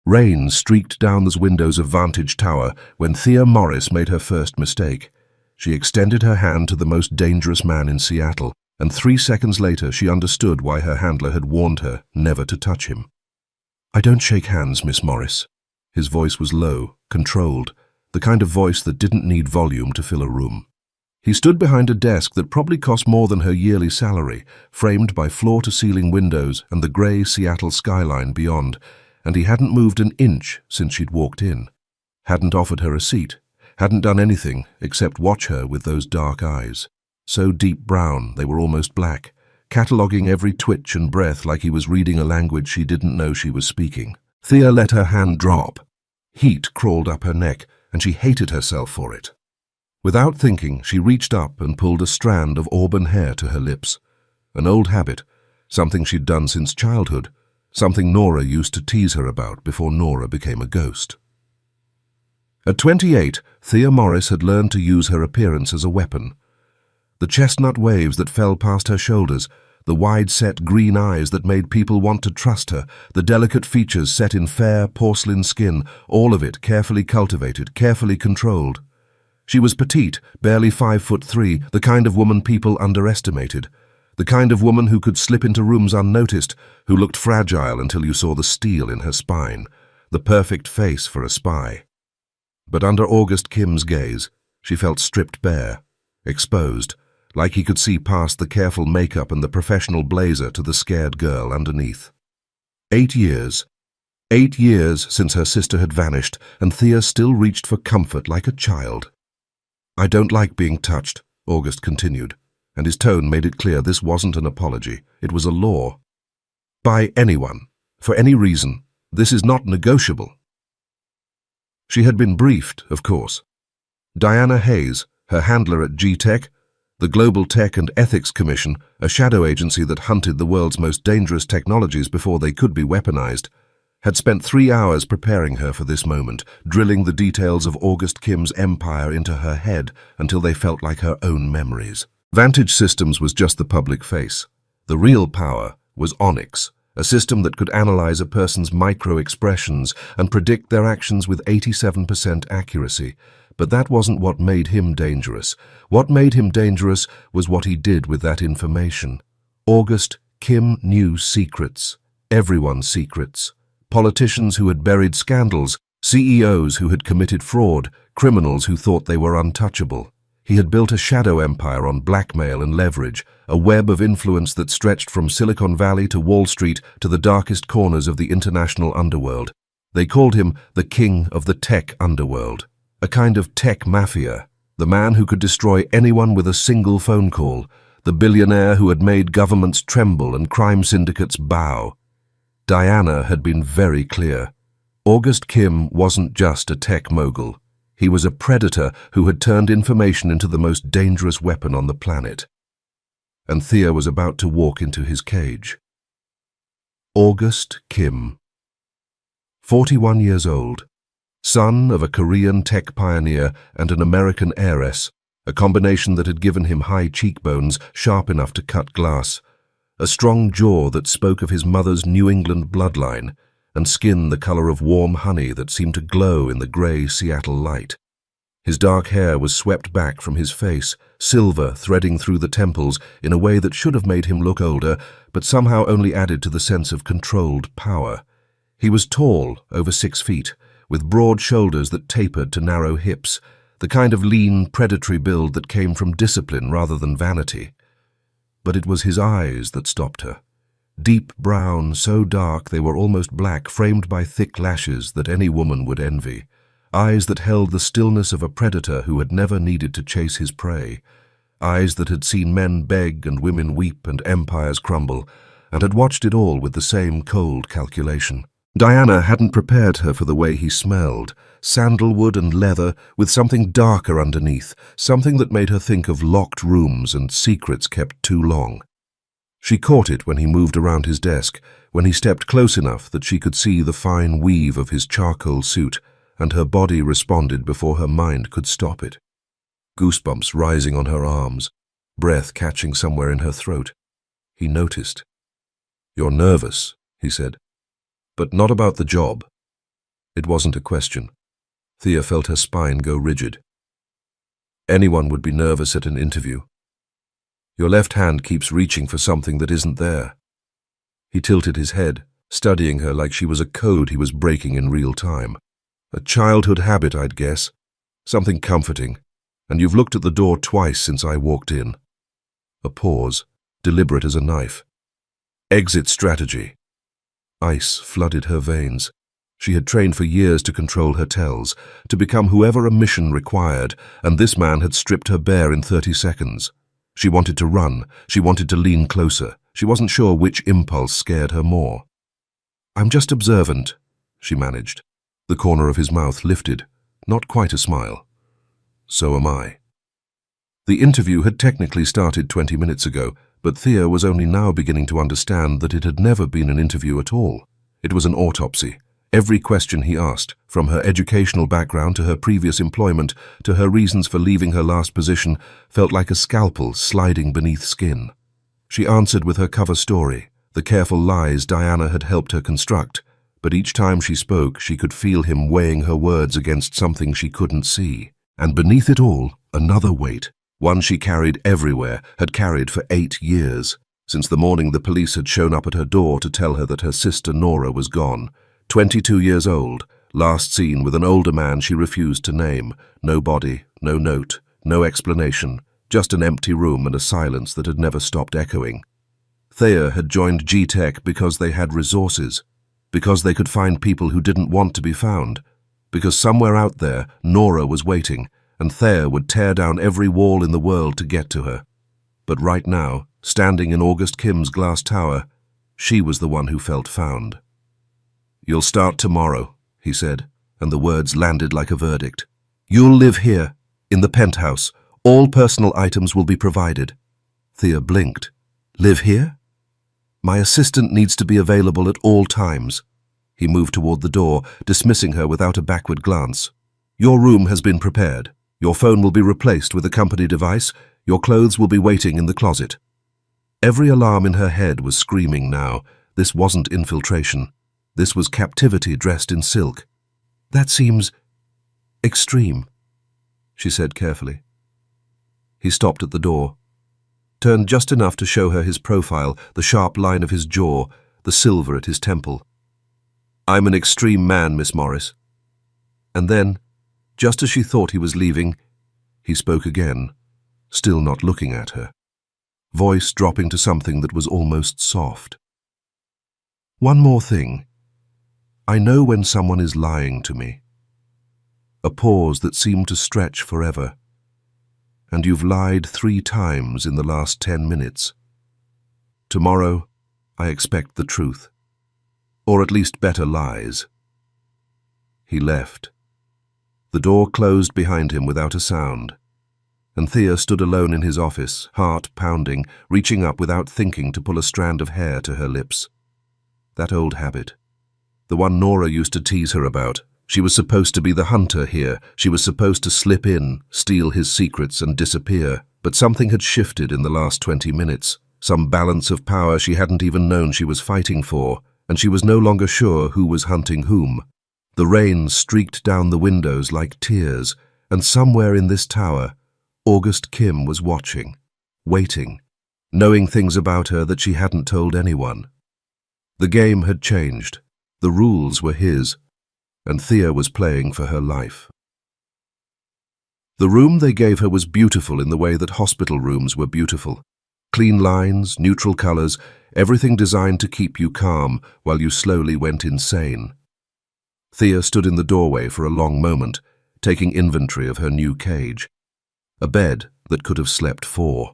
Rain streaked down the windows of Vantage Tower when Thea Morris made her first mistake. She extended her hand to the most dangerous man in Seattle, and 3 seconds later she understood why her handler had warned her never to touch him. "I don't shake hands, Miss Morris." His voice was low, controlled, the kind of voice that didn't need volume to fill a room. He stood behind a desk that probably cost more than her yearly salary, framed by floor-to-ceiling windows and the grey Seattle skyline beyond, and he hadn't moved an inch since she'd walked in. Hadn't offered her a seat, hadn't done anything except watch her with those dark eyes, so deep brown they were almost black, cataloguing every twitch and breath like he was reading a language she didn't know she was speaking. Thea let her hand drop. Heat crawled up her neck, and she hated herself for it. Without thinking, she reached up and pulled a strand of auburn hair to her lips. An old habit, something she'd done since childhood, something Nora used to tease her about before Nora became a ghost. At 28, Thea Morris had learned to use her appearance as a weapon. The chestnut waves that fell past her shoulders, the wide-set green eyes that made people want to trust her, the delicate features set in fair porcelain skin, all of it carefully cultivated, carefully controlled. She was petite, barely 5'3", the kind of woman people underestimated, the kind of woman who could slip into rooms unnoticed, who looked fragile until you saw the steel in her spine, the perfect face for a spy. But under August Kim's gaze, she felt stripped bare, exposed, like he could see past the careful makeup and the professional blazer to the scared girl underneath. 8 years. 8 years since her sister had vanished, and Thea still reached for comfort like a child. "I don't like being touched," August continued, and his tone made it clear this wasn't an apology, it was a law. "By anyone, for any reason, this is not negotiable." She had been briefed, of course. Diana Hayes, her handler at G-Tech, the Global Tech and Ethics Commission, a shadow agency that hunted the world's most dangerous technologies before they could be weaponized, had spent 3 hours preparing her for this moment, drilling the details of August Kim's empire into her head until they felt like her own memories. Vantage Systems was just the public face. The real power was Onyx, a system that could analyze a person's micro-expressions and predict their actions with 87% accuracy. But that wasn't what made him dangerous. What made him dangerous was what he did with that information. August Kim knew secrets, everyone's secrets. Politicians who had buried scandals, CEOs who had committed fraud, criminals who thought they were untouchable. He had built a shadow empire on blackmail and leverage, a web of influence that stretched from Silicon Valley to Wall Street to the darkest corners of the international underworld. They called him the king of the tech underworld, a kind of tech mafia, the man who could destroy anyone with a single phone call, the billionaire who had made governments tremble and crime syndicates bow. Diana had been very clear. August Kim wasn't just a tech mogul. He was a predator who had turned information into the most dangerous weapon on the planet. And Thea was about to walk into his cage. August Kim. 41 years old, son of a Korean tech pioneer and an American heiress, a combination that had given him high cheekbones sharp enough to cut glass, a strong jaw that spoke of his mother's New England bloodline, and skin the color of warm honey that seemed to glow in the gray Seattle light. His dark hair was swept back from his face, silver threading through the temples in a way that should have made him look older, but somehow only added to the sense of controlled power. He was tall, over 6 feet, with broad shoulders that tapered to narrow hips, the kind of lean, predatory build that came from discipline rather than vanity. But it was his eyes that stopped her. Deep brown, so dark they were almost black, framed by thick lashes that any woman would envy. Eyes that held the stillness of a predator who had never needed to chase his prey. Eyes that had seen men beg and women weep and empires crumble, and had watched it all with the same cold calculation. Diana hadn't prepared her for the way he smelled, sandalwood and leather with something darker underneath, something that made her think of locked rooms and secrets kept too long. She caught it when he moved around his desk, when he stepped close enough that she could see the fine weave of his charcoal suit, and her body responded before her mind could stop it. Goosebumps rising on her arms, breath catching somewhere in her throat. He noticed. "You're nervous," he said. "But not about the job." It wasn't a question. Thea felt her spine go rigid. Anyone would be nervous at an interview. Your left hand keeps reaching for something that isn't there. He tilted his head, studying her like she was a code he was breaking in real time. A childhood habit, I'd guess. Something comforting. And you've looked at the door twice since I walked in. A pause, deliberate as a knife. Exit strategy. Ice flooded her veins. She had trained for years to control her tells, to become whoever a mission required, and this man had stripped her bare in 30 seconds. She wanted to run. She wanted to lean closer. She wasn't sure which impulse scared her more. "I'm just observant," she managed. The corner of his mouth lifted, not quite a smile. "So am I." The interview had technically started 20 minutes ago, but Thea was only now beginning to understand that it had never been an interview at all. It was an autopsy. Every question he asked, from her educational background to her previous employment to her reasons for leaving her last position, felt like a scalpel sliding beneath skin. She answered with her cover story, the careful lies Diana had helped her construct, but each time she spoke, she could feel him weighing her words against something she couldn't see. And beneath it all, another weight, one she carried everywhere, had carried for 8 years, since the morning the police had shown up at her door to tell her that her sister Nora was gone. 22 years old, last seen with an older man she refused to name. No body, no note, no explanation, just an empty room and a silence that had never stopped echoing. Thea had joined G-Tech because they had resources, because they could find people who didn't want to be found, because somewhere out there Nora was waiting, and Thea would tear down every wall in the world to get to her. But right now, standing in August Kim's glass tower, she was the one who felt found. "You'll start tomorrow," he said, and the words landed like a verdict. "You'll live here, in the penthouse. All personal items will be provided." Thea blinked. "Live here?" "My assistant needs to be available at all times." He moved toward the door, dismissing her without a backward glance. "Your room has been prepared. Your phone will be replaced with a company device. Your clothes will be waiting in the closet." Every alarm in her head was screaming now. This wasn't infiltration. This was captivity dressed in silk. "That seems extreme," she said carefully. He stopped at the door, turned just enough to show her his profile, the sharp line of his jaw, the silver at his temple. "I'm an extreme man, Miss Morris." And then, just as she thought he was leaving, he spoke again, still not looking at her, voice dropping to something that was almost soft. "One more thing. I know when someone is lying to me." A pause that seemed to stretch forever. "And you've lied 3 times in the last 10 minutes. Tomorrow, I expect the truth. Or at least better lies." He left. The door closed behind him without a sound, and Thea stood alone in his office, heart pounding, reaching up without thinking to pull a strand of hair to her lips. That old habit. The one Nora used to tease her about. She was supposed to be the hunter here. She was supposed to slip in, steal his secrets and disappear. But something had shifted in the last 20 minutes. Some balance of power she hadn't even known she was fighting for, and she was no longer sure who was hunting whom. The rain streaked down the windows like tears, and somewhere in this tower, August Kim was watching, waiting, knowing things about her that she hadn't told anyone. The game had changed. The rules were his, and Thea was playing for her life. The room they gave her was beautiful in the way that hospital rooms were beautiful. Clean lines, neutral colors, everything designed to keep you calm while you slowly went insane. Thea stood in the doorway for a long moment, taking inventory of her new cage. A bed that could have slept 4.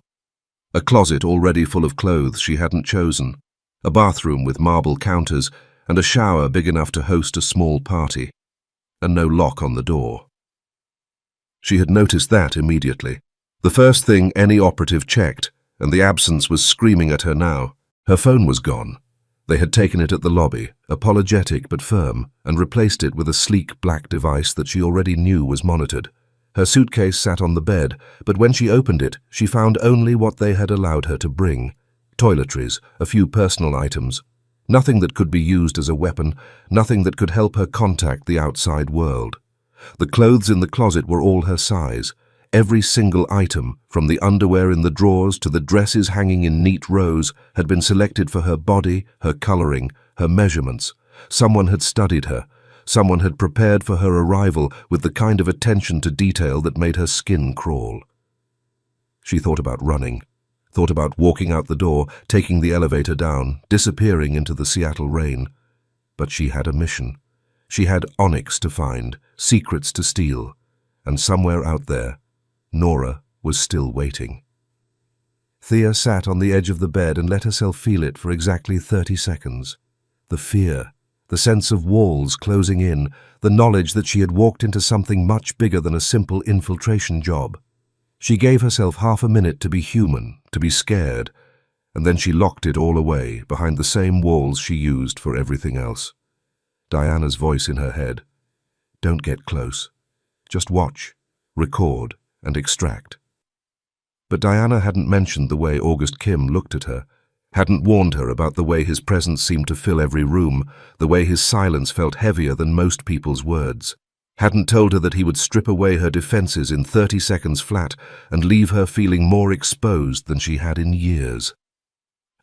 A closet already full of clothes she hadn't chosen. A bathroom with marble counters, and a shower big enough to host a small party, and no lock on the door. She had noticed that immediately. The first thing any operative checked, and the absence was screaming at her now. Her phone was gone. They had taken it at the lobby, apologetic but firm, and replaced it with a sleek black device that she already knew was monitored. Her suitcase sat on the bed, but when she opened it, she found only what they had allowed her to bring. Toiletries, a few personal items. Nothing that could be used as a weapon, nothing that could help her contact the outside world. The clothes in the closet were all her size. Every single item, from the underwear in the drawers to the dresses hanging in neat rows, had been selected for her body, her coloring, her measurements. Someone had studied her. Someone had prepared for her arrival with the kind of attention to detail that made her skin crawl. She thought about running, thought about walking out the door, taking the elevator down, disappearing into the Seattle rain. But she had a mission. She had onyx to find, secrets to steal, and somewhere out there, Nora was still waiting. Thea sat on the edge of the bed and let herself feel it for exactly 30 seconds. The fear, the sense of walls closing in, the knowledge that she had walked into something much bigger than a simple infiltration job. She gave herself half a minute to be human, to be scared, and then she locked it all away behind the same walls she used for everything else. Diana's voice in her head. Don't get close. Just watch, record, and extract. But Diana hadn't mentioned the way August Kim looked at her, hadn't warned her about the way his presence seemed to fill every room, the way his silence felt heavier than most people's words, hadn't told her that he would strip away her defenses in 30 seconds flat and leave her feeling more exposed than she had in years.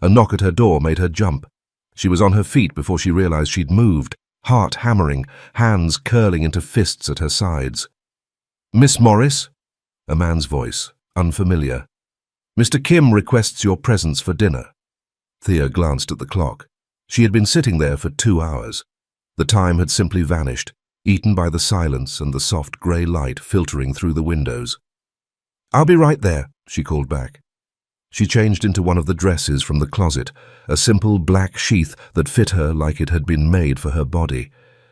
A knock at her door made her jump. She was on her feet before she realized she'd moved, heart hammering, hands curling into fists at her sides. "Miss Morris?" A man's voice, unfamiliar. "Mr. Kim requests your presence for dinner." Thea glanced at the clock. She had been sitting there for 2 hours. The time had simply vanished, eaten by the silence and the soft grey light filtering through the windows. "I'll be right there," she called back. She changed into one of the dresses from the closet, a simple black sheath that fit her like it had been made for her body,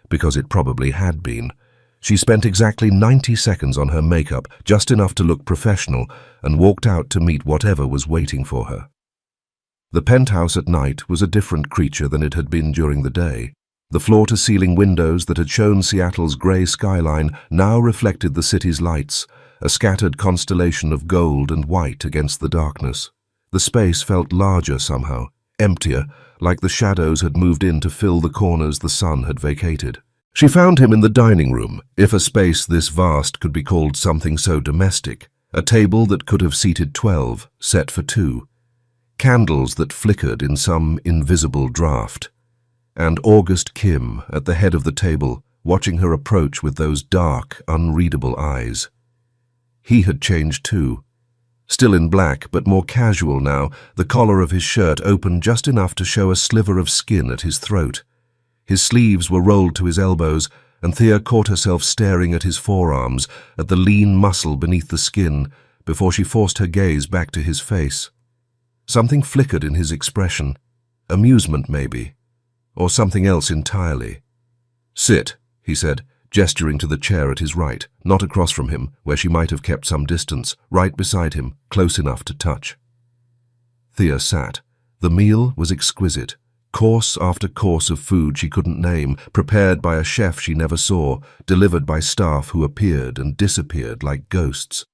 because it probably had been. She spent exactly 90 seconds on her makeup, just enough to look professional, and walked out to meet whatever was waiting for her. The penthouse at night was a different creature than it had been during the day. The floor-to-ceiling windows that had shown Seattle's grey skyline now reflected the city's lights, a scattered constellation of gold and white against the darkness. The space felt larger somehow, emptier, like the shadows had moved in to fill the corners the sun had vacated. She found him in the dining room, if a space this vast could be called something so domestic, a table that could have seated 12, set for 2, candles that flickered in some invisible draught, and August Kim at the head of the table, watching her approach with those dark, unreadable eyes. He had changed too. Still in black, but more casual now, the collar of his shirt opened just enough to show a sliver of skin at his throat. His sleeves were rolled to his elbows, and Thea caught herself staring at his forearms, at the lean muscle beneath the skin, before she forced her gaze back to his face. Something flickered in his expression. Amusement, maybe. Or something else entirely. "Sit," he said, gesturing to the chair at his right, not across from him, where she might have kept some distance, right beside him, close enough to touch. Thea sat. The meal was exquisite. Course after course of food she couldn't name, prepared by a chef she never saw, delivered by staff who appeared and disappeared like ghosts.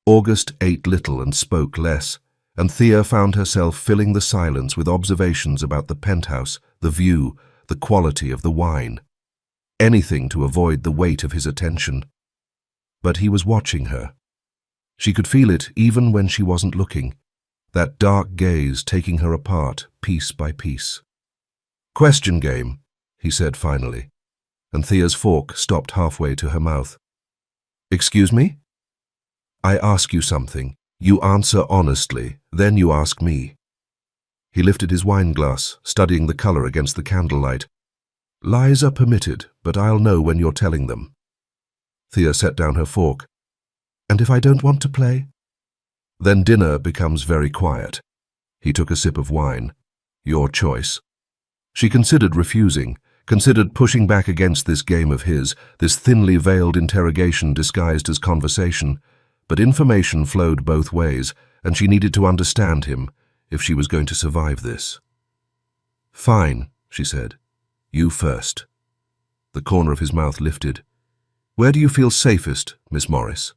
August ate little and spoke less, and Thea found herself filling the silence with observations about the penthouse, the view, the quality of the wine. Anything to avoid the weight of his attention. But he was watching her. She could feel it even when she wasn't looking, that dark gaze taking her apart piece by piece. "Question game," he said finally, and Thea's fork stopped halfway to her mouth. "Excuse me?" "I ask you something. You answer honestly, then you ask me." He lifted his wine glass, studying the color against the candlelight. "Lies are permitted, but I'll know when you're telling them." Thea set down her fork. "And if I don't want to play?" "Then dinner becomes very quiet." He took a sip of wine. "Your choice." She considered refusing, considered pushing back against this game of his, this thinly veiled interrogation disguised as conversation, but information flowed both ways, and she needed to understand him if she was going to survive this. "Fine," she said. "You first." The corner of his mouth lifted. "Where do you feel safest, Miss Morris?"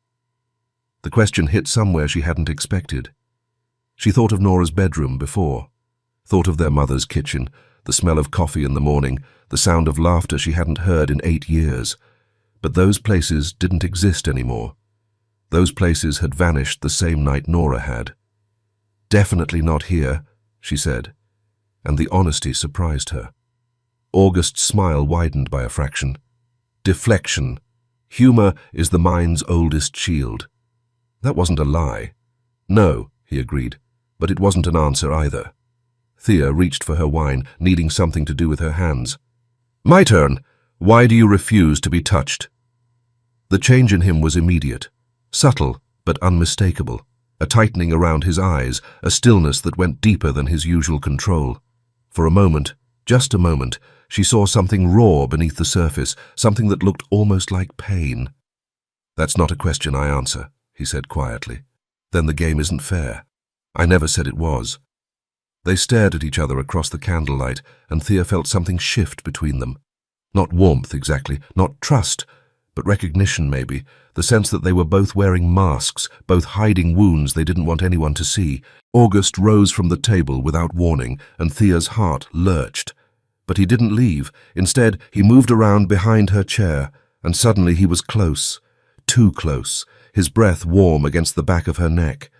The question hit somewhere she hadn't expected. She thought of Nora's bedroom before, thought of their mother's kitchen, the smell of coffee in the morning, the sound of laughter she hadn't heard in 8 years. But those places didn't exist anymore. Those places had vanished the same night Nora had. "Definitely not here," she said, and the honesty surprised her. August's smile widened by a fraction. Deflection. Humor is the mind's oldest shield. That wasn't a lie. No, he agreed, but it wasn't an answer either. Thea reached for her wine, needing something to do with her hands. "My turn. Why do you refuse to be touched?" The change in him was immediate, subtle but unmistakable, a tightening around his eyes, a stillness that went deeper than his usual control. For a moment, just a moment, she saw something raw beneath the surface, something that looked almost like pain. "That's not a question I answer," he said quietly. "Then the game isn't fair. I never said it was." They stared at each other across the candlelight, and Thea felt something shift between them. Not warmth exactly, not trust, but recognition maybe, the sense that they were both wearing masks, both hiding wounds they didn't want anyone to see. August rose from the table without warning, and Thea's heart lurched. But he didn't leave. Instead, he moved around behind her chair, and suddenly he was close, too close, his breath warm against the back of her neck.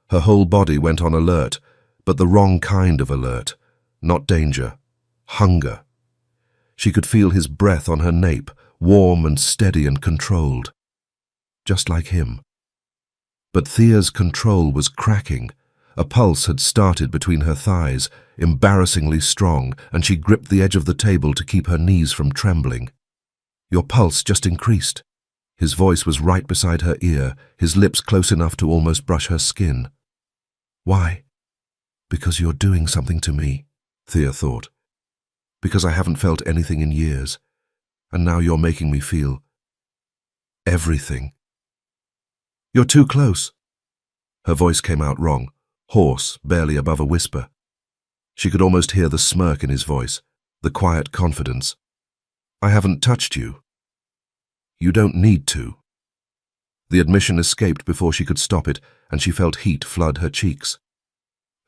Her whole body went on alert, but the wrong kind of alert. Not danger. Hunger. She could feel his breath on her nape, warm and steady and controlled. Just like him. But Thea's control was cracking. A pulse had started between her thighs, embarrassingly strong, and she gripped the edge of the table to keep her knees from trembling. "Your pulse just increased." His voice was right beside her ear, his lips close enough to almost brush her skin. "Why?" "Because you're doing something to me," Thea thought. "Because I haven't felt anything in years, and now you're making me feel everything." "You're too close." Her voice came out wrong, hoarse, barely above a whisper. She could almost hear the smirk in his voice, the quiet confidence. "I haven't touched you." "You don't need to." The admission escaped before she could stop it, and she felt heat flood her cheeks.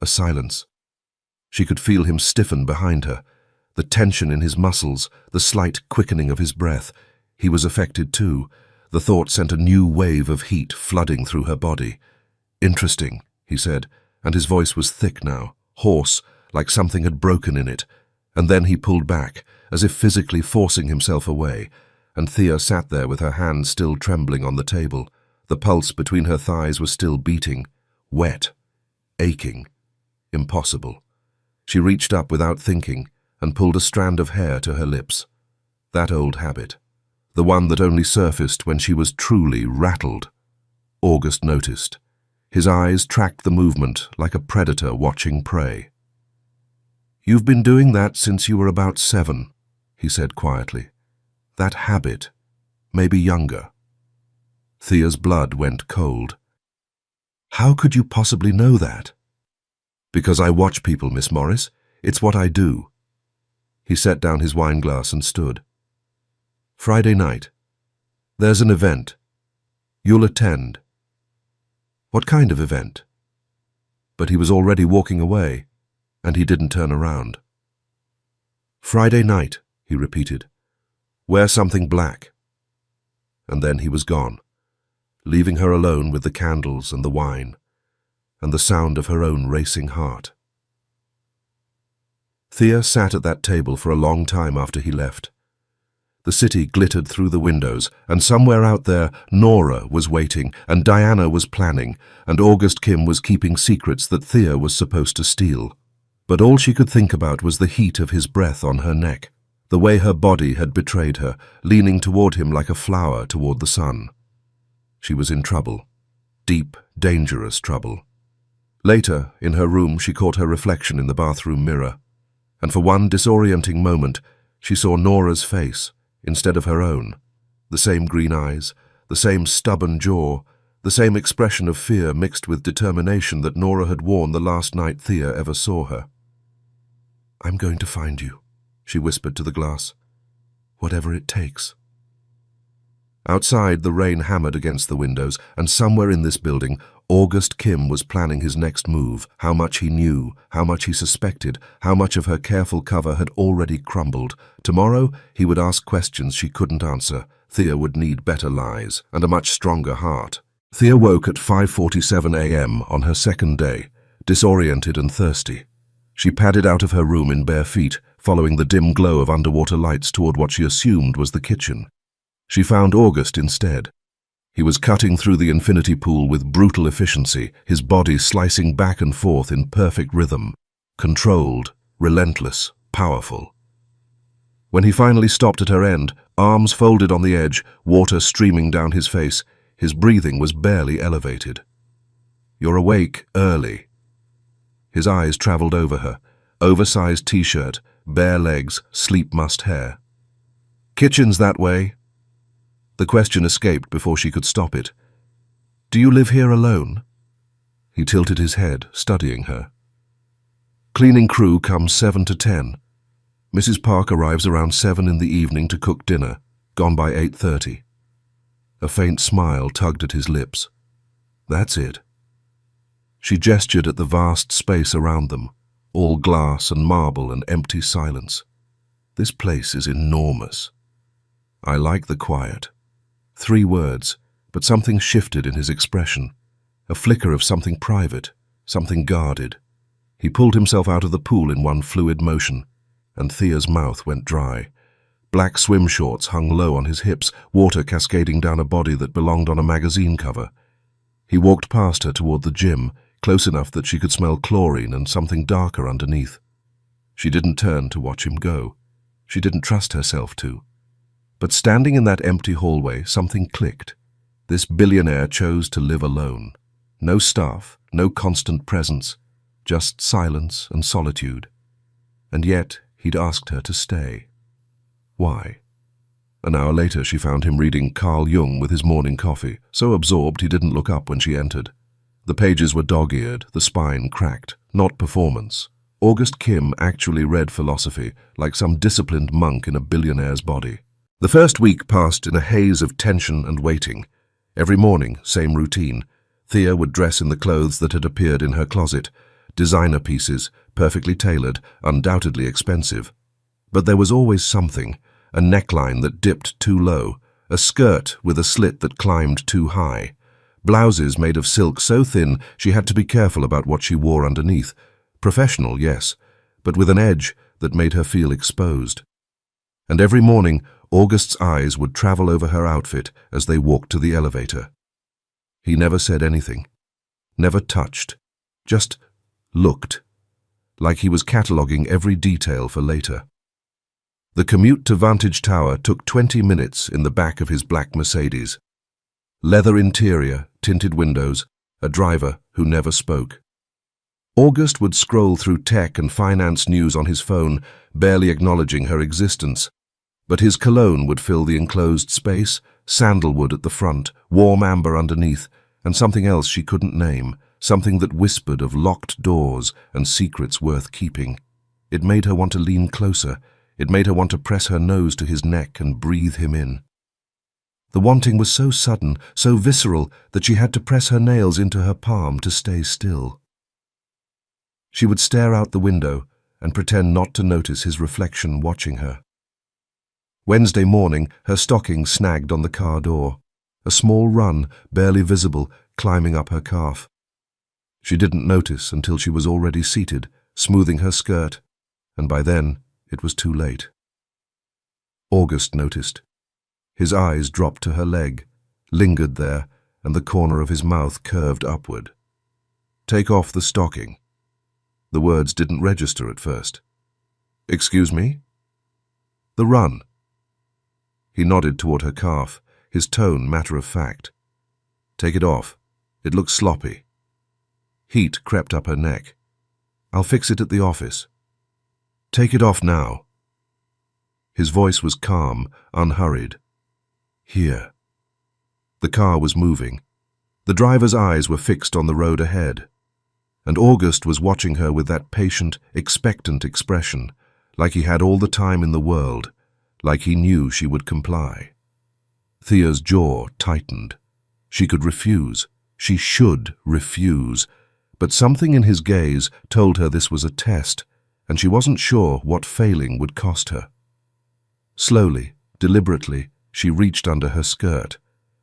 A silence. She could feel him stiffen behind her, the tension in his muscles, the slight quickening of his breath. He was affected too. The thought sent a new wave of heat flooding through her body. "Interesting," he said, and his voice was thick now, hoarse, like something had broken in it. And then he pulled back, as if physically forcing himself away, and Thea sat there with her hands still trembling on the table. The pulse between her thighs was still beating, wet, aching, impossible. She reached up without thinking and pulled a strand of hair to her lips. That old habit, the one that only surfaced when she was truly rattled. August noticed. His eyes tracked the movement like a predator watching prey. "You've been doing that since you were about 7, he said quietly. "That habit, maybe younger." Thea's blood went cold. "How could you possibly know that?" "Because I watch people, Miss Morris. It's what I do." He set down his wineglass and stood. "Friday night. There's an event. You'll attend." "What kind of event?" But he was already walking away, and he didn't turn around. "Friday night," he repeated. "Wear something black." And then he was gone, leaving her alone with the candles and the wine, and the sound of her own racing heart. Thea sat at that table for a long time after he left. The city glittered through the windows, and somewhere out there, Nora was waiting, and Diana was planning, and August Kim was keeping secrets that Thea was supposed to steal. But all she could think about was the heat of his breath on her neck, the way her body had betrayed her, leaning toward him like a flower toward the sun. She was in trouble. Deep, dangerous trouble. Later, in her room, she caught her reflection in the bathroom mirror, and for one disorienting moment, she saw Nora's face instead of her own. The same green eyes, the same stubborn jaw, the same expression of fear mixed with determination that Nora had worn the last night Thea ever saw her. "I'm going to find you," she whispered to the glass. "Whatever it takes." Outside, the rain hammered against the windows, and somewhere in this building, August Kim was planning his next move, how much he knew, how much he suspected, how much of her careful cover had already crumbled. Tomorrow, he would ask questions she couldn't answer. Thea would need better lies and a much stronger heart. Thea woke at 5:47 a.m. on her second day, disoriented and thirsty. She padded out of her room in bare feet, following the dim glow of underwater lights toward what she assumed was the kitchen. She found August instead. He was cutting through the infinity pool with brutal efficiency, his body slicing back and forth in perfect rhythm. Controlled, relentless, powerful. When he finally stopped at her end, arms folded on the edge, water streaming down his face, his breathing was barely elevated. "You're awake early." His eyes traveled over her, oversized t-shirt, bare legs, sleep-mussed hair. "Kitchen's that way." The question escaped before she could stop it. "Do you live here alone?" He tilted his head, studying her. "Cleaning crew comes 7 to 10. Mrs. Park arrives around 7 in the evening to cook dinner, gone by 8:30. A faint smile tugged at his lips. "That's it." She gestured at the vast space around them, all glass and marble and empty silence. "This place is enormous. I like the quiet." 3 words, but something shifted in his expression. A flicker of something private, something guarded. He pulled himself out of the pool in one fluid motion, and Thea's mouth went dry. Black swim shorts hung low on his hips, water cascading down a body that belonged on a magazine cover. He walked past her toward the gym, close enough that she could smell chlorine and something darker underneath. She didn't turn to watch him go. She didn't trust herself to. But standing in that empty hallway, something clicked. This billionaire chose to live alone. No staff, no constant presence, just silence and solitude. And yet, he'd asked her to stay. Why? An hour later, she found him reading Carl Jung with his morning coffee, so absorbed he didn't look up when she entered. The pages were dog-eared, the spine cracked, not performance. August Kim actually read philosophy, like some disciplined monk in a billionaire's body. The first week passed in a haze of tension and waiting. Every morning, same routine. Thea would dress in the clothes that had appeared in her closet. Designer pieces, perfectly tailored, undoubtedly expensive. But there was always something, a neckline that dipped too low, a skirt with a slit that climbed too high. Blouses made of silk so thin she had to be careful about what she wore underneath. Professional, yes, but with an edge that made her feel exposed. And every morning, August's eyes would travel over her outfit as they walked to the elevator. He never said anything, never touched, just looked, like he was cataloguing every detail for later. The commute to Vantage Tower took 20 minutes in the back of his black Mercedes. Leather interior, tinted windows, a driver who never spoke. August would scroll through tech and finance news on his phone, barely acknowledging her existence. But his cologne would fill the enclosed space, sandalwood at the front, warm amber underneath, and something else she couldn't name, something that whispered of locked doors and secrets worth keeping. It made her want to lean closer. It made her want to press her nose to his neck and breathe him in. The wanting was so sudden, so visceral, that she had to press her nails into her palm to stay still. She would stare out the window and pretend not to notice his reflection watching her. Wednesday morning, her stocking snagged on the car door. A small run, barely visible, climbing up her calf. She didn't notice until she was already seated, smoothing her skirt, and by then it was too late. August noticed. His eyes dropped to her leg, lingered there, and the corner of his mouth curved upward. "Take off the stocking." The words didn't register at first. "Excuse me?" "The run." He nodded toward her calf, his tone matter-of-fact. "Take it off. It looks sloppy." Heat crept up her neck. "I'll fix it at the office." "Take it off now." His voice was calm, unhurried. "Here." The car was moving. The driver's eyes were fixed on the road ahead. And August was watching her with that patient, expectant expression, like he had all the time in the world, like he knew she would comply. Thea's jaw tightened. She could refuse. She should refuse, but something in his gaze told her this was a test, and she wasn't sure what failing would cost her. Slowly, deliberately, she reached under her skirt,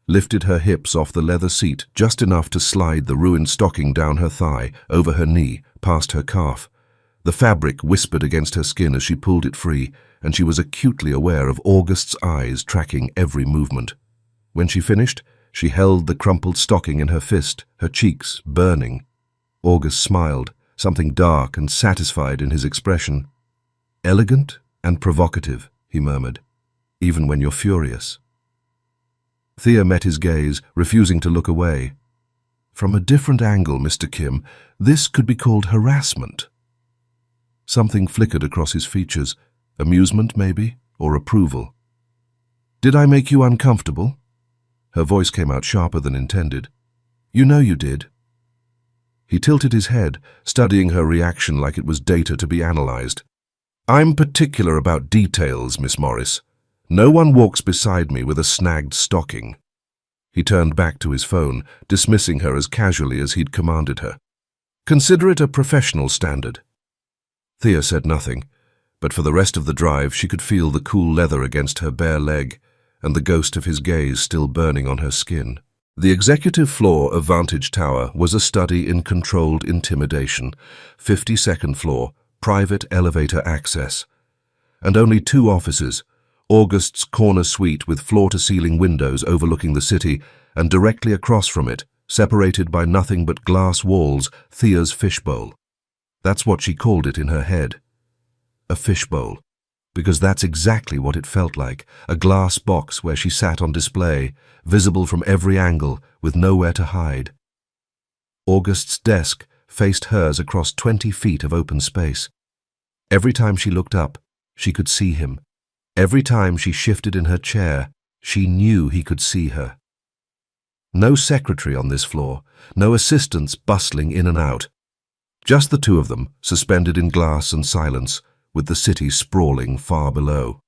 lifted her hips off the leather seat just enough to slide the ruined stocking down her thigh, over her knee, past her calf. The fabric whispered against her skin as she pulled it free, and she was acutely aware of August's eyes tracking every movement. When she finished, she held the crumpled stocking in her fist, her cheeks burning. August smiled, something dark and satisfied in his expression. "Elegant and provocative," he murmured, "even when you're furious." Thea met his gaze, refusing to look away. "From a different angle, Mr. Kim, this could be called harassment." Something flickered across his features, amusement maybe, or approval. "Did I make you uncomfortable?" Her voice came out sharper than intended. "You know you did." He tilted his head, studying her reaction like it was data to be analyzed. "I'm particular about details, Miss Morris. No one walks beside me with a snagged stocking." He turned back to his phone, dismissing her as casually as he'd commanded her. "Consider it a professional standard." Thea said nothing, but for the rest of the drive she could feel the cool leather against her bare leg and the ghost of his gaze still burning on her skin. The executive floor of Vantage Tower was a study in controlled intimidation, 52nd floor, private elevator access. And only 2 offices, August's corner suite with floor-to-ceiling windows overlooking the city, and directly across from it, separated by nothing but glass walls, Thea's fishbowl. That's what she called it in her head. A fishbowl. Because that's exactly what it felt like, a glass box where she sat on display, visible from every angle, with nowhere to hide. August's desk faced hers across 20 feet of open space. Every time she looked up, she could see him. Every time she shifted in her chair, she knew he could see her. No secretary on this floor, no assistants bustling in and out. Just the 2 of them, suspended in glass and silence, with the city sprawling far below.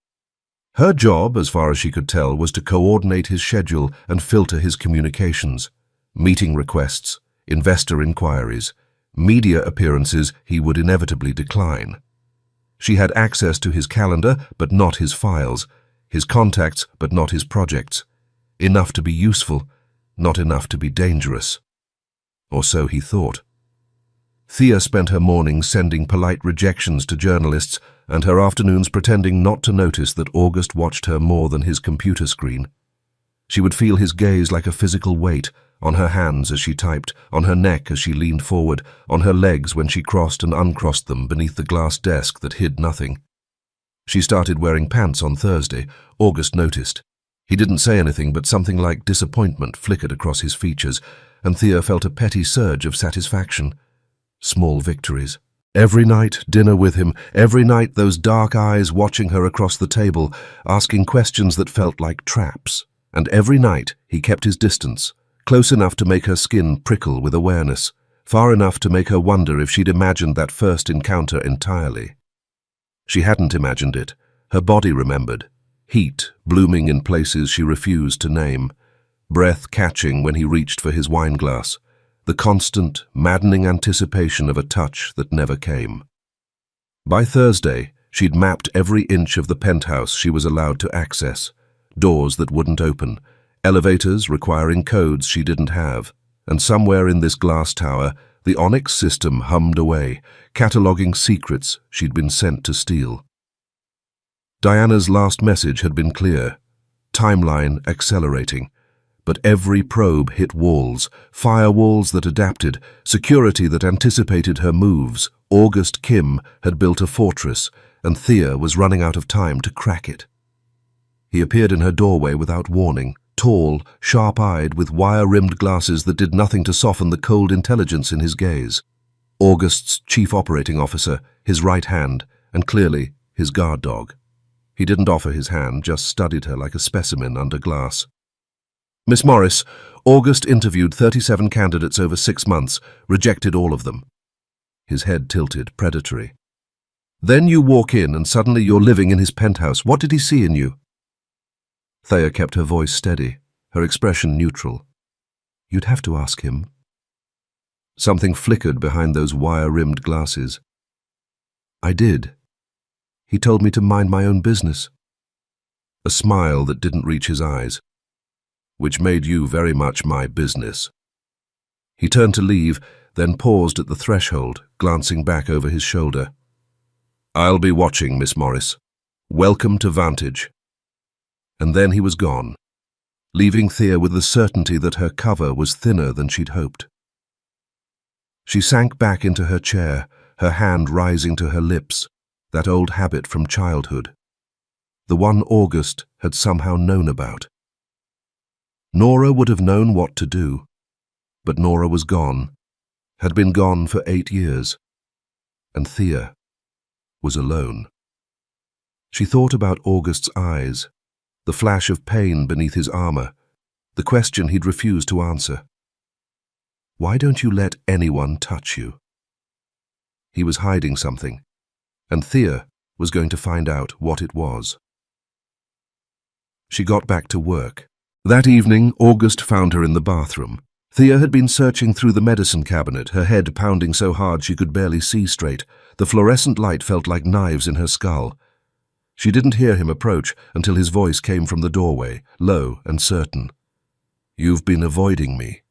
Her job, as far as she could tell, was to coordinate his schedule and filter his communications. Meeting requests, investor inquiries, media appearances he would inevitably decline. She had access to his calendar, but not his files, his contacts, but not his projects. Enough to be useful, not enough to be dangerous. Or so he thought. Thea spent her mornings sending polite rejections to journalists and her afternoons pretending not to notice that August watched her more than his computer screen. She would feel his gaze like a physical weight, on her hands as she typed, on her neck as she leaned forward, on her legs when she crossed and uncrossed them beneath the glass desk that hid nothing. She started wearing pants on Thursday. August noticed. He didn't say anything, but something like disappointment flickered across his features, and Thea felt a petty surge of satisfaction. Small victories. Every night, dinner with him, every night those dark eyes watching her across the table, asking questions that felt like traps. And every night he kept his distance, close enough to make her skin prickle with awareness, far enough to make her wonder if she'd imagined that first encounter entirely. She hadn't imagined it. Her body remembered. Heat blooming in places she refused to name, breath catching when he reached for his wineglass, the constant, maddening anticipation of a touch that never came. By Thursday, she'd mapped every inch of the penthouse she was allowed to access, doors that wouldn't open, elevators requiring codes she didn't have, and somewhere in this glass tower, the Onyx system hummed away, cataloguing secrets she'd been sent to steal. Diana's last message had been clear, timeline accelerating. But every probe hit walls, firewalls that adapted, security that anticipated her moves. August Kim had built a fortress, and Thea was running out of time to crack it. He appeared in her doorway without warning, tall, sharp-eyed, with wire-rimmed glasses that did nothing to soften the cold intelligence in his gaze. August's chief operating officer, his right hand, and clearly his guard dog. He didn't offer his hand, just studied her like a specimen under glass. "Miss Morris, August interviewed 37 candidates over 6 months, rejected all of them." His head tilted, predatory. "Then you walk in and suddenly you're living in his penthouse. What did he see in you?" Thea kept her voice steady, her expression neutral. You'd have to ask him. Something flickered behind those wire-rimmed glasses. I did. He told me to mind my own business. A smile that didn't reach his eyes. Which made you very much my business. He turned to leave, then paused at the threshold, glancing back over his shoulder. I'll be watching, Miss Morris. Welcome to Vantage. And then he was gone, leaving Thea with the certainty that her cover was thinner than she'd hoped. She sank back into her chair, her hand rising to her lips, that old habit from childhood. The one August had somehow known about. Nora would have known what to do, but Nora was gone, had been gone for 8 years, and Thea was alone. She thought about August's eyes, the flash of pain beneath his armor, the question he'd refused to answer. Why don't you let anyone touch you? He was hiding something, and Thea was going to find out what it was. She got back to work. That evening, August found her in the bathroom. Thea had been searching through the medicine cabinet, her head pounding so hard she could barely see straight. The fluorescent light felt like knives in her skull. She didn't hear him approach until his voice came from the doorway, low and certain. You've been avoiding me.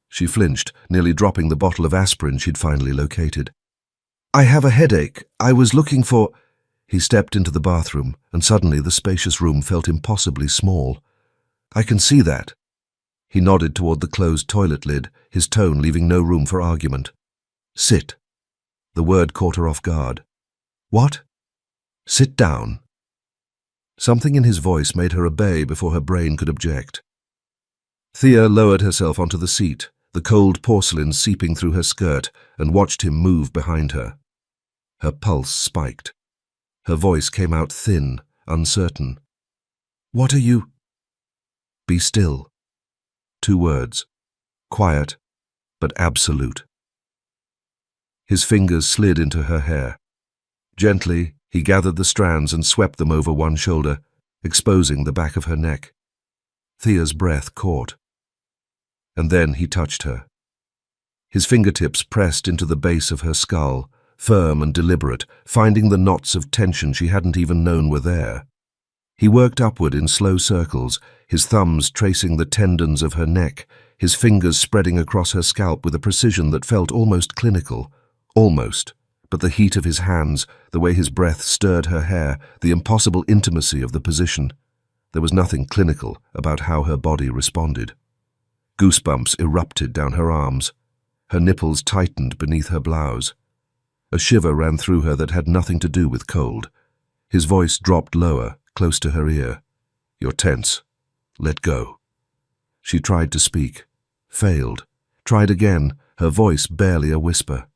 She flinched, nearly dropping the bottle of aspirin she'd finally located. I have a headache. I was looking for... He stepped into the bathroom, and suddenly the spacious room felt impossibly small. I can see that. He nodded toward the closed toilet lid, his tone leaving no room for argument. Sit. The word caught her off guard. What? Sit down. Something in his voice made her obey before her brain could object. Thea lowered herself onto the seat, the cold porcelain seeping through her skirt, and watched him move behind her. Her pulse spiked. Her voice came out thin, uncertain. What are you? Be still. 2 words. Quiet, but absolute. His fingers slid into her hair. Gently, he gathered the strands and swept them over one shoulder, exposing the back of her neck. Thea's breath caught. And then he touched her. His fingertips pressed into the base of her skull, firm and deliberate, finding the knots of tension she hadn't even known were there. He worked upward in slow circles, his thumbs tracing the tendons of her neck, his fingers spreading across her scalp with a precision that felt almost clinical. Almost. But the heat of his hands, the way his breath stirred her hair, the impossible intimacy of the position. There was nothing clinical about how her body responded. Goosebumps erupted down her arms. Her nipples tightened beneath her blouse. A shiver ran through her that had nothing to do with cold. His voice dropped lower, close to her ear. You're tense. Let go. She tried to speak. Failed. Tried again, her voice barely a whisper.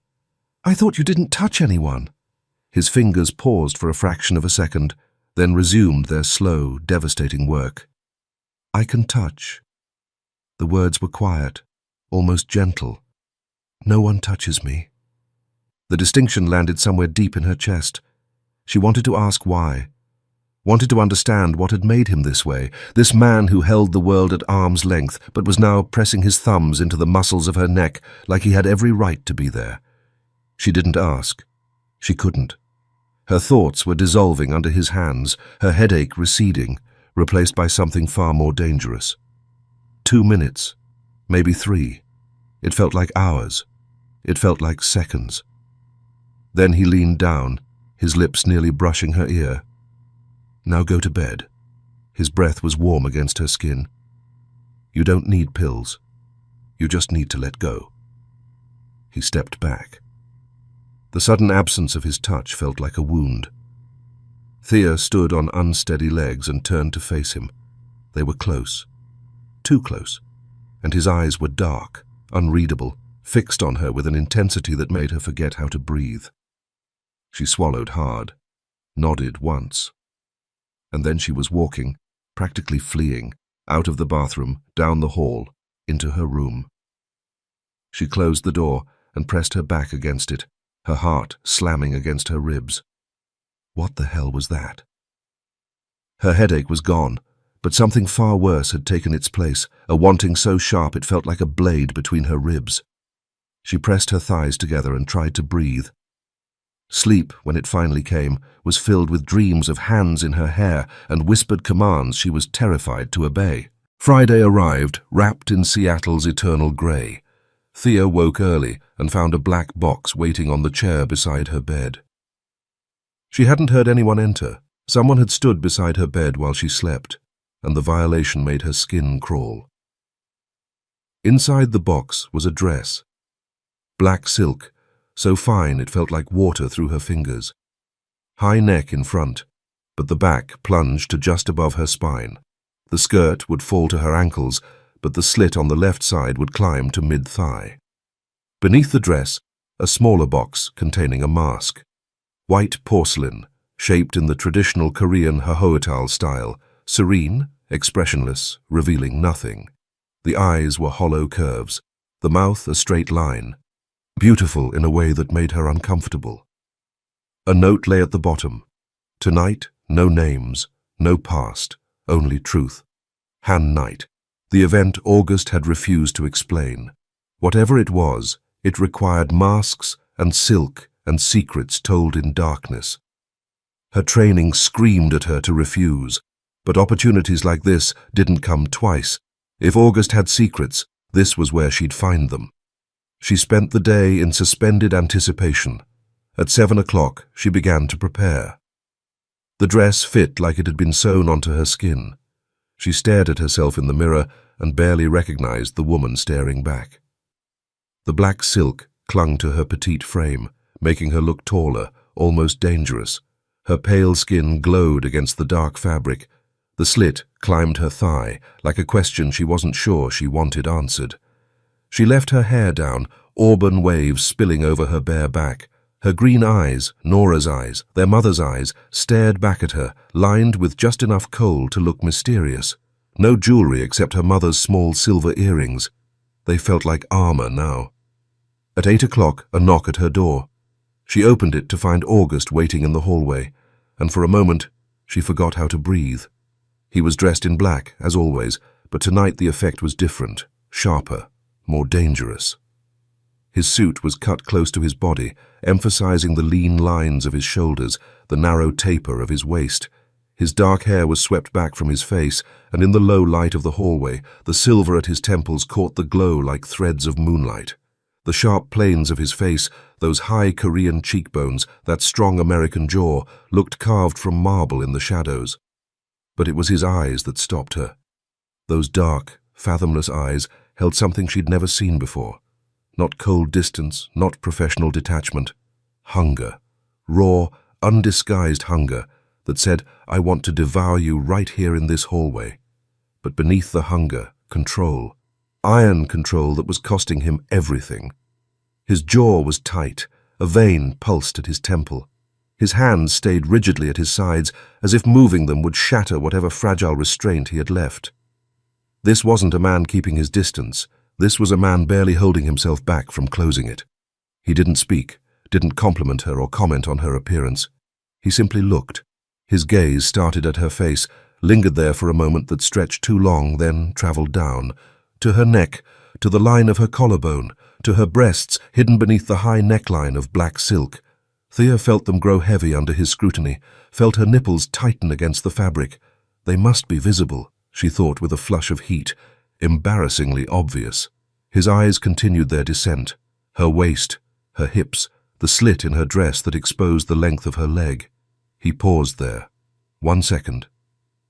I thought you didn't touch anyone. His fingers paused for a fraction of a second, then resumed their slow, devastating work. I can touch. The words were quiet, almost gentle. No one touches me. The distinction landed somewhere deep in her chest. She wanted to ask why. Wanted to understand what had made him this way, this man who held the world at arm's length but was now pressing his thumbs into the muscles of her neck like he had every right to be there. She didn't ask. She couldn't. Her thoughts were dissolving under his hands, her headache receding, replaced by something far more dangerous. 2 minutes, maybe 3. It felt like hours. It felt like seconds. Then he leaned down, his lips nearly brushing her ear. Now go to bed. His breath was warm against her skin. You don't need pills. You just need to let go. He stepped back. The sudden absence of his touch felt like a wound. Thea stood on unsteady legs and turned to face him. They were close. Too close. And his eyes were dark, unreadable, fixed on her with an intensity that made her forget how to breathe. She swallowed hard, nodded once. And then she was walking, practically fleeing, out of the bathroom, down the hall, into her room. She closed the door and pressed her back against it, her heart slamming against her ribs. What the hell was that? Her headache was gone, But something far worse had taken its place, a wanting so sharp it felt like a blade between her ribs. She pressed her thighs together and tried to breathe. Sleep, when it finally came, was filled with dreams of hands in her hair and whispered commands she was terrified to obey. Friday arrived, wrapped in Seattle's eternal grey. Thea woke early and found a black box waiting on the chair beside her bed. She hadn't heard anyone enter. Someone had stood beside her bed while she slept, and the violation made her skin crawl. Inside the box was a dress. Black silk, so fine it felt like water through her fingers. High neck in front, but the back plunged to just above her spine. The skirt would fall to her ankles, but the slit on the left side would climb to mid-thigh. Beneath the dress, a smaller box containing a mask. White porcelain, shaped in the traditional Korean Hahotal style, serene, expressionless, revealing nothing. The eyes were hollow curves, the mouth a straight line, beautiful in a way that made her uncomfortable. A note lay at the bottom. Tonight, no names, no past, only truth. Han Night. The event August had refused to explain. Whatever it was, it required masks and silk and secrets told in darkness. Her training screamed at her to refuse, but opportunities like this didn't come twice. If August had secrets, this was where she'd find them. She spent the day in suspended anticipation. At 7 o'clock, she began to prepare. The dress fit like it had been sewn onto her skin. She stared at herself in the mirror and barely recognized the woman staring back. The black silk clung to her petite frame, making her look taller, almost dangerous. Her pale skin glowed against the dark fabric. The slit climbed her thigh, like a question she wasn't sure she wanted answered. She left her hair down, auburn waves spilling over her bare back. Her green eyes, Nora's eyes, their mother's eyes, stared back at her, lined with just enough kohl to look mysterious. No jewelry except her mother's small silver earrings. They felt like armor now. At 8 o'clock, a knock at her door. She opened it to find August waiting in the hallway, and for a moment, she forgot how to breathe. He was dressed in black, as always, but tonight the effect was different, sharper, more dangerous. His suit was cut close to his body, emphasizing the lean lines of his shoulders, the narrow taper of his waist. His dark hair was swept back from his face, and in the low light of the hallway, the silver at his temples caught the glow like threads of moonlight. The sharp planes of his face, those high Korean cheekbones, that strong American jaw, looked carved from marble in the shadows. But it was his eyes that stopped her. Those dark, fathomless eyes held something she'd never seen before. Not cold distance, not professional detachment. Hunger. Raw, undisguised hunger that said, I want to devour you right here in this hallway. But beneath the hunger, control. Iron control that was costing him everything. His jaw was tight, a vein pulsed at his temple. His hands stayed rigidly at his sides, as if moving them would shatter whatever fragile restraint he had left. This wasn't a man keeping his distance. This was a man barely holding himself back from closing it. He didn't speak, didn't compliment her or comment on her appearance. He simply looked. His gaze started at her face, lingered there for a moment that stretched too long, then traveled down, to her neck, to the line of her collarbone, to her breasts hidden beneath the high neckline of black silk. Thea felt them grow heavy under his scrutiny, felt her nipples tighten against the fabric. They must be visible, she thought with a flush of heat, embarrassingly obvious. His eyes continued their descent. Her waist, her hips, the slit in her dress that exposed the length of her leg. He paused there. 1 second.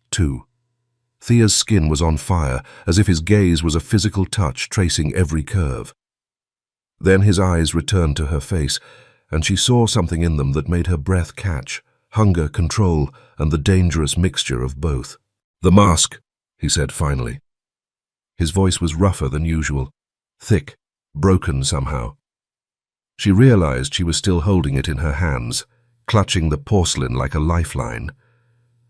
2. Thea's skin was on fire, as if his gaze was a physical touch tracing every curve. Then his eyes returned to her face, and she saw something in them that made her breath catch, hunger, control, and the dangerous mixture of both. The mask, he said finally. His voice was rougher than usual, thick, broken somehow. She realized she was still holding it in her hands, clutching the porcelain like a lifeline.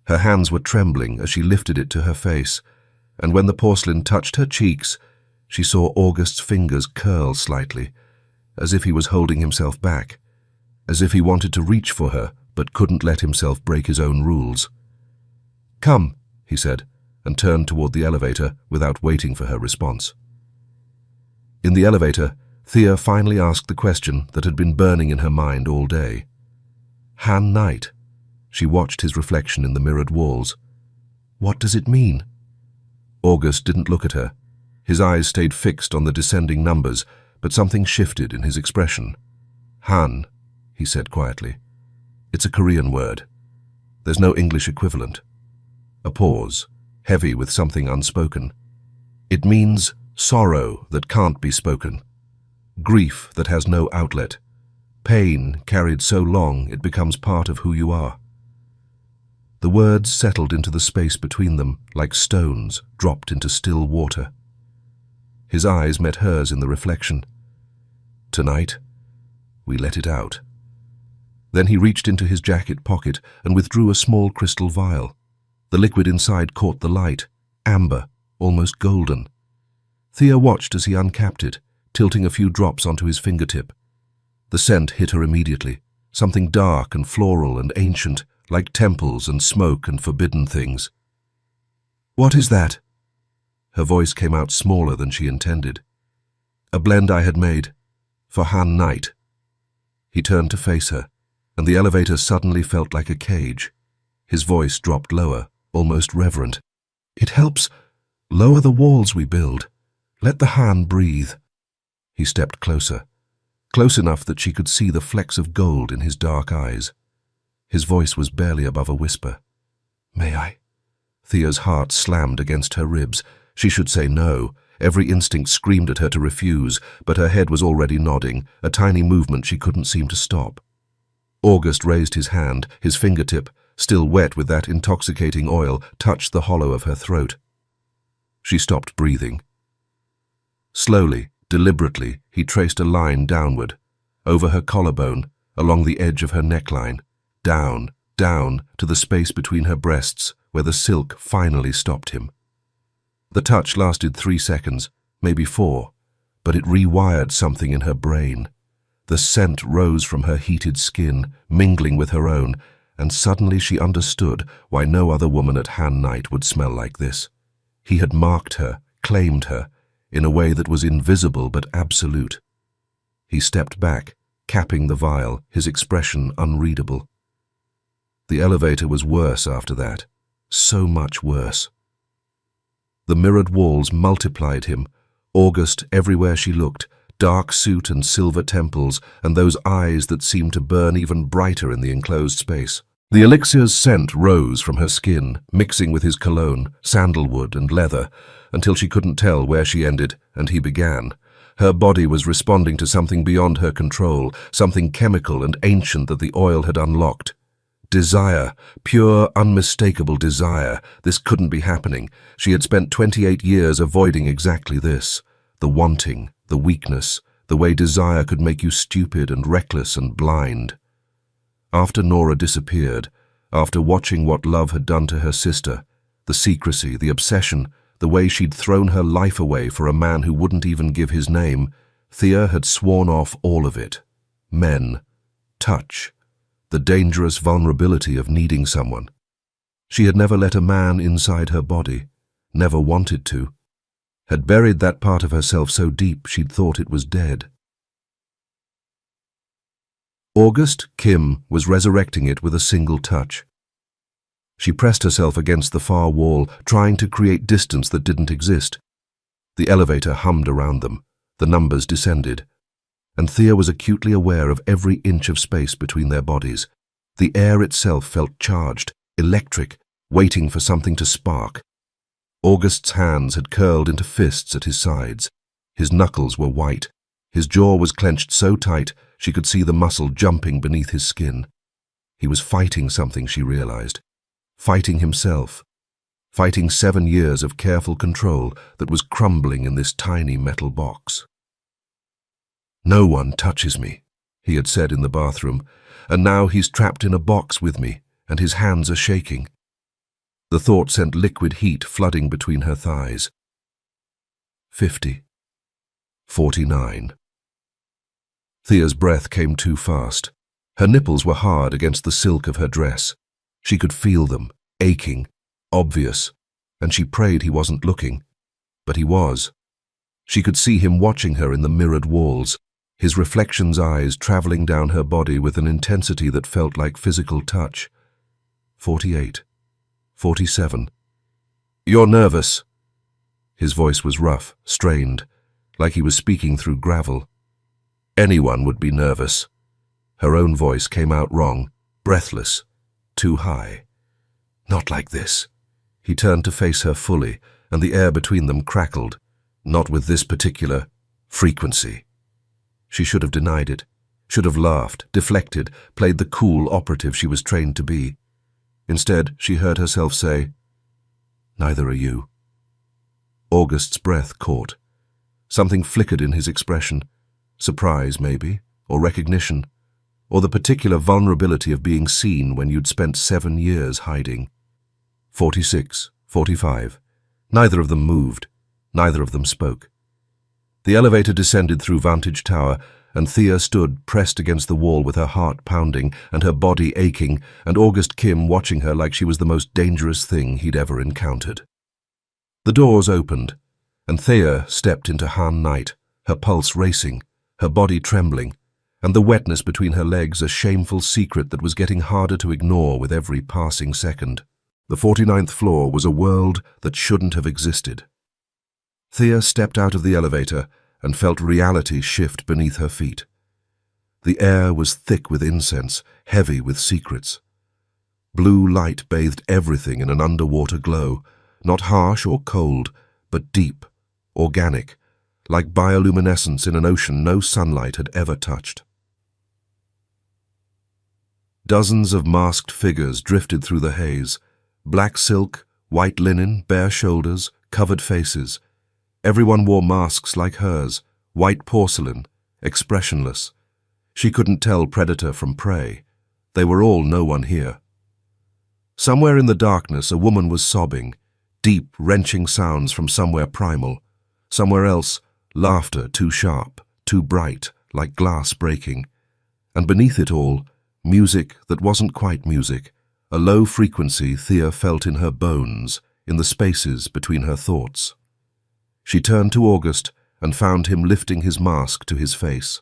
Her hands were trembling as she lifted it to her face, and when the porcelain touched her cheeks, she saw August's fingers curl slightly, as if he was holding himself back, as if he wanted to reach for her but couldn't let himself break his own rules. "Come," he said, and turned toward the elevator without waiting for her response. In the elevator, Thea finally asked the question that had been burning in her mind all day. Han Knight. She watched his reflection in the mirrored walls. What does it mean? August didn't look at her. His eyes stayed fixed on the descending numbers, but something shifted in his expression. Han, he said quietly. It's a Korean word. There's no English equivalent. A pause, heavy with something unspoken. It means sorrow that can't be spoken. Grief that has no outlet. Pain carried so long it becomes part of who you are. The words settled into the space between them like stones dropped into still water. His eyes met hers in the reflection. Tonight, we let it out. Then he reached into his jacket pocket and withdrew a small crystal vial. The liquid inside caught the light, amber, almost golden. Thea watched as he uncapped it, tilting a few drops onto his fingertip. The scent hit her immediately, something dark and floral and ancient, like temples and smoke and forbidden things. What is that? Her voice came out smaller than she intended. A blend I had made, for Han Knight. He turned to face her, and the elevator suddenly felt like a cage. His voice dropped lower, almost reverent. It helps lower the walls we build. Let the Han breathe. He stepped closer, close enough that she could see the flecks of gold in his dark eyes. His voice was barely above a whisper. May I? Thea's heart slammed against her ribs. She should say no. Every instinct screamed at her to refuse, but her head was already nodding, a tiny movement she couldn't seem to stop. August raised his hand, his fingertip, still wet with that intoxicating oil, touched the hollow of her throat. She stopped breathing. Slowly, deliberately, he traced a line downward, over her collarbone, along the edge of her neckline, down, down, to the space between her breasts, where the silk finally stopped him. The touch lasted 3 seconds, maybe 4, but it rewired something in her brain. The scent rose from her heated skin, mingling with her own, and suddenly she understood why no other woman at Han Knight would smell like this. He had marked her, claimed her, in a way that was invisible but absolute. He stepped back, capping the vial, his expression unreadable. The elevator was worse after that, so much worse. The mirrored walls multiplied him, August everywhere she looked, dark suit and silver temples, and those eyes that seemed to burn even brighter in the enclosed space. The elixir's scent rose from her skin, mixing with his cologne, sandalwood and leather, until she couldn't tell where she ended and he began. Her body was responding to something beyond her control, something chemical and ancient that the oil had unlocked. Desire, pure, unmistakable desire. This couldn't be happening. She had spent 28 years avoiding exactly this. The wanting, the weakness, the way desire could make you stupid and reckless and blind. After Nora disappeared, after watching what love had done to her sister, the secrecy, the obsession, the way she'd thrown her life away for a man who wouldn't even give his name, Thea had sworn off all of it. Men, touch, the dangerous vulnerability of needing someone. She had never let a man inside her body, never wanted to, had buried that part of herself so deep she'd thought it was dead. August, Kim, was resurrecting it with a single touch. She pressed herself against the far wall, trying to create distance that didn't exist. The elevator hummed around them, the numbers descended, and Thea was acutely aware of every inch of space between their bodies. The air itself felt charged, electric, waiting for something to spark. August's hands had curled into fists at his sides. His knuckles were white. His jaw was clenched so tight she could see the muscle jumping beneath his skin. He was fighting something, she realized. Fighting himself. Fighting 7 years of careful control that was crumbling in this tiny metal box. No one touches me, he had said in the bathroom, and now he's trapped in a box with me, and his hands are shaking. The thought sent liquid heat flooding between her thighs. 50. 49. Thea's breath came too fast. Her nipples were hard against the silk of her dress. She could feel them, aching, obvious. and she prayed he wasn't looking. But he was. She could see him watching her in the mirrored walls, his reflection's eyes traveling down her body with an intensity that felt like physical touch. 48. 47. "You're nervous." His voice was rough, strained, like he was speaking through gravel. Anyone would be nervous. Her own voice came out wrong, breathless, too high. "Not like this." He turned to face her fully, and the air between them crackled. "Not with this particular frequency." She should have denied it, should have laughed, deflected, played the cool operative she was trained to be. Instead, she heard herself say, "Neither are you." August's breath caught. Something flickered in his expression. Surprise, maybe, or recognition, or the particular vulnerability of being seen when you'd spent 7 years hiding. 46, 45. Neither of them moved. Neither of them spoke. The elevator descended through Vantage Tower, and Thea stood pressed against the wall with her heart pounding and her body aching, and August Kim watching her like she was the most dangerous thing he'd ever encountered. The doors opened, and Thea stepped into Han Night, her pulse racing, her body trembling, and the wetness between her legs a shameful secret that was getting harder to ignore with every passing second. The 49th floor was a world that shouldn't have existed. Thea stepped out of the elevator and felt reality shift beneath her feet. The air was thick with incense, heavy with secrets. Blue light bathed everything in an underwater glow, not harsh or cold, but deep, organic, like bioluminescence in an ocean no sunlight had ever touched. Dozens of masked figures drifted through the haze, black silk, white linen, bare shoulders, covered faces. Everyone wore masks like hers, white porcelain, expressionless. She couldn't tell predator from prey. They were all no one here. Somewhere in the darkness a woman was sobbing, deep, wrenching sounds from somewhere primal. Somewhere else, laughter too sharp, too bright, like glass breaking. And beneath it all, music that wasn't quite music, a low frequency Thea felt in her bones, in the spaces between her thoughts. She turned to August and found him lifting his mask to his face.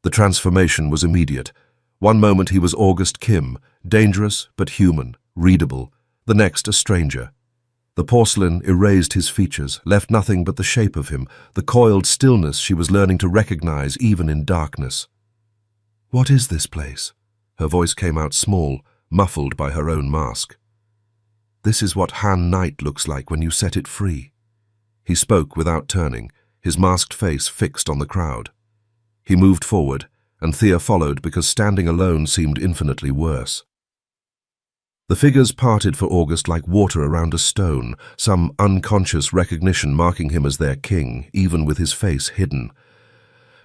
The transformation was immediate. One moment he was August Kim, dangerous but human, readable. The next a stranger. The porcelain erased his features, left nothing but the shape of him, the coiled stillness she was learning to recognize even in darkness. "What is this place?" Her voice came out small, muffled by her own mask. "This is what Han Night looks like when you set it free." He spoke without turning, his masked face fixed on the crowd. He moved forward, and Thea followed because standing alone seemed infinitely worse. The figures parted for August like water around a stone, some unconscious recognition marking him as their king, even with his face hidden.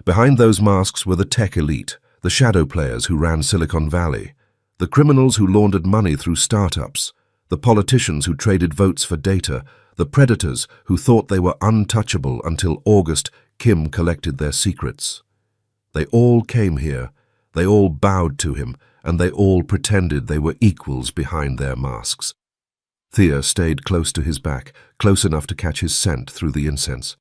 Behind those masks were the tech elite, the shadow players who ran Silicon Valley, the criminals who laundered money through startups, the politicians who traded votes for data, the predators who thought they were untouchable until August Kim collected their secrets. They all came here, they all bowed to him, and they all pretended they were equals behind their masks. Thea stayed close to his back, close enough to catch his scent through the incense.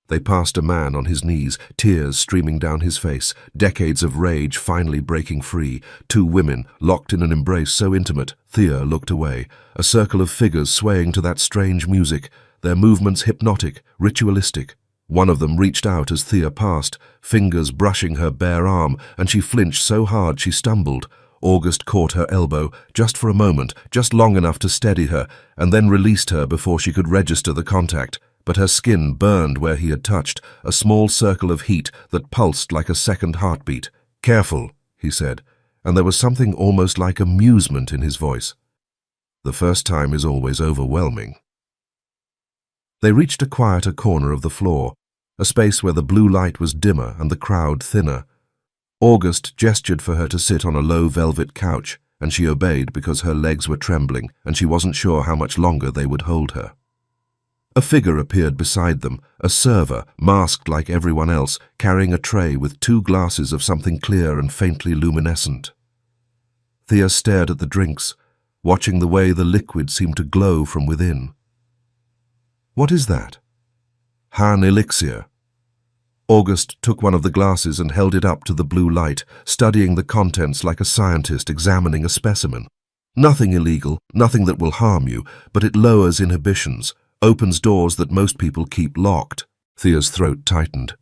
They passed a man on his knees, tears streaming down his face, decades of rage finally breaking free. 2 women, locked in an embrace so intimate, Thea looked away. A circle of figures swaying to that strange music, their movements hypnotic, ritualistic. One of them reached out as Thea passed, fingers brushing her bare arm, and she flinched so hard she stumbled. August caught her elbow, just for a moment, just long enough to steady her, and then released her before she could register the contact. But her skin burned where he had touched, a small circle of heat that pulsed like a second heartbeat. "Careful," he said, and there was something almost like amusement in his voice. The first time is always overwhelming. They reached a quieter corner of the floor, a space where the blue light was dimmer and the crowd thinner. August gestured for her to sit on a low velvet couch, and she obeyed because her legs were trembling and she wasn't sure how much longer they would hold her. A figure appeared beside them, a server, masked like everyone else, carrying a tray with 2 glasses of something clear and faintly luminescent. Thea stared at the drinks, watching the way the liquid seemed to glow from within. "What is that?" "Han elixir." August took one of the glasses and held it up to the blue light, studying the contents like a scientist examining a specimen. "Nothing illegal, nothing that will harm you, but it lowers inhibitions, opens doors that most people keep locked." Thea's throat tightened.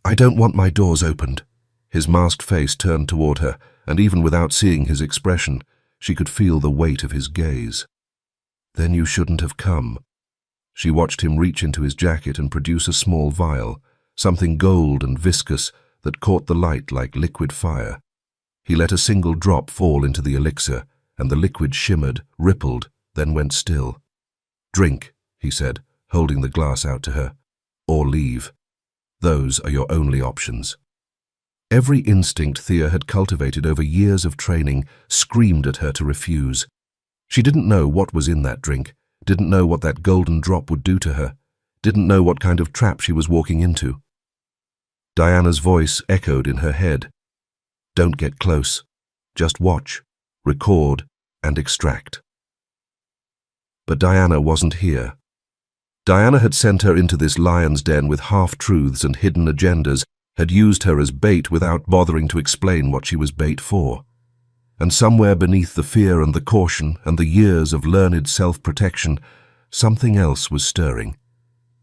"I don't want my doors opened." His masked face turned toward her, and even without seeing his expression, she could feel the weight of his gaze. "Then you shouldn't have come." She watched him reach into his jacket and produce a small vial, something gold and viscous that caught the light like liquid fire. He let a single drop fall into the elixir, and the liquid shimmered, rippled, then went still. "Drink," he said, holding the glass out to her, "or leave. Those are your only options." Every instinct Thea had cultivated over years of training screamed at her to refuse. She didn't know what was in that drink, didn't know what that golden drop would do to her, didn't know what kind of trap she was walking into. Diana's voice echoed in her head. "Don't get close. Just watch, record, and extract." But Diana wasn't here. Diana had sent her into this lion's den with half-truths and hidden agendas, had used her as bait without bothering to explain what she was bait for. And somewhere beneath the fear and the caution and the years of learned self-protection, something else was stirring.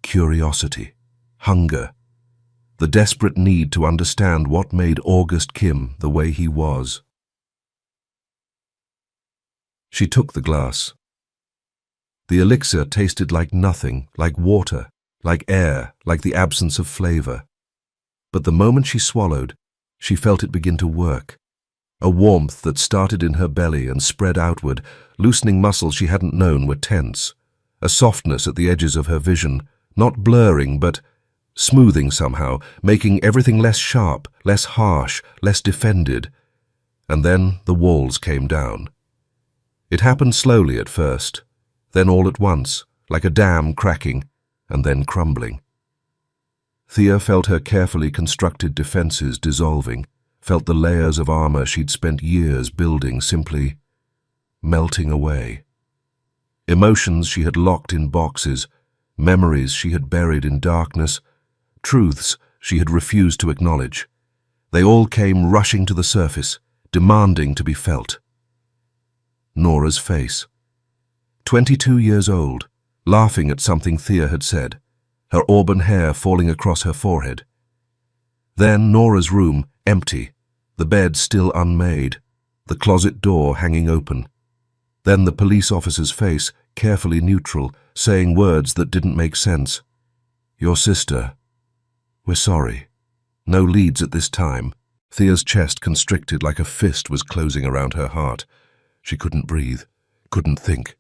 Curiosity, hunger, the desperate need to understand what made August Kim the way he was. She took the glass. The elixir tasted like nothing, like water, like air, like the absence of flavor. But the moment she swallowed, she felt it begin to work. A warmth that started in her belly and spread outward, loosening muscles she hadn't known were tense. A softness at the edges of her vision, not blurring but smoothing somehow, making everything less sharp, less harsh, less defended. And then the walls came down. It happened slowly at first, then all at once, like a dam cracking, and then crumbling. Thea felt her carefully constructed defenses dissolving, felt the layers of armor she'd spent years building simply melting away. Emotions she had locked in boxes, memories she had buried in darkness, truths she had refused to acknowledge. They all came rushing to the surface, demanding to be felt. Nora's face. 22 years old, laughing at something Thea had said, her auburn hair falling across her forehead. Then Nora's room, empty, the bed still unmade, the closet door hanging open. Then the police officer's face, carefully neutral, saying words that didn't make sense. "Your sister. We're sorry. No leads at this time." Thea's chest constricted like a fist was closing around her heart. She couldn't breathe, couldn't think.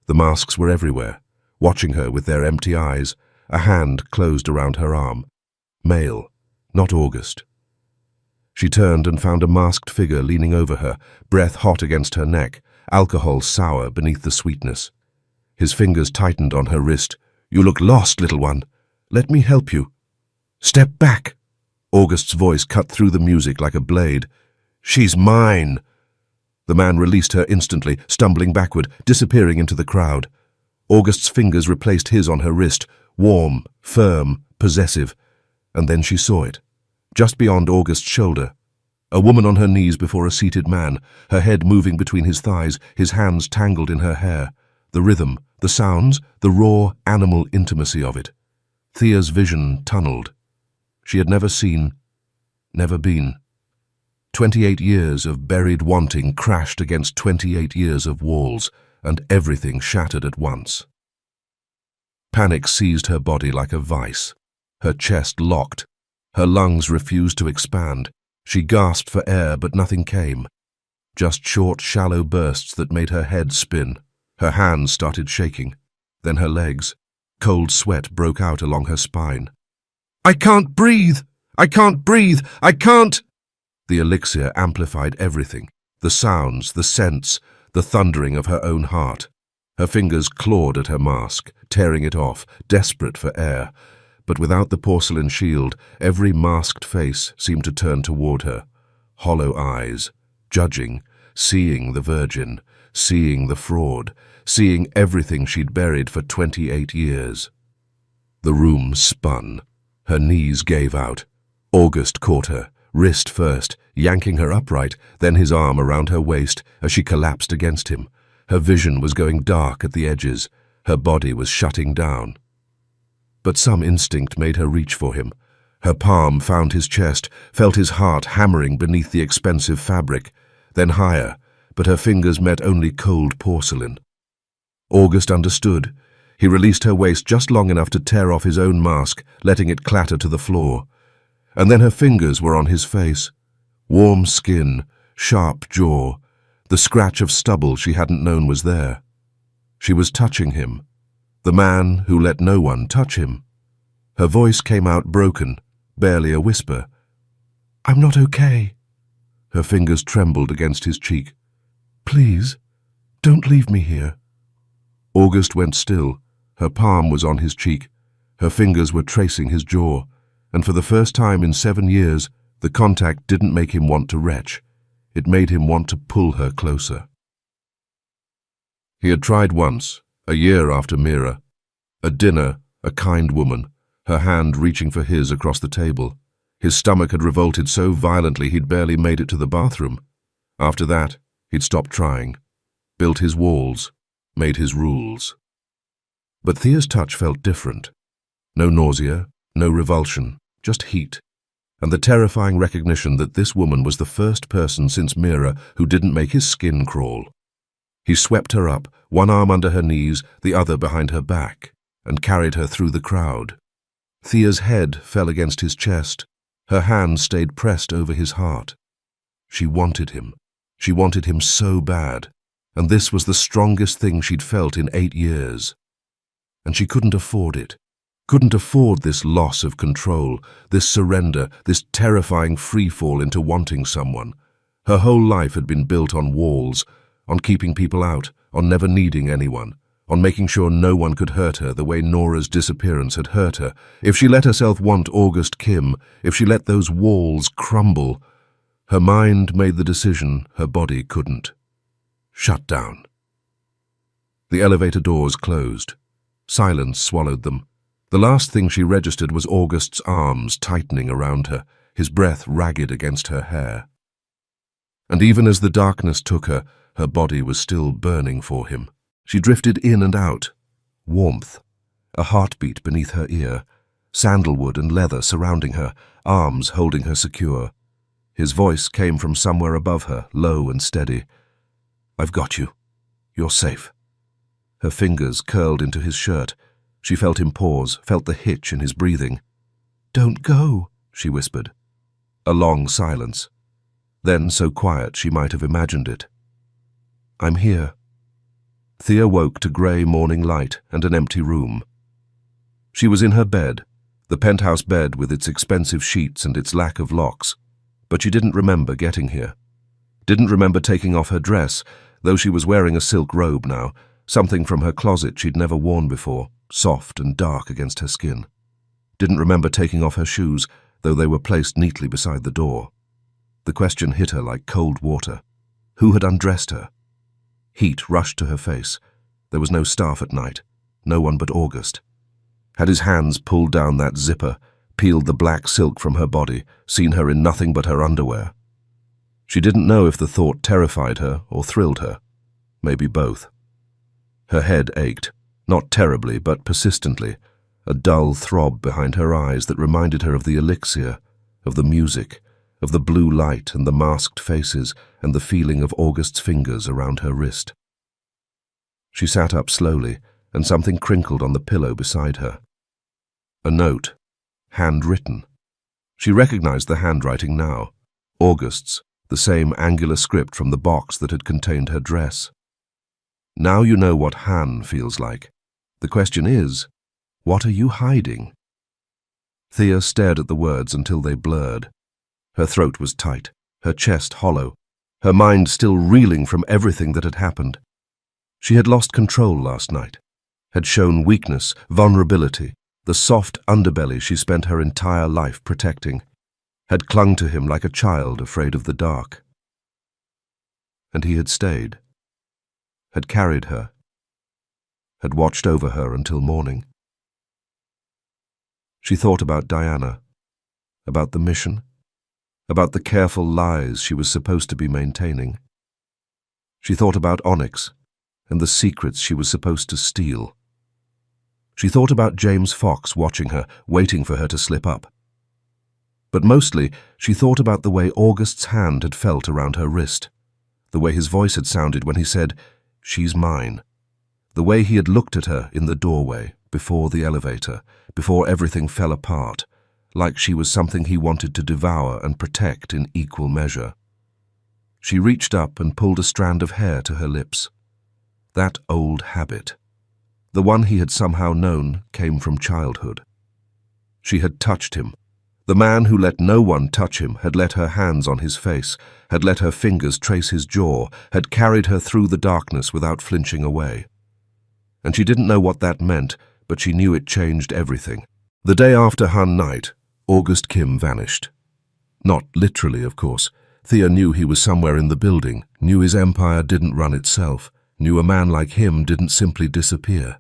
The masks were everywhere, watching her with their empty eyes, a hand closed around her arm. Male, not August. She turned and found a masked figure leaning over her, breath hot against her neck, alcohol sour beneath the sweetness. His fingers tightened on her wrist. "You look lost, little one. Let me help you." "Step back." August's voice cut through the music like a blade. "She's mine." The man released her instantly, stumbling backward, disappearing into the crowd. August's fingers replaced his on her wrist, warm, firm, possessive. And then she saw it. Just beyond August's shoulder. A woman on her knees before a seated man, her head moving between his thighs, his hands tangled in her hair. The rhythm, the sounds, the raw, animal intimacy of it. Thea's vision tunneled. She had never seen, never been. 28 years of buried wanting crashed against 28 years of walls, and everything shattered at once. Panic seized her body like a vice. Her chest locked. Her lungs refused to expand. She gasped for air, but nothing came. Just short, shallow bursts that made her head spin. Her hands started shaking. Then her legs. Cold sweat broke out along her spine. "I can't breathe! I can't breathe! I can't!" The elixir amplified everything. The sounds, the scents, the thundering of her own heart. Her fingers clawed at her mask, tearing it off, desperate for air. But without the porcelain shield, every masked face seemed to turn toward her. Hollow eyes, judging, seeing the virgin, seeing the fraud, seeing everything she'd buried for 28 years. The room spun. Her knees gave out. August caught her, wrist first, yanking her upright, then his arm around her waist as she collapsed against him. Her vision was going dark at the edges. Her body was shutting down. But some instinct made her reach for him. Her palm found his chest, felt his heart hammering beneath the expensive fabric, then higher, but her fingers met only cold porcelain. August understood. He released her waist just long enough to tear off his own mask, letting it clatter to the floor. And then her fingers were on his face. Warm skin, sharp jaw, the scratch of stubble she hadn't known was there. She was touching him, the man who let no one touch him. Her voice came out broken, barely a whisper. "I'm not okay." Her fingers trembled against his cheek. "Please, don't leave me here." August went still. Her palm was on his cheek. Her fingers were tracing his jaw, and for the first time in 7 years, the contact didn't make him want to retch. It made him want to pull her closer. He had tried once, a year after Mira. At dinner, a kind woman, her hand reaching for his across the table. His stomach had revolted so violently he'd barely made it to the bathroom. After that, he'd stopped trying, built his walls, made his rules. But Thea's touch felt different. No nausea, no revulsion, just heat, and the terrifying recognition that this woman was the first person since Mira who didn't make his skin crawl. He swept her up, one arm under her knees, the other behind her back, and carried her through the crowd. Thea's head fell against his chest. Her hand stayed pressed over his heart. She wanted him. She wanted him so bad, and this was the strongest thing she'd felt in 8 years. And she couldn't afford it. Couldn't afford this loss of control, this surrender, this terrifying freefall into wanting someone. Her whole life had been built on walls, on keeping people out, on never needing anyone, on making sure no one could hurt her the way Nora's disappearance had hurt her. If she let herself want August Kim, if she let those walls crumble, her mind made the decision her body couldn't. Shut down. The elevator doors closed. Silence swallowed them. The last thing she registered was August's arms tightening around her, his breath ragged against her hair. And even as the darkness took her, her body was still burning for him. She drifted in and out. Warmth, a heartbeat beneath her ear, sandalwood and leather surrounding her, arms holding her secure. His voice came from somewhere above her, low and steady. "I've got you. You're safe." Her fingers curled into his shirt. She felt him pause, felt the hitch in his breathing. "Don't go," she whispered. A long silence. Then so quiet she might have imagined it. "I'm here." Thea woke to grey morning light and an empty room. She was in her bed, the penthouse bed with its expensive sheets and its lack of locks, but she didn't remember getting here. Didn't remember taking off her dress, though she was wearing a silk robe now, something from her closet she'd never worn before, soft and dark against her skin. Didn't remember taking off her shoes, though they were placed neatly beside the door. The question hit her like cold water. Who had undressed her? Heat rushed to her face. There was no staff at night, no one but August. Had his hands pulled down that zipper, peeled the black silk from her body, seen her in nothing but her underwear? She didn't know if the thought terrified her or thrilled her. Maybe both. Her head ached, not terribly but persistently, a dull throb behind her eyes that reminded her of the elixir, of the music, of the blue light and the masked faces and the feeling of August's fingers around her wrist. She sat up slowly, and something crinkled on the pillow beside her. A note, handwritten. She recognized the handwriting now, August's, the same angular script from the box that had contained her dress. "Now you know what Han feels like. The question is, what are you hiding?" Thea stared at the words until they blurred. Her throat was tight, her chest hollow, her mind still reeling from everything that had happened. She had lost control last night, had shown weakness, vulnerability, the soft underbelly she spent her entire life protecting, had clung to him like a child afraid of the dark. And he had stayed. had carried her, had watched over her until morning. She thought about Diana, about the mission, about the careful lies she was supposed to be maintaining. She thought about Onyx and the secrets she was supposed to steal. She thought about James Fox watching her, waiting for her to slip up. But mostly, she thought about the way August's hand had felt around her wrist, the way his voice had sounded when he said, "She's mine," the way he had looked at her in the doorway, before the elevator, before everything fell apart, like she was something he wanted to devour and protect in equal measure. She reached up and pulled a strand of hair to her lips. That old habit, the one he had somehow known, came from childhood. She had touched him. The man who let no one touch him had let her hands on his face, had let her fingers trace his jaw, had carried her through the darkness without flinching away. And she didn't know what that meant, but she knew it changed everything. The day after Han night, August Kim vanished. Not literally, of course. Thea knew he was somewhere in the building, knew his empire didn't run itself, knew a man like him didn't simply disappear.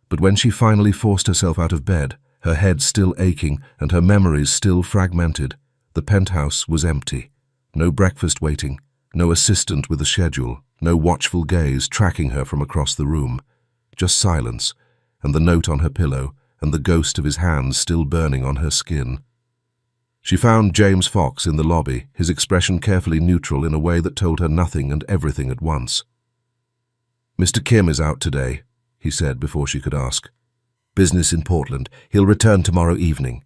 But when she finally forced herself out of bed, her head still aching and her memories still fragmented, the penthouse was empty. No breakfast waiting, no assistant with a schedule, no watchful gaze tracking her from across the room. Just silence, and the note on her pillow, and the ghost of his hand still burning on her skin. She found James Fox in the lobby, his expression carefully neutral in a way that told her nothing and everything at once. "Mr. Kim is out today," he said before she could ask. "Business in Portland. He'll return tomorrow evening."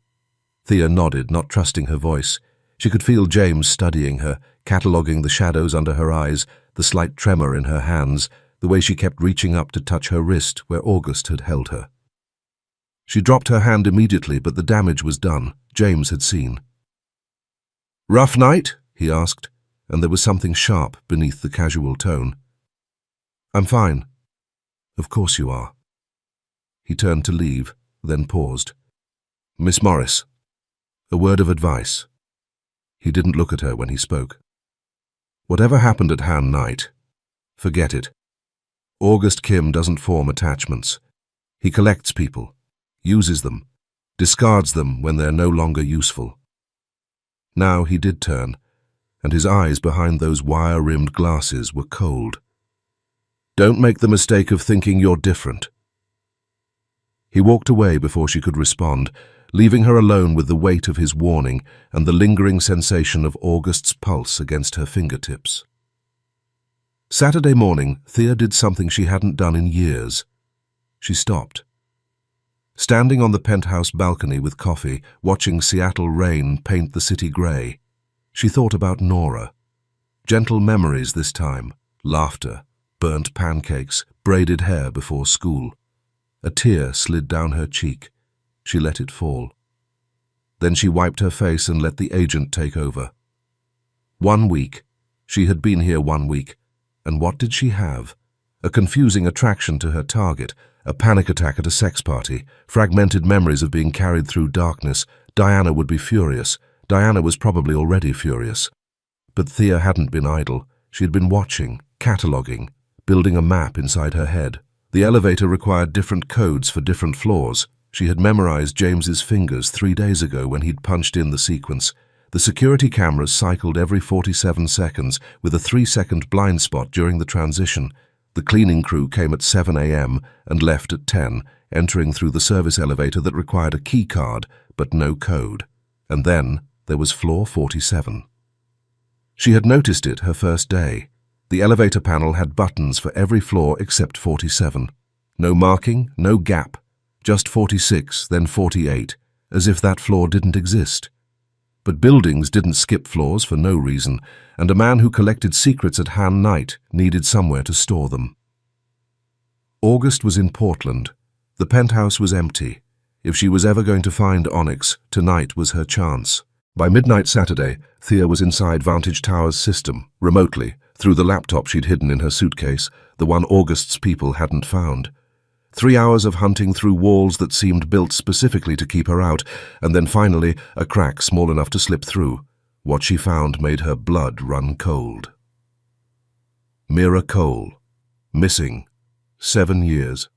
Thea nodded, not trusting her voice. She could feel James studying her, cataloguing the shadows under her eyes, the slight tremor in her hands, the way she kept reaching up to touch her wrist where August had held her. She dropped her hand immediately, but the damage was done. James had seen. "Rough night?" he asked, and there was something sharp beneath the casual tone. "I'm fine." "Of course you are." He turned to leave, then paused. "Miss Morris, a word of advice." He didn't look at her when he spoke. "Whatever happened at Han night, forget it. August Kim doesn't form attachments. He collects people, uses them, discards them when they're no longer useful." Now he did turn, and his eyes behind those wire-rimmed glasses were cold. "Don't make the mistake of thinking you're different." He walked away before she could respond, leaving her alone with the weight of his warning and the lingering sensation of August's pulse against her fingertips. Saturday morning, Thea did something she hadn't done in years. She stopped. Standing on the penthouse balcony with coffee, watching Seattle rain paint the city grey, she thought about Nora. Gentle memories this time, laughter, burnt pancakes, braided hair before school. A tear slid down her cheek. She let it fall. Then she wiped her face and let the agent take over. 1 week. She had been here 1 week. And what did she have? A confusing attraction to her target, a panic attack at a sex party, fragmented memories of being carried through darkness. Diana would be furious. Diana was probably already furious. But Thea hadn't been idle. She had been watching, cataloguing, building a map inside her head. The elevator required different codes for different floors. She had memorized James's fingers 3 days ago when he'd punched in the sequence. The security cameras cycled every 47 seconds with a 3-second blind spot during the transition. The cleaning crew came at 7 a.m. and left at 10, entering through the service elevator that required a key card but no code. And then there was floor 47. She had noticed it her first day. The elevator panel had buttons for every floor except 47. No marking, no gap. Just 46, then 48, as if that floor didn't exist. But buildings didn't skip floors for no reason, and a man who collected secrets at Han night needed somewhere to store them. August was in Portland. The penthouse was empty. If she was ever going to find Onyx, tonight was her chance. By midnight Saturday, Thea was inside Vantage Tower's system, remotely, through the laptop she'd hidden in her suitcase, the one August's people hadn't found. 3 hours of hunting through walls that seemed built specifically to keep her out, and then finally a crack small enough to slip through. What she found made her blood run cold. Mira Cole. Missing. 7 years.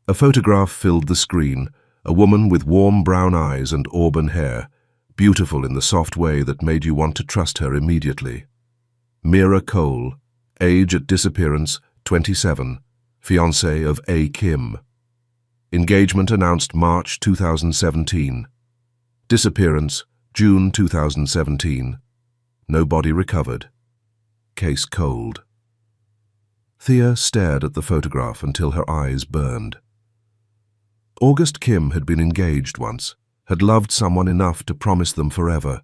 A photograph filled the screen, a woman with warm brown eyes and auburn hair, beautiful in the soft way that made you want to trust her immediately. Mira Cole, age at disappearance 27, fiancée of A. Kim. Engagement announced March 2017. Disappearance June 2017. No body recovered. Case cold. Thea stared at the photograph until her eyes burned. August Kim had been engaged once, had loved someone enough to promise them forever,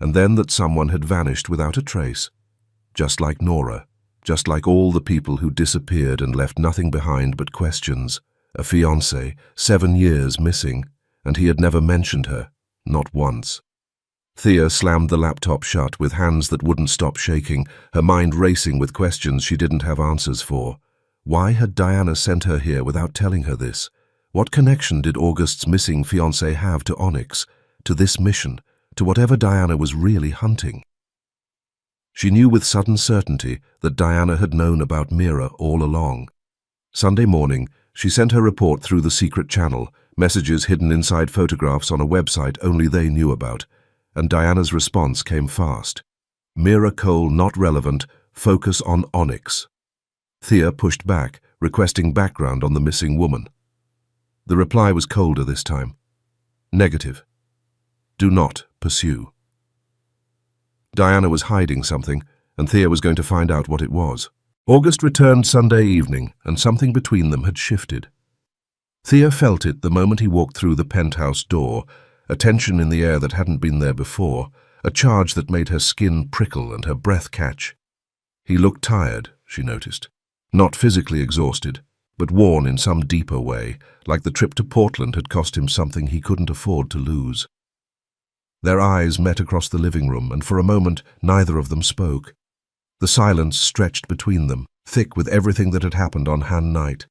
and then that someone had vanished without a trace. Just like Nora, just like all the people who disappeared and left nothing behind but questions. A fiancé, 7 years missing, and he had never mentioned her, not once. Thea slammed the laptop shut with hands that wouldn't stop shaking, her mind racing with questions she didn't have answers for. Why had Diana sent her here without telling her this? What connection did August's missing fiancé have to Onyx, to this mission, to whatever Diana was really hunting? She knew with sudden certainty that Diana had known about Mira all along. Sunday morning, she sent her report through the secret channel, messages hidden inside photographs on a website only they knew about, and Diana's response came fast. Mira Cole not relevant, focus on Onyx. Thea pushed back, requesting background on the missing woman. The reply was colder this time. Negative. Do not pursue. Diana was hiding something, and Thea was going to find out what it was. August returned Sunday evening, and something between them had shifted. Thea felt it the moment he walked through the penthouse door, a tension in the air that hadn't been there before, a charge that made her skin prickle and her breath catch. He looked tired, she noticed. Not physically exhausted, but worn in some deeper way, like the trip to Portland had cost him something he couldn't afford to lose. Their eyes met across the living room, and for a moment neither of them spoke. The silence stretched between them, thick with everything that had happened on Han night,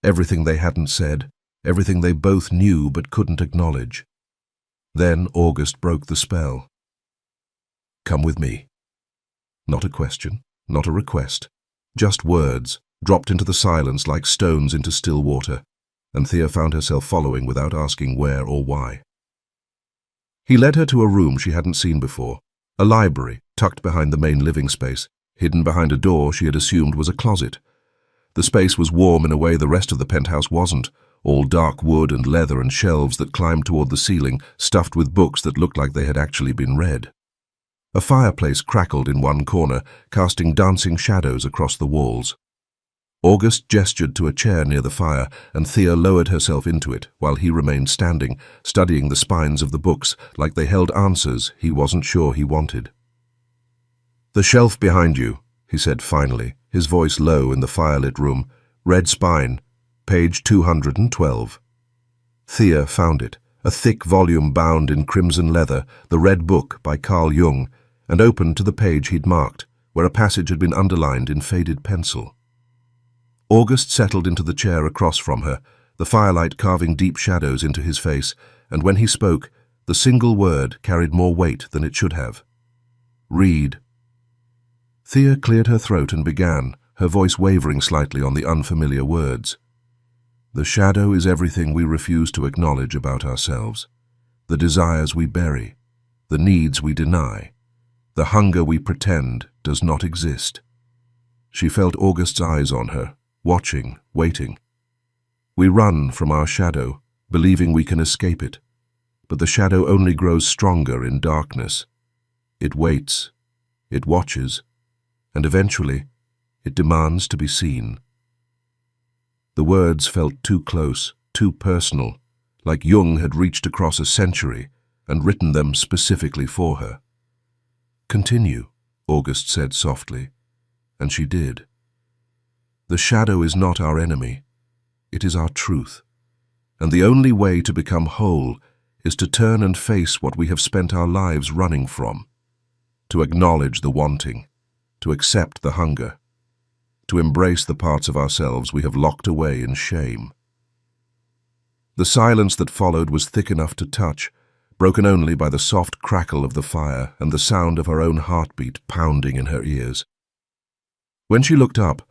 everything they hadn't said, everything they both knew but couldn't acknowledge. Then August broke the spell. Come with me. Not a question, not a request, just words, dropped into the silence like stones into still water, and Thea found herself following without asking where or why. He led her to a room she hadn't seen before, a library tucked behind the main living space, hidden behind a door she had assumed was a closet. The space was warm in a way the rest of the penthouse wasn't, all dark wood and leather and shelves that climbed toward the ceiling, stuffed with books that looked like they had actually been read. A fireplace crackled in one corner, casting dancing shadows across the walls. August gestured to a chair near the fire, and Thea lowered herself into it while he remained standing, studying the spines of the books like they held answers he wasn't sure he wanted. The shelf behind you, he said finally, his voice low in the firelit room. Red spine, page 212. Thea found it, a thick volume bound in crimson leather, the Red Book by Carl Jung, and opened to the page he'd marked, where a passage had been underlined in faded pencil. August settled into the chair across from her, the firelight carving deep shadows into his face, and when he spoke, the single word carried more weight than it should have. Read. Thea cleared her throat and began, her voice wavering slightly on the unfamiliar words. The shadow is everything we refuse to acknowledge about ourselves, the desires we bury, the needs we deny, the hunger we pretend does not exist. She felt August's eyes on her, watching, waiting. We run from our shadow, believing we can escape it, but the shadow only grows stronger in darkness. It waits, it watches, and eventually it demands to be seen. The words felt too close, too personal, like Jung had reached across a century and written them specifically for her. Continue, August said softly, and she did. The shadow is not our enemy, it is our truth, and the only way to become whole is to turn and face what we have spent our lives running from, to acknowledge the wanting, to accept the hunger, to embrace the parts of ourselves we have locked away in shame. The silence that followed was thick enough to touch, broken only by the soft crackle of the fire and the sound of her own heartbeat pounding in her ears. When she looked up,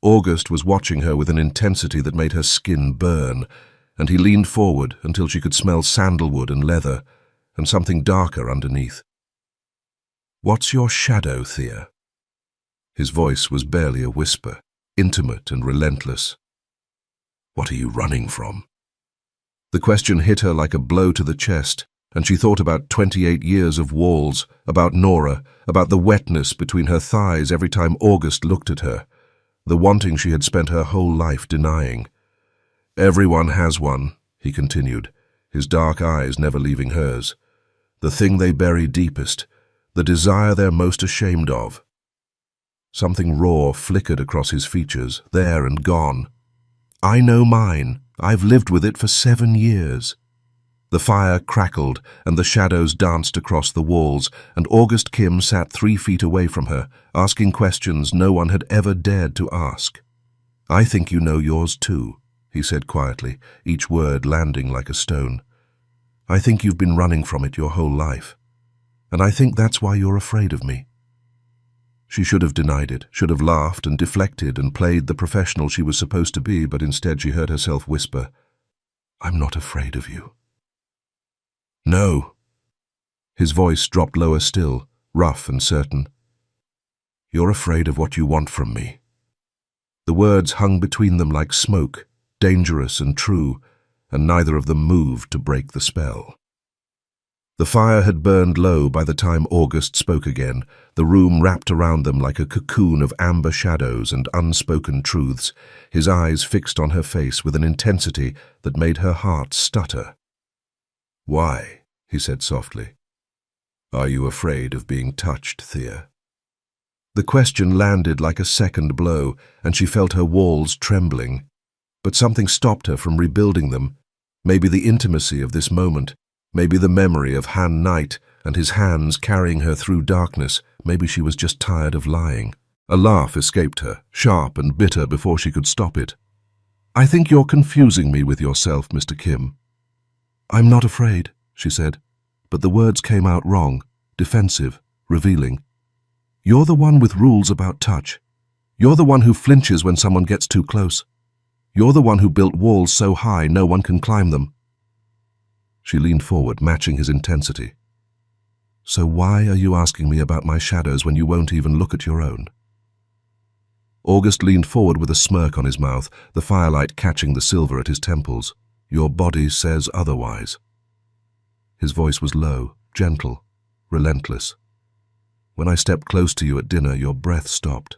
August was watching her with an intensity that made her skin burn, and he leaned forward until she could smell sandalwood and leather, and something darker underneath. "What's your shadow, Thea?" His voice was barely a whisper, intimate and relentless. "What are you running from?" The question hit her like a blow to the chest, and she thought about 28 years of walls, about Nora, about the wetness between her thighs every time August looked at her, the wanting she had spent her whole life denying. "Everyone has one," he continued, his dark eyes never leaving hers. "The thing they bury deepest, the desire they're most ashamed of." Something raw flickered across his features, there and gone. "I know mine. I've lived with it for 7 years. The fire crackled, and the shadows danced across the walls, and August Kim sat 3 feet away from her, asking questions no one had ever dared to ask. "I think you know yours too," he said quietly, each word landing like a stone. "I think you've been running from it your whole life. And I think that's why you're afraid of me." She should have denied it, should have laughed and deflected and played the professional she was supposed to be, but instead she heard herself whisper, "I'm not afraid of you." "No." His voice dropped lower still, rough and certain. "You're afraid of what you want from me." The words hung between them like smoke, dangerous and true, and neither of them moved to break the spell. The fire had burned low by the time August spoke again, the room wrapped around them like a cocoon of amber shadows and unspoken truths, his eyes fixed on her face with an intensity that made her heart stutter. "Why?" he said softly. "Are you afraid of being touched, Thea?" The question landed like a second blow, and she felt her walls trembling. But something stopped her from rebuilding them. Maybe the intimacy of this moment, maybe the memory of Han Knight and his hands carrying her through darkness. Maybe she was just tired of lying. A laugh escaped her, sharp and bitter before she could stop it. "I think you're confusing me with yourself, Mr. Kim." "I'm not afraid," she said, but the words came out wrong, defensive, revealing. "You're the one with rules about touch. You're the one who flinches when someone gets too close. You're the one who built walls so high no one can climb them." She leaned forward, matching his intensity. "So why are you asking me about my shadows when you won't even look at your own?" August leaned forward with a smirk on his mouth, the firelight catching the silver at his temples. "Your body says otherwise." His voice was low, gentle, relentless. "When I stepped close to you at dinner, your breath stopped.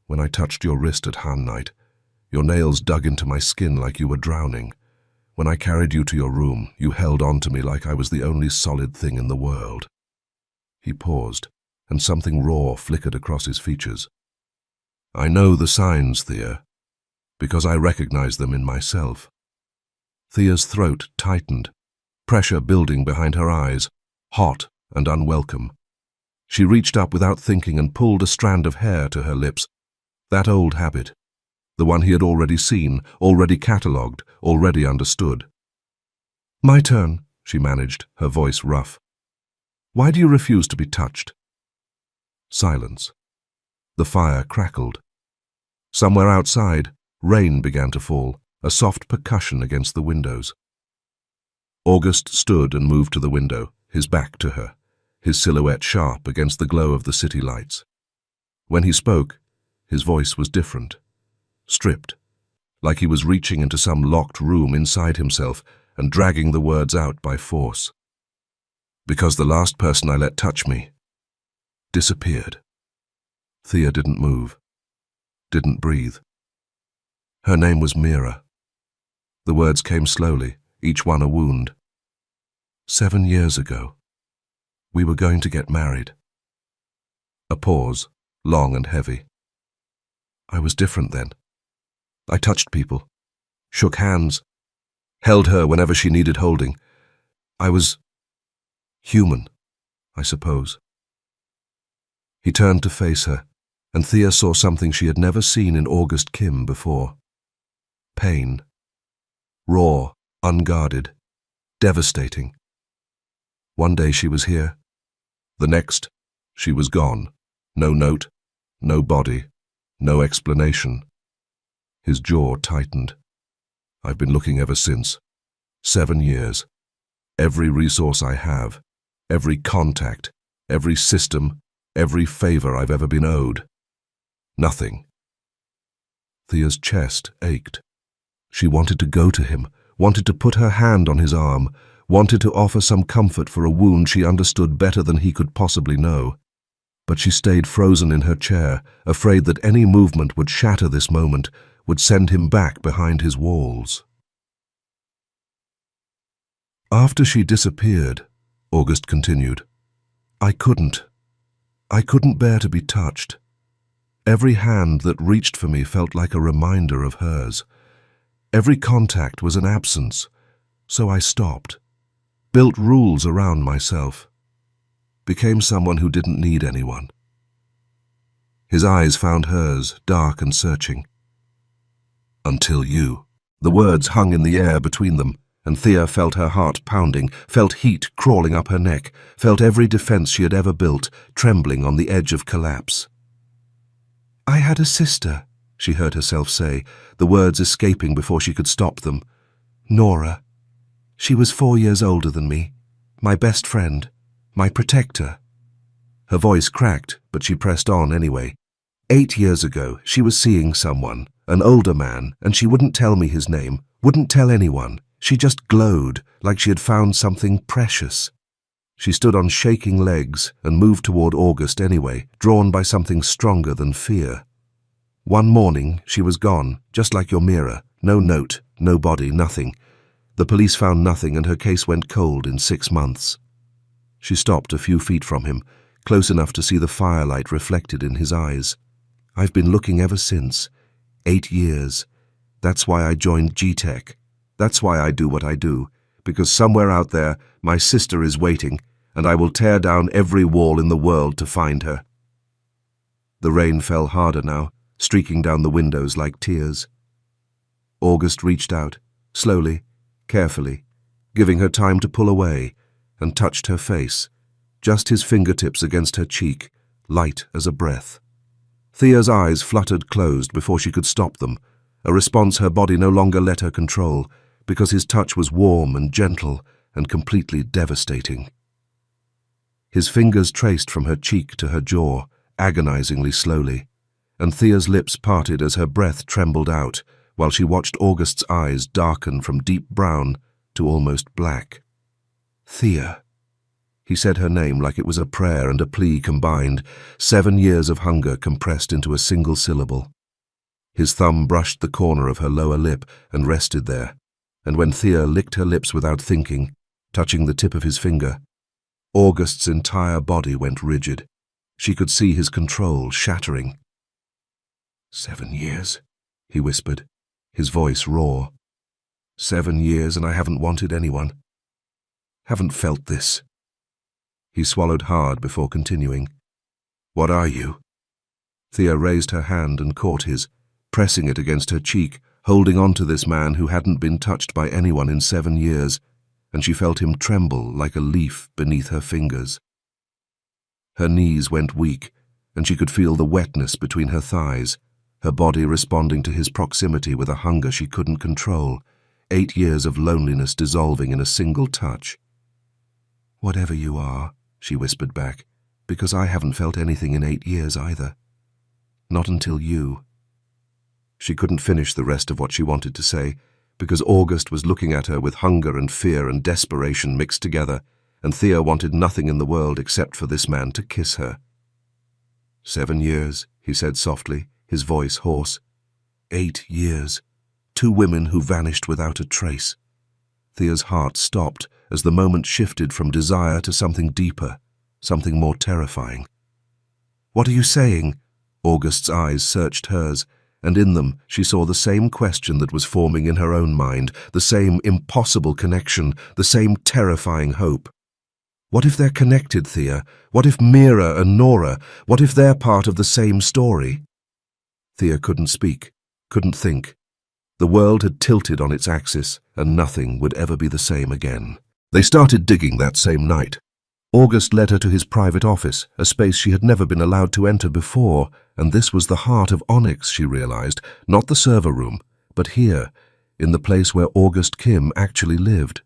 When I touched your wrist at Han Night, your nails dug into my skin like you were drowning. When I carried you to your room, you held on to me like I was the only solid thing in the world." He paused, and something raw flickered across his features. "I know the signs, Thea, because I recognize them in myself." Thea's throat tightened, pressure building behind her eyes, hot and unwelcome. She reached up without thinking and pulled a strand of hair to her lips. That old habit, the one he had already seen, already catalogued, already understood. "My turn," she managed, her voice rough. "Why do you refuse to be touched?" Silence. The fire crackled. Somewhere outside, rain began to fall, a soft percussion against the windows. August stood and moved to the window, his back to her, his silhouette sharp against the glow of the city lights. When he spoke, his voice was different, stripped, like he was reaching into some locked room inside himself and dragging the words out by force. "Because the last person I let touch me disappeared." Thea didn't move, didn't breathe. Her name was Mira. The words came slowly, each one a wound. 7 years ago. We were going to get married. A pause, long and heavy. I was different then. I touched people, shook hands, held her whenever she needed holding. I was human, I suppose. He turned to face her, and Thea saw something she had never seen in August Kim before. Pain. Raw, unguarded, devastating. One day she was here. The next, she was gone. No note, no body, no explanation. His jaw tightened. I've been looking ever since. 7 years. Every resource I have, every contact, every system, every favor I've ever been owed. Nothing. Thea's chest ached. She wanted to go to him, wanted to put her hand on his arm, wanted to offer some comfort for a wound she understood better than he could possibly know. But she stayed frozen in her chair, afraid that any movement would shatter this moment, would send him back behind his walls. After she disappeared, August continued, I couldn't bear to be touched. Every hand that reached for me felt like a reminder of hers. Every contact was an absence, so I stopped, built rules around myself, became someone who didn't need anyone. His eyes found hers, dark and searching. Until you. The words hung in the air between them, and Thea felt her heart pounding, felt heat crawling up her neck, felt every defense she had ever built trembling on the edge of collapse. I had a sister, she heard herself say, the words escaping before she could stop them. Nora. She was 4 years older than me, my best friend, my protector. Her voice cracked, but she pressed on anyway. 8 years ago, she was seeing someone, an older man, and she wouldn't tell me his name, wouldn't tell anyone. She just glowed, like she had found something precious. She stood on shaking legs and moved toward August anyway, drawn by something stronger than fear. One morning, she was gone, just like your mirror. No note, no body, nothing. The police found nothing and her case went cold in 6 months. She stopped a few feet from him, close enough to see the firelight reflected in his eyes. I've been looking ever since. 8 years. That's why I joined G-Tech. That's why I do what I do, because somewhere out there, my sister is waiting, and I will tear down every wall in the world to find her. The rain fell harder now, streaking down the windows like tears. August reached out, slowly, carefully, giving her time to pull away, and touched her face, just his fingertips against her cheek, light as a breath. Thea's eyes fluttered closed before she could stop them, a response her body no longer let her control, because his touch was warm and gentle and completely devastating. His fingers traced from her cheek to her jaw, agonizingly slowly, and Thea's lips parted as her breath trembled out, while she watched August's eyes darken from deep brown to almost black. Thea. He said her name like it was a prayer and a plea combined, 7 years of hunger compressed into a single syllable. His thumb brushed the corner of her lower lip and rested there, and when Thea licked her lips without thinking, touching the tip of his finger, August's entire body went rigid. She could see his control shattering. 7 years, he whispered, his voice raw. 7 years and I haven't wanted anyone. Haven't felt this. He swallowed hard before continuing. What are you? Thea raised her hand and caught his, pressing it against her cheek, holding on to this man who hadn't been touched by anyone in 7 years, and she felt him tremble like a leaf beneath her fingers. Her knees went weak, and she could feel the wetness between her thighs, her body responding to his proximity with a hunger she couldn't control, 8 years of loneliness dissolving in a single touch. Whatever you are, she whispered back, because I haven't felt anything in 8 years either. Not until you. She couldn't finish the rest of what she wanted to say, because August was looking at her with hunger and fear and desperation mixed together, and Thea wanted nothing in the world except for this man to kiss her. 7 years, he said softly, his voice hoarse. 8 years. 2 women who vanished without a trace. Thea's heart stopped as the moment shifted from desire to something deeper, something more terrifying. What are you saying? August's eyes searched hers, and in them she saw the same question that was forming in her own mind, the same impossible connection, the same terrifying hope. What if they're connected, Thea? What if Mira and Nora? What if they're part of the same story? Thea couldn't speak, couldn't think. The world had tilted on its axis, and nothing would ever be the same again. They started digging that same night. August led her to his private office, a space she had never been allowed to enter before, And this was the heart of Onyx, she realized, not the server room, but here, in the place where August Kim actually lived.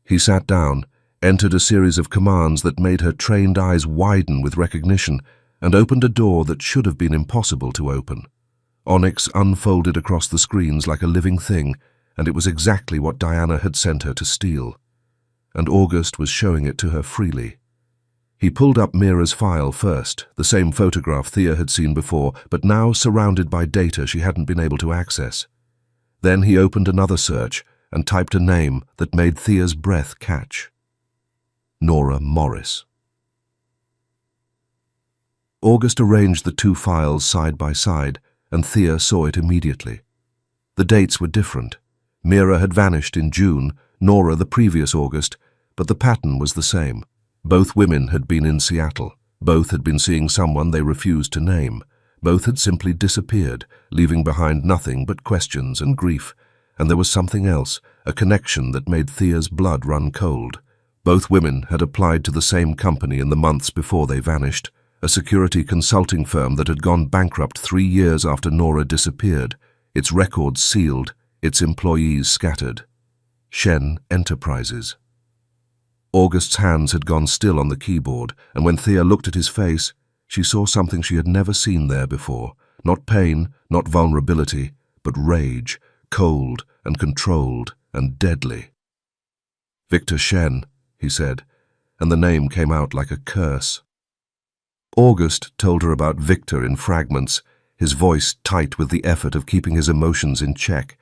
He sat down, entered a series of commands that made her trained eyes widen with recognition, and opened a door that should have been impossible to open. Onyx unfolded across the screens like a living thing, and it was exactly what Diana had sent her to steal. And August was showing it to her freely. He pulled up Mira's file first, the same photograph Thea had seen before, but now surrounded by data she hadn't been able to access. Then he opened another search and typed a name that made Thea's breath catch. Nora Morris. August arranged the two files side by side, and Thea saw it immediately. The dates were different. Mira had vanished in June, Nora the previous August, but the pattern was the same. Both women had been in Seattle. Both had been seeing someone they refused to name. Both had simply disappeared, leaving behind nothing but questions and grief. And there was something else, a connection that made Thea's blood run cold. Both women had applied to the same company in the months before they vanished, a security consulting firm that had gone bankrupt 3 years after Nora disappeared, its records sealed, its employees scattered. Shen Enterprises. August's hands had gone still on the keyboard, and when Thea looked at his face, she saw something she had never seen there before. Not pain, not vulnerability, but rage, cold and controlled and deadly. "Victor Shen," he said, and the name came out like a curse. August told her about Victor in fragments, his voice tight with the effort of keeping his emotions in check.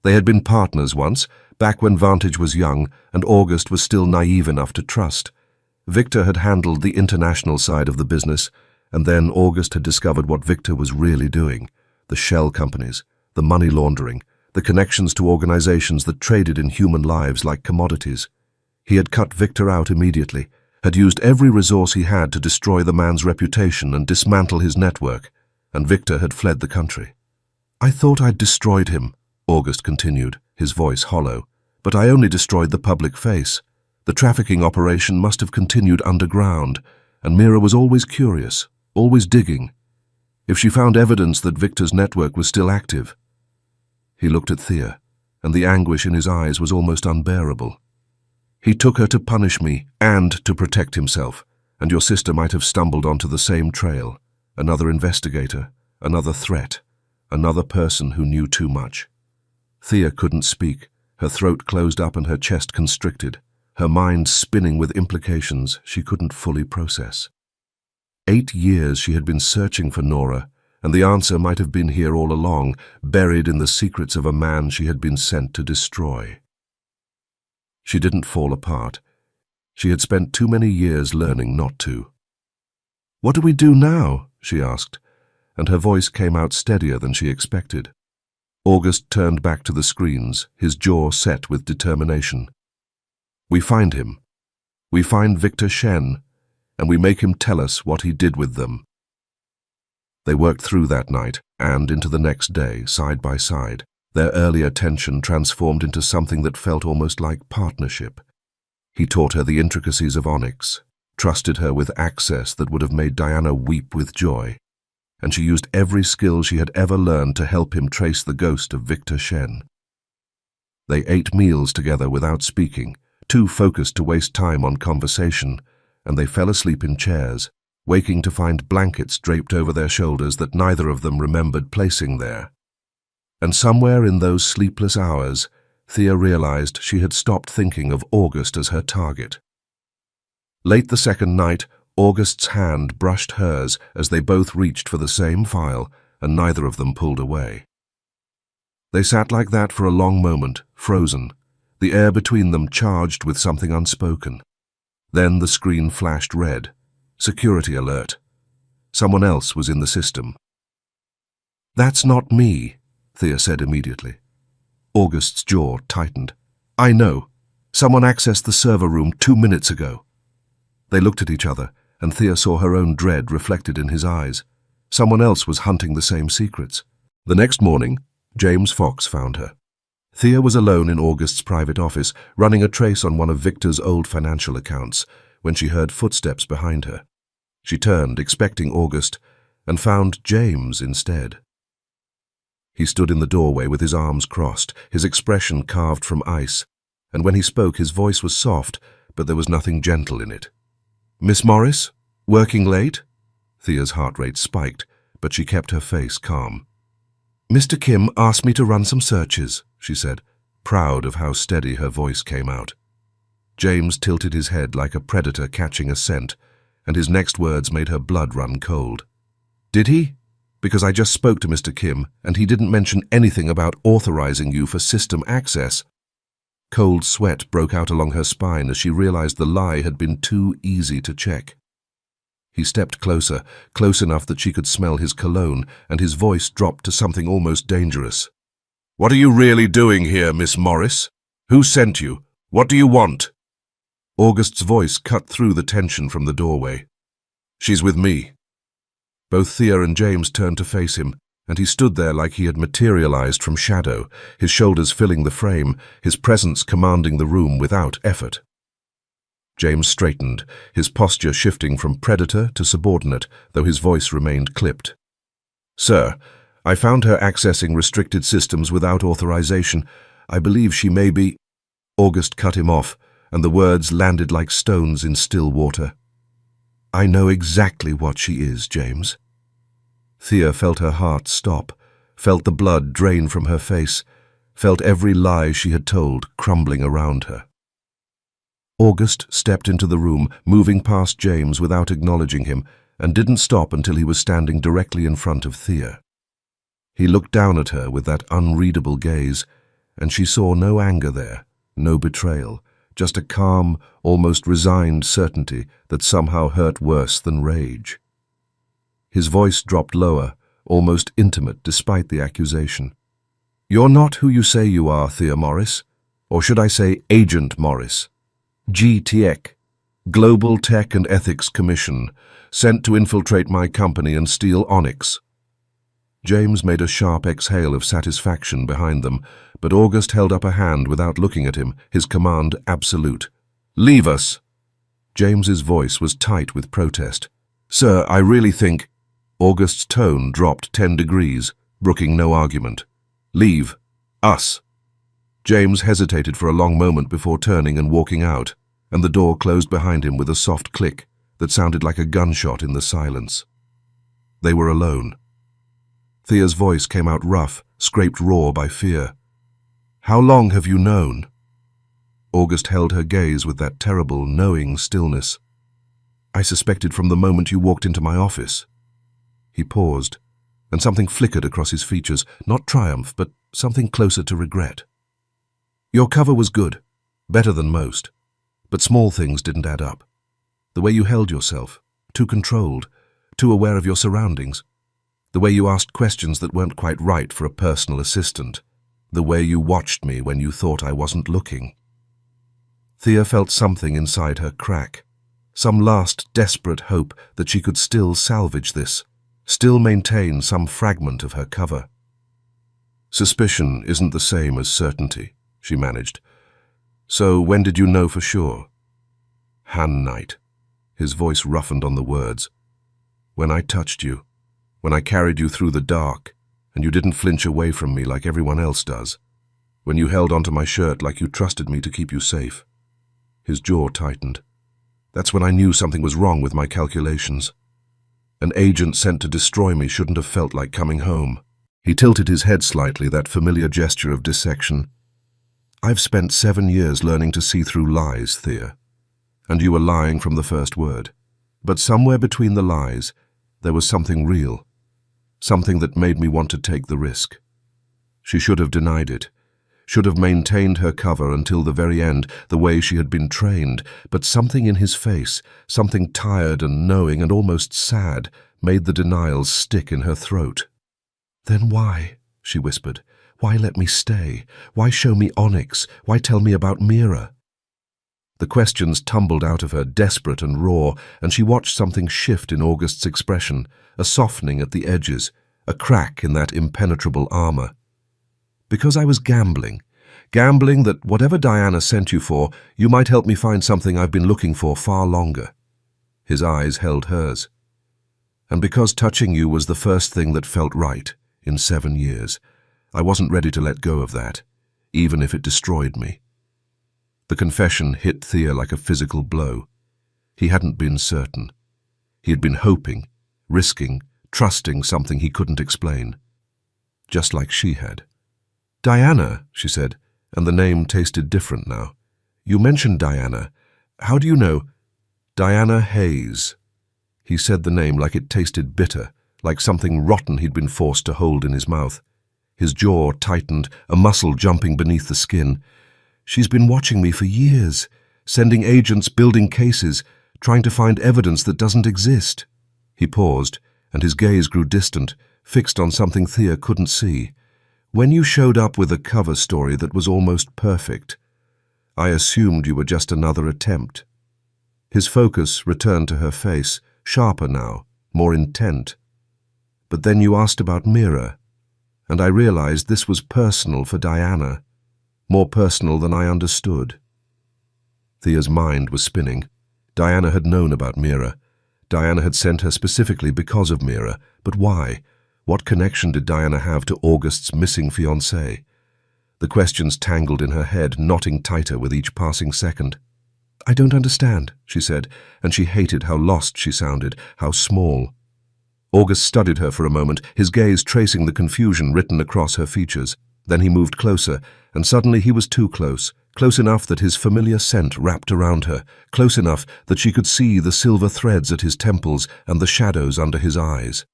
They had been partners once, back when Vantage was young and August was still naive enough to trust. Victor had handled the international side of the business, and then August had discovered what Victor was really doing: the shell companies, the money laundering, the connections to organizations that traded in human lives like commodities. He had cut Victor out immediately, had used every resource he had to destroy the man's reputation and dismantle his network, and Victor had fled the country. "I thought I'd destroyed him," August continued, his voice hollow, "but I only destroyed the public face. The trafficking operation must have continued underground, and Mira was always curious, always digging. If she found evidence that Victor's network was still active..." He looked at Thea, and the anguish in his eyes was almost unbearable. "He took her to punish me and to protect himself, and your sister might have stumbled onto the same trail. Another investigator, another threat, another person who knew too much." Thea couldn't speak, her throat closed up and her chest constricted, her mind spinning with implications she couldn't fully process. 8 years she had been searching for Nora, and the answer might have been here all along, buried in the secrets of a man she had been sent to destroy. She didn't fall apart. She had spent too many years learning not to. "What do we do now?" she asked, and her voice came out steadier than she expected. August turned back to the screens, his jaw set with determination. "We find him. We find Victor Shen, and we make him tell us what he did with them." They worked through that night and into the next day, side by side, their earlier tension transformed into something that felt almost like partnership. He taught her the intricacies of Onyx, trusted her with access that would have made Diana weep with joy, and she used every skill she had ever learned to help him trace the ghost of Victor Shen. They ate meals together without speaking, too focused to waste time on conversation, and they fell asleep in chairs, waking to find blankets draped over their shoulders that neither of them remembered placing there. And somewhere in those sleepless hours, Thea realized she had stopped thinking of August as her target. Late the second night, August's hand brushed hers as they both reached for the same file, and neither of them pulled away. They sat like that for a long moment, frozen, the air between them charged with something unspoken. Then the screen flashed red. Security alert. Someone else was in the system. "That's not me," Thea said immediately. August's jaw tightened. "I know. Someone accessed the server room 2 minutes ago." They looked at each other, and Thea saw her own dread reflected in his eyes. Someone else was hunting the same secrets. The next morning, James Fox found her. Thea was alone in August's private office, running a trace on one of Victor's old financial accounts, when she heard footsteps behind her. She turned, expecting August, and found James instead. He stood in the doorway with his arms crossed, his expression carved from ice, and when he spoke his voice was soft, but there was nothing gentle in it. "Miss Morris? Working late?" Thea's heart rate spiked, but she kept her face calm. "Mr. Kim asked me to run some searches," she said, proud of how steady her voice came out. James tilted his head like a predator catching a scent, and his next words made her blood run cold. "Did he? Because I just spoke to Mr. Kim, and he didn't mention anything about authorizing you for system access." Cold sweat broke out along her spine as she realized the lie had been too easy to check. He stepped closer, close enough that she could smell his cologne, and his voice dropped to something almost dangerous. "What are you really doing here, Miss Morris? Who sent you? What do you want?" August's voice cut through the tension from the doorway. "She's with me." Both Thea and James turned to face him, and he stood there like he had materialized from shadow, his shoulders filling the frame, his presence commanding the room without effort. James straightened, his posture shifting from predator to subordinate, though his voice remained clipped. "Sir, I found her accessing restricted systems without authorization. I believe she may be—" August cut him off, and the words landed like stones in still water. "I know exactly what she is, James." Thea felt her heart stop, felt the blood drain from her face, felt every lie she had told crumbling around her. August stepped into the room, moving past James without acknowledging him, and didn't stop until he was standing directly in front of Thea. He looked down at her with that unreadable gaze, and she saw no anger there, no betrayal, just a calm, almost resigned certainty that somehow hurt worse than rage. His voice dropped lower, almost intimate despite the accusation. "You're not who you say you are, Thea Morris. Or should I say Agent Morris? GTEC, Global Tech and Ethics Commission, sent to infiltrate my company and steal Onyx." James made a sharp exhale of satisfaction behind them, but August held up a hand without looking at him, his command absolute. "Leave us!" James's voice was tight with protest. "Sir, I really think—" August's tone dropped 10 degrees, brooking no argument. "Leave. Us." James hesitated for a long moment before turning and walking out, and the door closed behind him with a soft click that sounded like a gunshot in the silence. They were alone. Thea's voice came out rough, scraped raw by fear. "How long have you known?" August held her gaze with that terrible, knowing stillness. "I suspected from the moment you walked into my office." He paused, and something flickered across his features, not triumph, but something closer to regret. "Your cover was good, better than most, but small things didn't add up. The way you held yourself, too controlled, too aware of your surroundings. The way you asked questions that weren't quite right for a personal assistant. The way you watched me when you thought I wasn't looking." Thea felt something inside her crack, some last desperate hope that she could still salvage this, still maintain some fragment of her cover. "Suspicion isn't the same as certainty," she managed. "So when did you know for sure?" "Han night." His voice roughened on the words. "When I touched you, when I carried you through the dark, and you didn't flinch away from me like everyone else does. When you held onto my shirt like you trusted me to keep you safe." His jaw tightened. "That's when I knew something was wrong with my calculations. An agent sent to destroy me shouldn't have felt like coming home." He tilted his head slightly, that familiar gesture of dissection. "I've spent 7 years learning to see through lies, Thea. And you were lying from the first word. But somewhere between the lies, there was something real. Something that made me want to take the risk." She should have denied it, should have maintained her cover until the very end, the way she had been trained, but something in his face, something tired and knowing and almost sad, made the denials stick in her throat. "Then why?" she whispered. "Why let me stay? Why show me Onyx? Why tell me about Mira?" The questions tumbled out of her, desperate and raw, and she watched something shift in August's expression, a softening at the edges, a crack in that impenetrable armor. "Because I was gambling that whatever Diana sent you for, you might help me find something I've been looking for far longer." His eyes held hers. And because touching you was the first thing that felt right in 7 years, I wasn't ready to let go of that, even if it destroyed me. The confession hit Thea like a physical blow. He hadn't been certain. He had been hoping, risking, trusting something he couldn't explain. Just like she had. "Diana," she said, and the name tasted different now. "You mentioned Diana. How do you know?" "Diana Hayes." He said the name like it tasted bitter, like something rotten he'd been forced to hold in his mouth. His jaw tightened, a muscle jumping beneath the skin. "She's been watching me for years, sending agents, building cases, trying to find evidence that doesn't exist." He paused, and his gaze grew distant, fixed on something Thea couldn't see. "When you showed up with a cover story that was almost perfect, I assumed you were just another attempt." His focus returned to her face, sharper now, more intent. "But then you asked about Mira, and I realized this was personal for Diana, more personal than I understood." Thea's mind was spinning. Diana had known about Mira. Diana had sent her specifically because of Mira, but why? What connection did Diana have to August's missing fiancé? The questions tangled in her head, knotting tighter with each passing second. "I don't understand," she said, and she hated how lost she sounded, how small. August studied her for a moment, his gaze tracing the confusion written across her features. Then he moved closer, and suddenly he was too close, close enough that his familiar scent wrapped around her, close enough that she could see the silver threads at his temples and the shadows under his eyes.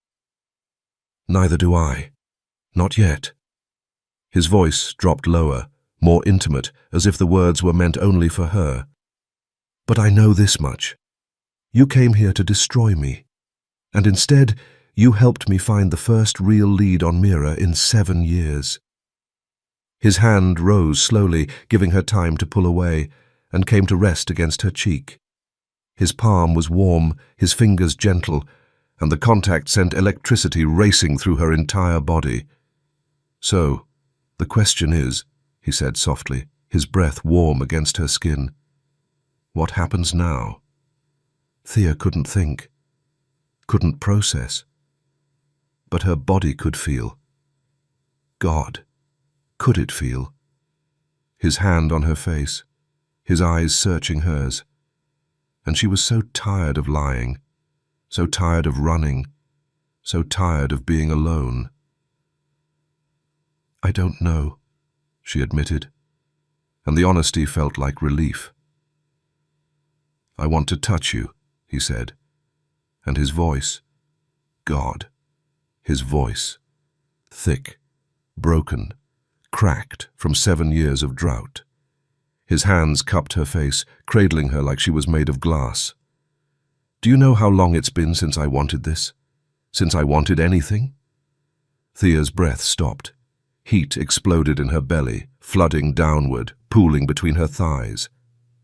"Neither do I. Not yet." His voice dropped lower, more intimate, as if the words were meant only for her. "But I know this much. You came here to destroy me, and instead you helped me find the first real lead on Mira in 7 years. His hand rose slowly, giving her time to pull away, and came to rest against her cheek. His palm was warm, his fingers gentle, and the contact sent electricity racing through her entire body. "So, the question is," he said softly, his breath warm against her skin, "what happens now?" Thea couldn't think, couldn't process. But her body could feel. God, could it feel? His hand on her face, his eyes searching hers. And she was so tired of lying, so tired of running, so tired of being alone. "I don't know," she admitted, and the honesty felt like relief. "I want to touch you," he said, and his voice, God, his voice, thick, broken, cracked from 7 years of drought. His hands cupped her face, cradling her like she was made of glass. "Do you know how long it's been since I wanted this? Since I wanted anything?" Thea's breath stopped. Heat exploded in her belly, flooding downward, pooling between her thighs.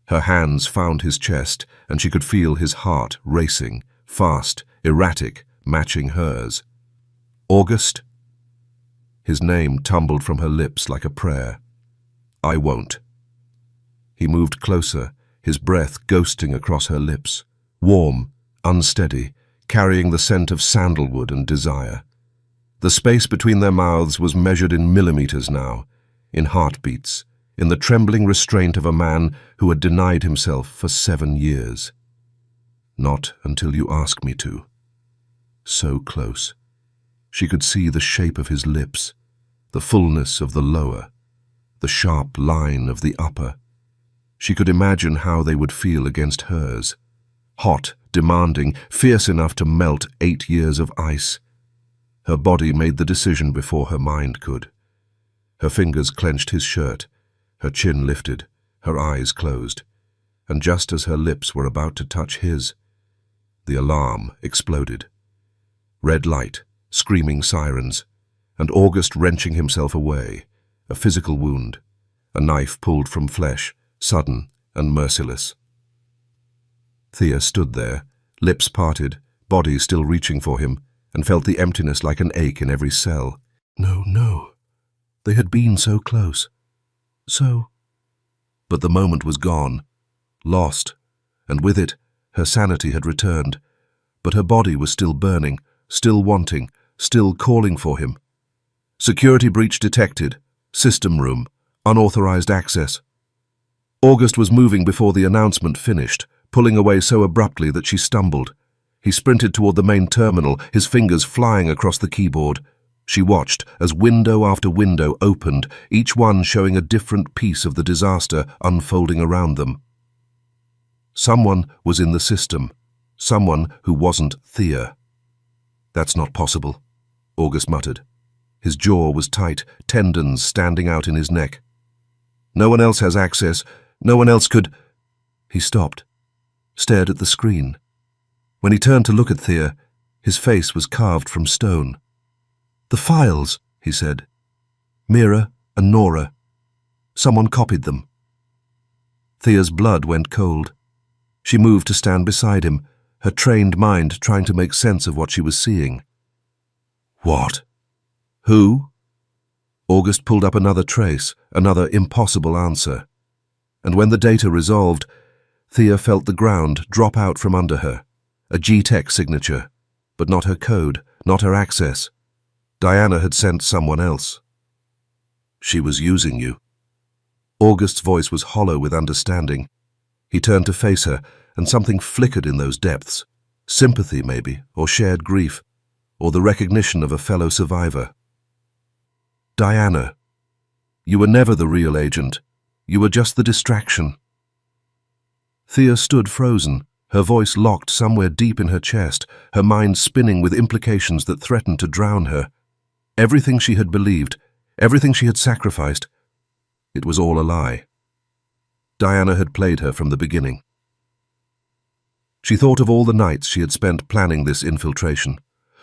Her hands found his chest, and she could feel his heart racing, fast, erratic, matching hers. "August?" His name tumbled from her lips like a prayer. "I won't." He moved closer, his breath ghosting across her lips, warm, unsteady, carrying the scent of sandalwood and desire. The space between their mouths was measured in millimeters now, in heartbeats, in the trembling restraint of a man who had denied himself for 7 years. "Not until you ask me to." So close. She could see the shape of his lips, the fullness of the lower, the sharp line of the upper. She could imagine how they would feel against hers. Hot, demanding, fierce enough to melt 8 years of ice. Her body made the decision before her mind could. Her fingers clenched his shirt, her chin lifted, her eyes closed, and just as her lips were about to touch his, the alarm exploded. Red light, screaming sirens, and August wrenching himself away, a physical wound, a knife pulled from flesh, sudden and merciless. Thea stood there, lips parted, body still reaching for him, and felt the emptiness like an ache in every cell. No, no. They had been so close. So. But the moment was gone, lost, and with it, her sanity had returned, but her body was still burning, still wanting, still calling for him. Security breach detected. System room. Unauthorized access. August was moving before the announcement finished, pulling away so abruptly that she stumbled. He sprinted toward the main terminal, his fingers flying across the keyboard. She watched as window after window opened, each one showing a different piece of the disaster unfolding around them. Someone was in the system. Someone who wasn't Thea. "That's not possible," August muttered. His jaw was tight, tendons standing out in his neck. "No one else has access. No one else could—" He stopped, stared at the screen. When he turned to look at Thea, his face was carved from stone. "The files," he said. "Mira and Nora. Someone copied them." Thea's blood went cold. She moved to stand beside him, her trained mind trying to make sense of what she was seeing. "What? Who?" August pulled up another trace, another impossible answer. And when the data resolved, Thea felt the ground drop out from under her. A G-Tech signature, but not her code, not her access. Diana had sent someone else. "She was using you." August's voice was hollow with understanding. He turned to face her, and something flickered in those depths. Sympathy, maybe, or shared grief, or the recognition of a fellow survivor. "Diana, you were never the real agent. You were just the distraction." Thea stood frozen, her voice locked somewhere deep in her chest, her mind spinning with implications that threatened to drown her. Everything she had believed, everything she had sacrificed, it was all a lie. Diana had played her from the beginning. She thought of all the nights she had spent planning this infiltration,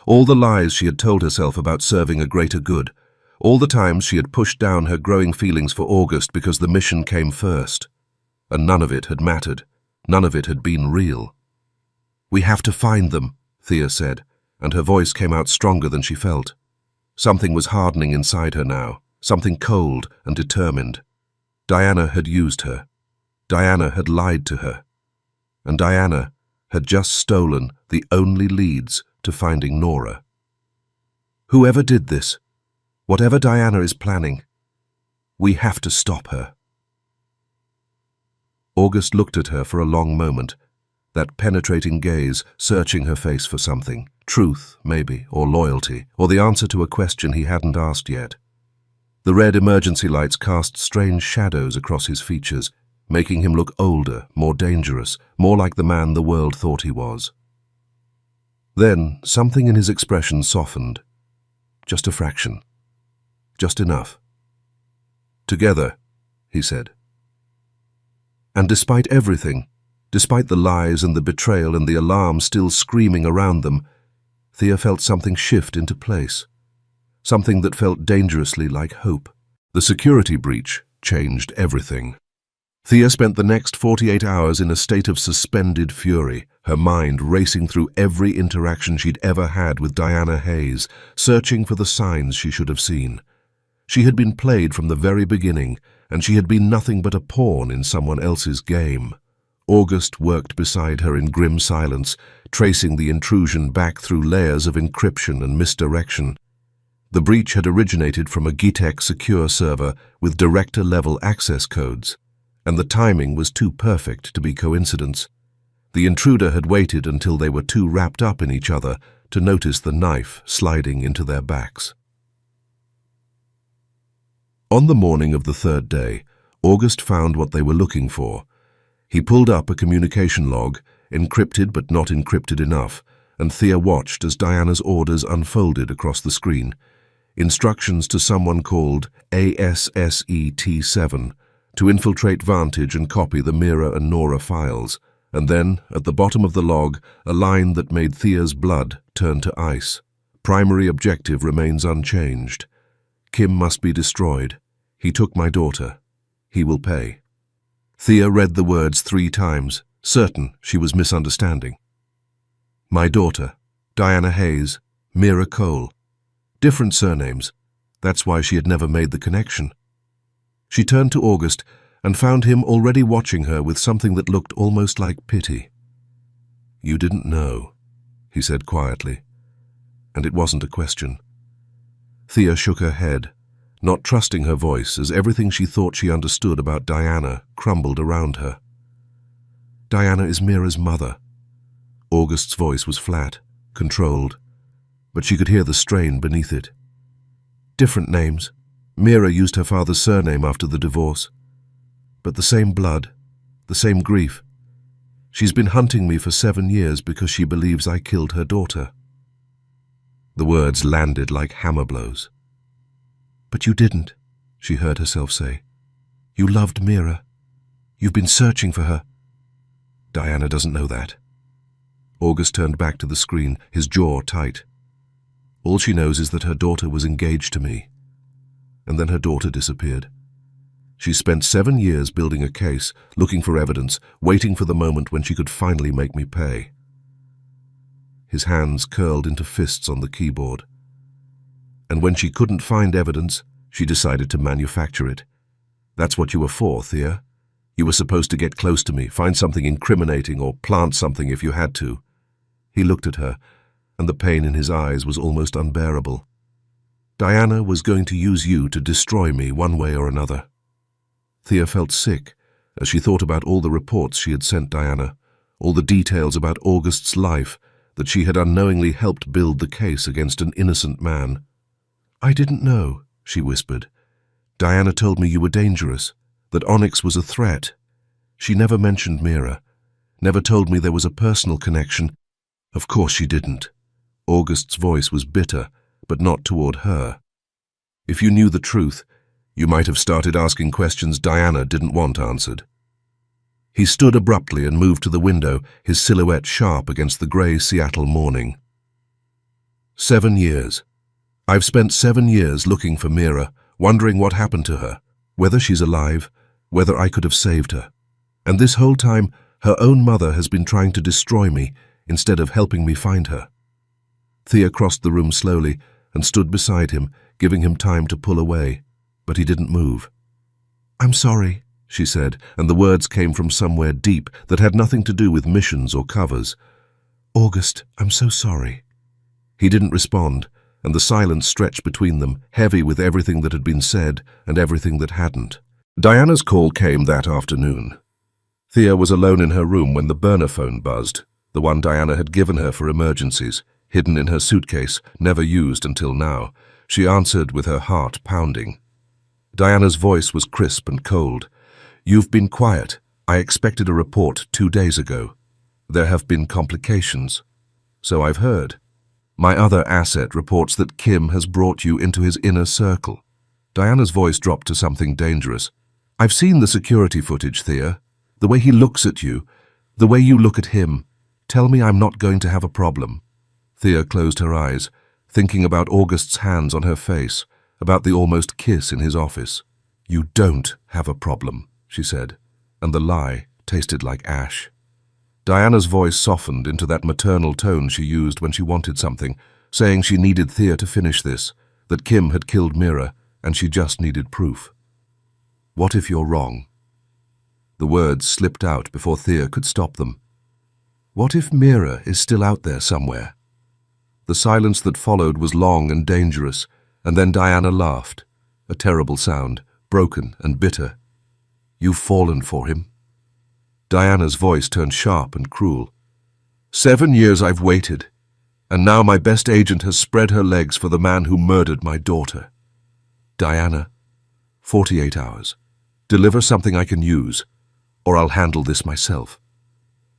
all the lies she had told herself about serving a greater good, all the times she had pushed down her growing feelings for August because the mission came first. And none of it had mattered. None of it had been real. "We have to find them," Thea said, and her voice came out stronger than she felt. Something was hardening inside her now, something cold and determined. Diana had used her. Diana had lied to her. And Diana had just stolen the only leads to finding Nora. Whoever did this, whatever Diana is planning, we have to stop her. August looked at her for a long moment, that penetrating gaze searching her face for something, truth, maybe, or loyalty, or the answer to a question he hadn't asked yet. The red emergency lights cast strange shadows across his features, making him look older, more dangerous, more like the man the world thought he was. Then something in his expression softened. Just a fraction. Just enough. "Together," he said. And despite everything, despite the lies and the betrayal and the alarm still screaming around them, Thea felt something shift into place. Something that felt dangerously like hope. The security breach changed everything. Thea spent the next 48 hours in a state of suspended fury, her mind racing through every interaction she'd ever had with Diana Hayes, searching for the signs she should have seen. She had been played from the very beginning, and she had been nothing but a pawn in someone else's game. August worked beside her in grim silence, tracing the intrusion back through layers of encryption and misdirection. The breach had originated from a G-Tech secure server with director-level access codes, and the timing was too perfect to be coincidence. The intruder had waited until they were too wrapped up in each other to notice the knife sliding into their backs. On the morning of the third day, August found what they were looking for. He pulled up a communication log, encrypted but not encrypted enough, and Thea watched as Diana's orders unfolded across the screen. Instructions to someone called ASSET7 to infiltrate Vantage and copy the Mira and Nora files, and then, at the bottom of the log, a line that made Thea's blood turn to ice. Primary objective remains unchanged. Kim must be destroyed. He took my daughter. He will pay. Thea read the words 3 times, certain she was misunderstanding. My daughter, Diana Hayes, Mira Cole. Different surnames. That's why she had never made the connection. She turned to August and found him already watching her with something that looked almost like pity. You didn't know, he said quietly. and it wasn't a question. Thea shook her head, not trusting her voice as everything she thought she understood about Diana crumbled around her. Diana is Mira's mother. August's voice was flat, controlled, but she could hear the strain beneath it. Different names. Mira used her father's surname after the divorce. But the same blood, the same grief. She's been hunting me for 7 years because she believes I killed her daughter. The words landed like hammer blows. But you didn't, she heard herself say. You loved Mira. You've been searching for her. Diana doesn't know that. August turned back to the screen, his jaw tight. All she knows is that her daughter was engaged to me. And then her daughter disappeared. She spent 7 years building a case, looking for evidence, waiting for the moment when she could finally make me pay. His hands curled into fists on the keyboard. And when she couldn't find evidence, she decided to manufacture it. That's what you were for, Thea. You were supposed to get close to me, find something incriminating, or plant something if you had to. He looked at her, and the pain in his eyes was almost unbearable. Diana was going to use you to destroy me one way or another. Thea felt sick as she thought about all the reports she had sent Diana, all the details about August's life that she had unknowingly helped build the case against an innocent man. I didn't know, she whispered. Diana told me you were dangerous, that Onyx was a threat. She never mentioned Mira, never told me there was a personal connection. Of course she didn't. August's voice was bitter, but not toward her. If you knew the truth, you might have started asking questions Diana didn't want answered. He stood abruptly and moved to the window, his silhouette sharp against the grey Seattle morning. 7 years. I've spent 7 years looking for Mira, wondering what happened to her, whether she's alive, whether I could have saved her. And this whole time, her own mother has been trying to destroy me instead of helping me find her. Thea crossed the room slowly and stood beside him, giving him time to pull away, but he didn't move. I'm sorry, she said, and the words came from somewhere deep that had nothing to do with missions or covers. August, I'm so sorry. He didn't respond, and the silence stretched between them, heavy with everything that had been said and everything that hadn't. Diana's call came that afternoon. Thea was alone in her room when the burner phone buzzed, the one Diana had given her for emergencies, hidden in her suitcase, never used until now. She answered with her heart pounding. Diana's voice was crisp and cold. You've been quiet. I expected a report 2 days ago. There have been complications. So I've heard. My other asset reports that Kim has brought you into his inner circle. Diana's voice dropped to something dangerous. I've seen the security footage, Thea. The way he looks at you, the way you look at him. Tell me I'm not going to have a problem. Thea closed her eyes, thinking about August's hands on her face, about the almost kiss in his office. You don't have a problem, she said, and the lie tasted like ash. Diana's voice softened into that maternal tone she used when she wanted something, saying she needed Thea to finish this, that Kim had killed Mira, and she just needed proof. What if you're wrong? The words slipped out before Thea could stop them. What if Mira is still out there somewhere? The silence that followed was long and dangerous, and then Diana laughed, a terrible sound, broken and bitter. You've fallen for him. Diana's voice turned sharp and cruel. 7 years I've waited, and now my best agent has spread her legs for the man who murdered my daughter. Diana, 48 hours. Deliver something I can use, or I'll handle this myself.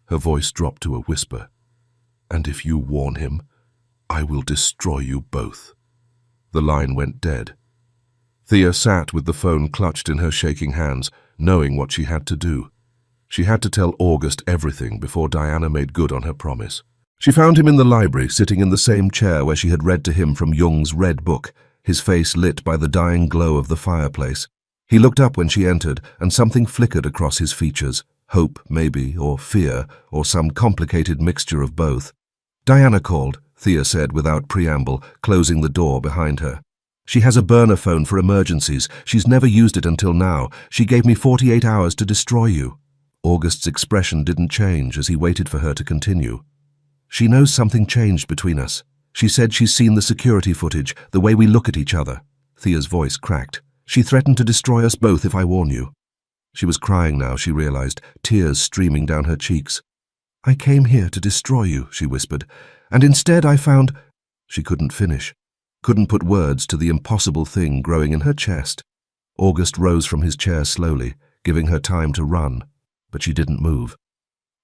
Her voice dropped to a whisper. And if you warn him, I will destroy you both. The line went dead. Thea sat with the phone clutched in her shaking hands, knowing what she had to do. She had to tell August everything before Diana made good on her promise. She found him in the library, sitting in the same chair where she had read to him from Jung's Red Book, his face lit by the dying glow of the fireplace. He looked up when she entered, and something flickered across his features. Hope, maybe, or fear, or some complicated mixture of both. Diana called, Thea said without preamble, closing the door behind her. She has a burner phone for emergencies. She's never used it until now. She gave me 48 hours to destroy you. August's expression didn't change as he waited for her to continue. She knows something changed between us. She said she's seen the security footage, the way we look at each other. Thea's voice cracked. She threatened to destroy us both if I warn you. She was crying now, she realized, tears streaming down her cheeks. I came here to destroy you, she whispered, and instead I found… She couldn't finish, couldn't put words to the impossible thing growing in her chest. August rose from his chair slowly, giving her time to run, but she didn't move.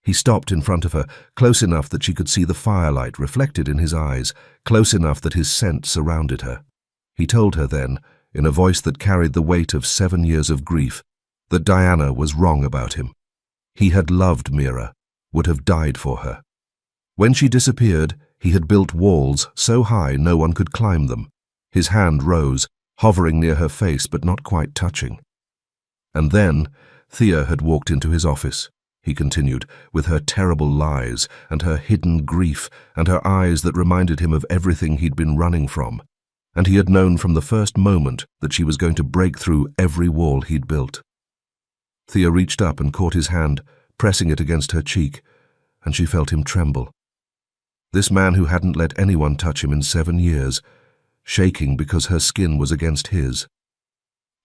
He stopped in front of her, close enough that she could see the firelight reflected in his eyes, close enough that his scent surrounded her. He told her then, in a voice that carried the weight of 7 years of grief, that Diana was wrong about him. He had loved Mira, would have died for her. When she disappeared, he had built walls so high no one could climb them. His hand rose, hovering near her face but not quite touching. And then Thea had walked into his office, he continued, with her terrible lies and her hidden grief and her eyes that reminded him of everything he'd been running from. And he had known from the first moment that she was going to break through every wall he'd built. Thea reached up and caught his hand, pressing it against her cheek, and she felt him tremble. This man who hadn't let anyone touch him in 7 years, shaking because her skin was against his.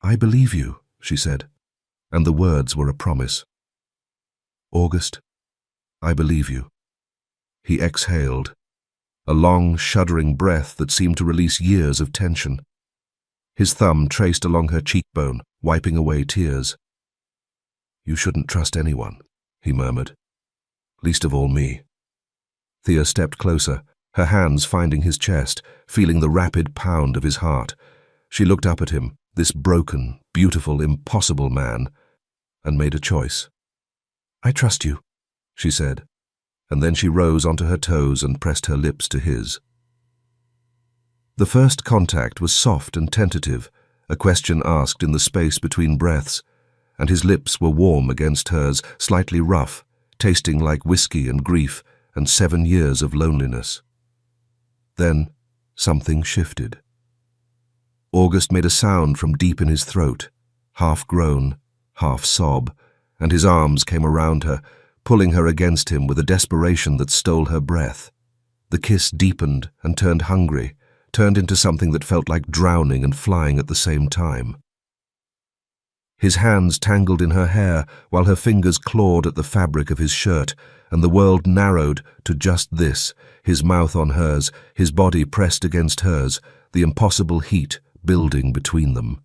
I believe you, she said, and the words were a promise. August, I believe you. He exhaled, a long, shuddering breath that seemed to release years of tension. His thumb traced along her cheekbone, wiping away tears. You shouldn't trust anyone, he murmured. Least of all me. Thea stepped closer, her hands finding his chest, feeling the rapid pound of his heart. She looked up at him, this broken, beautiful, impossible man, and made a choice. I trust you, she said, and then she rose onto her toes and pressed her lips to his. The first contact was soft and tentative, a question asked in the space between breaths, and his lips were warm against hers, slightly rough, tasting like whiskey and grief and 7 years of loneliness. Then something shifted. August made a sound from deep in his throat, half groan, half sob, and his arms came around her, pulling her against him with a desperation that stole her breath. The kiss deepened and turned hungry, turned into something that felt like drowning and flying at the same time. His hands tangled in her hair while her fingers clawed at the fabric of his shirt, and the world narrowed to just this, his mouth on hers, his body pressed against hers, the impossible heat building between them.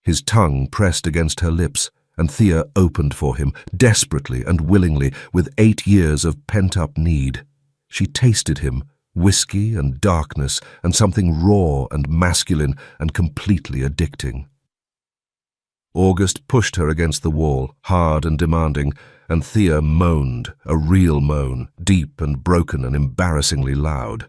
His tongue pressed against her lips, and Thea opened for him, desperately and willingly, with 8 years of pent-up need. She tasted him, whiskey and darkness, and something raw and masculine and completely addicting. August pushed her against the wall, hard and demanding, and Thea moaned, a real moan, deep and broken and embarrassingly loud.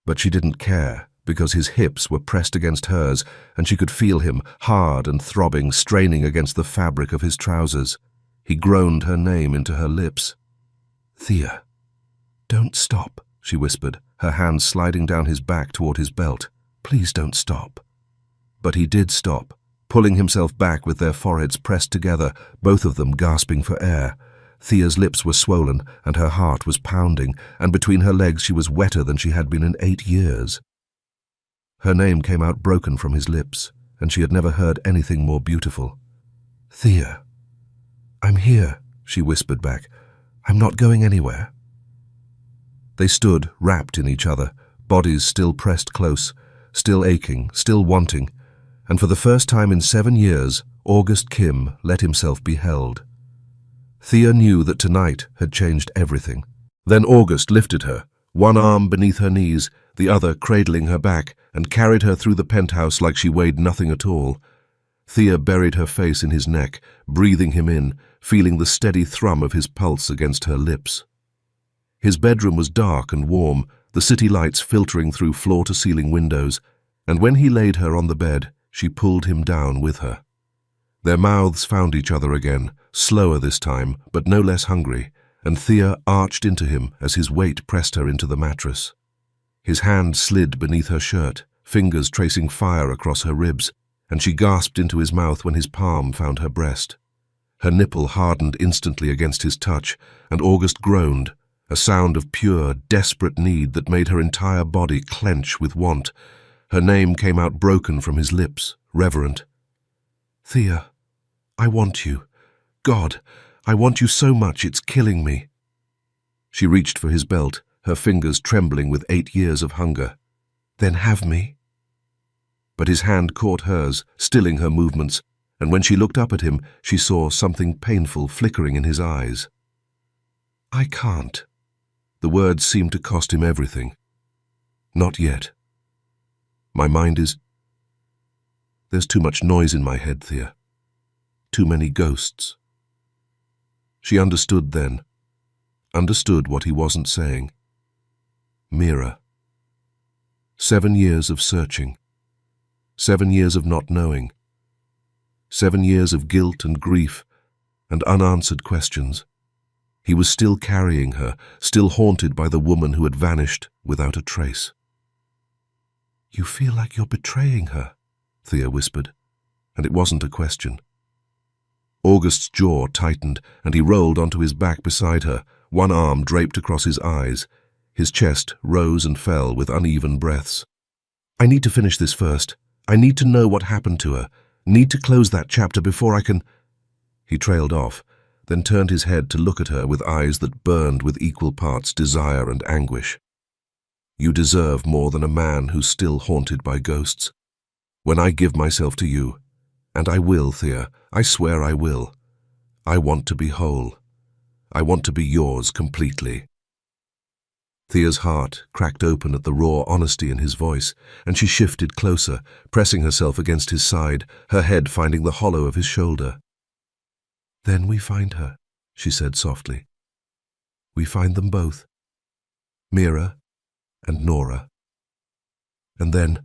But she didn't care, because his hips were pressed against hers, and she could feel him, hard and throbbing, straining against the fabric of his trousers. He groaned her name into her lips. Thea. Don't stop, she whispered, her hand sliding down his back toward his belt. Please don't stop. But he did stop, pulling himself back with their foreheads pressed together, both of them gasping for air. Thea's lips were swollen, and her heart was pounding, and between her legs she was wetter than she had been in 8 years. Her name came out broken from his lips, and she had never heard anything more beautiful. Thea. I'm here, she whispered back. I'm not going anywhere. They stood, wrapped in each other, bodies still pressed close, still aching, still wanting, and for the first time in 7 years, August Kim let himself be held. Thea knew that tonight had changed everything. Then August lifted her, one arm beneath her knees, the other cradling her back, and carried her through the penthouse like she weighed nothing at all. Thea buried her face in his neck, breathing him in, feeling the steady thrum of his pulse against her lips. His bedroom was dark and warm, the city lights filtering through floor-to-ceiling windows, and when he laid her on the bed, she pulled him down with her. Their mouths found each other again, slower this time, but no less hungry, and Thea arched into him as his weight pressed her into the mattress. His hand slid beneath her shirt, fingers tracing fire across her ribs, and she gasped into his mouth when his palm found her breast. Her nipple hardened instantly against his touch, and August groaned, a sound of pure, desperate need that made her entire body clench with want. Her name came out broken from his lips, reverent. "Thea, I want you. God, I want you so much it's killing me." She reached for his belt, her fingers trembling with 8 years of hunger. "Then have me." But his hand caught hers, stilling her movements, and when she looked up at him, she saw something painful flickering in his eyes. "I can't." The words seemed to cost him everything. "Not yet. My mind is... There's too much noise in my head, Thea. Too many ghosts." She understood then. Understood what he wasn't saying. Mira. 7 years of searching. 7 years of not knowing. 7 years of guilt and grief and unanswered questions. He was still carrying her, still haunted by the woman who had vanished without a trace. "You feel like you're betraying her," Thea whispered, and it wasn't a question. August's jaw tightened, and he rolled onto his back beside her, one arm draped across his eyes. His chest rose and fell with uneven breaths. "I need to finish this first. I need to know what happened to her. Need to close that chapter before I can..." He trailed off, then turned his head to look at her with eyes that burned with equal parts desire and anguish. "You deserve more than a man who's still haunted by ghosts. When I give myself to you, and I will, Thea, I swear I will, I want to be whole. I want to be yours completely." Thea's heart cracked open at the raw honesty in his voice, and she shifted closer, pressing herself against his side, her head finding the hollow of his shoulder. "Then we find her," she said softly. "We find them both, Mira and Nora. And then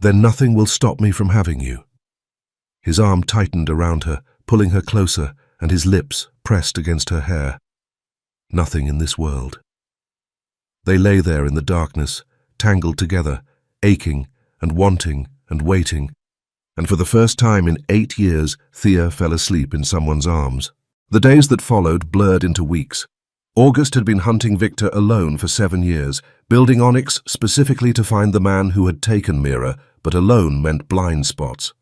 nothing will stop me from having you." His arm tightened around her, pulling her closer, and his lips pressed against her hair. Nothing in this world. They lay there in the darkness, tangled together, aching and wanting and waiting. And for the first time in 8 years, Thea fell asleep in someone's arms. The days that followed blurred into weeks. August had been hunting Victor alone for 7 years, building Onyx specifically to find the man who had taken Mira, but alone meant blind spots.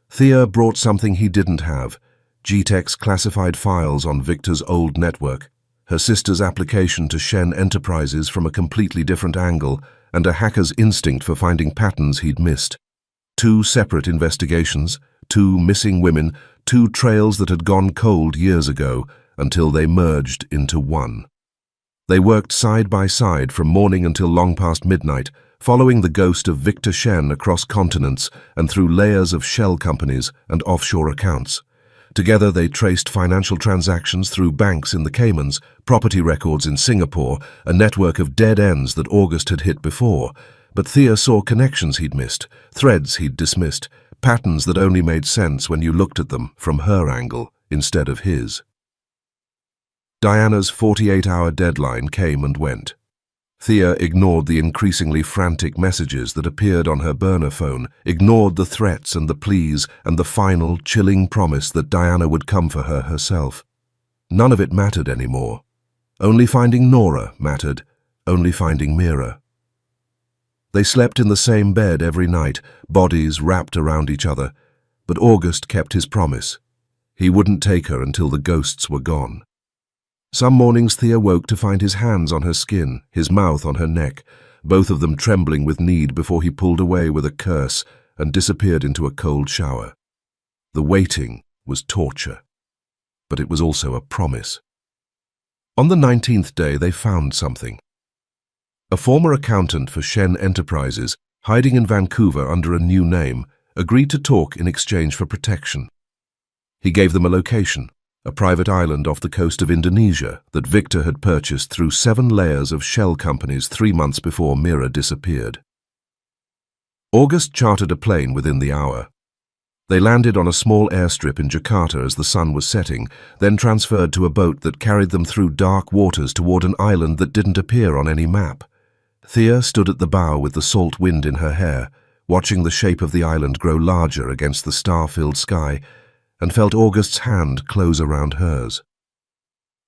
Thea brought something he didn't have: GTEC's classified files on Victor's old network, her sister's application to Shen Enterprises from a completely different angle, and a hacker's instinct for finding patterns he'd missed. 2 separate investigations, 2 missing women, 2 trails that had gone cold years ago, until they merged into one. They worked side by side from morning until long past midnight, following the ghost of Victor Shen across continents and through layers of shell companies and offshore accounts. Together they traced financial transactions through banks in the Caymans, property records in Singapore, a network of dead ends that August had hit before. But Thea saw connections he'd missed, threads he'd dismissed, patterns that only made sense when you looked at them from her angle instead of his. Diana's 48-hour deadline came and went. Thea ignored the increasingly frantic messages that appeared on her burner phone, ignored the threats and the pleas and the final, chilling promise that Diana would come for her herself. None of it mattered anymore. Only finding Nora mattered, only finding Mira. They slept in the same bed every night, bodies wrapped around each other, but August kept his promise. He wouldn't take her until the ghosts were gone. Some mornings Thea woke to find his hands on her skin, his mouth on her neck, both of them trembling with need before he pulled away with a curse and disappeared into a cold shower. The waiting was torture, but it was also a promise. On the 19th day they found something. A former accountant for Shen Enterprises, hiding in Vancouver under a new name, agreed to talk in exchange for protection. He gave them a location, a private island off the coast of Indonesia that Victor had purchased through 7 layers of shell companies 3 months before Mira disappeared. August chartered a plane within the hour. They landed on a small airstrip in Jakarta as the sun was setting, then transferred to a boat that carried them through dark waters toward an island that didn't appear on any map. Thea stood at the bow with the salt wind in her hair, watching the shape of the island grow larger against the star-filled sky, and felt August's hand close around hers.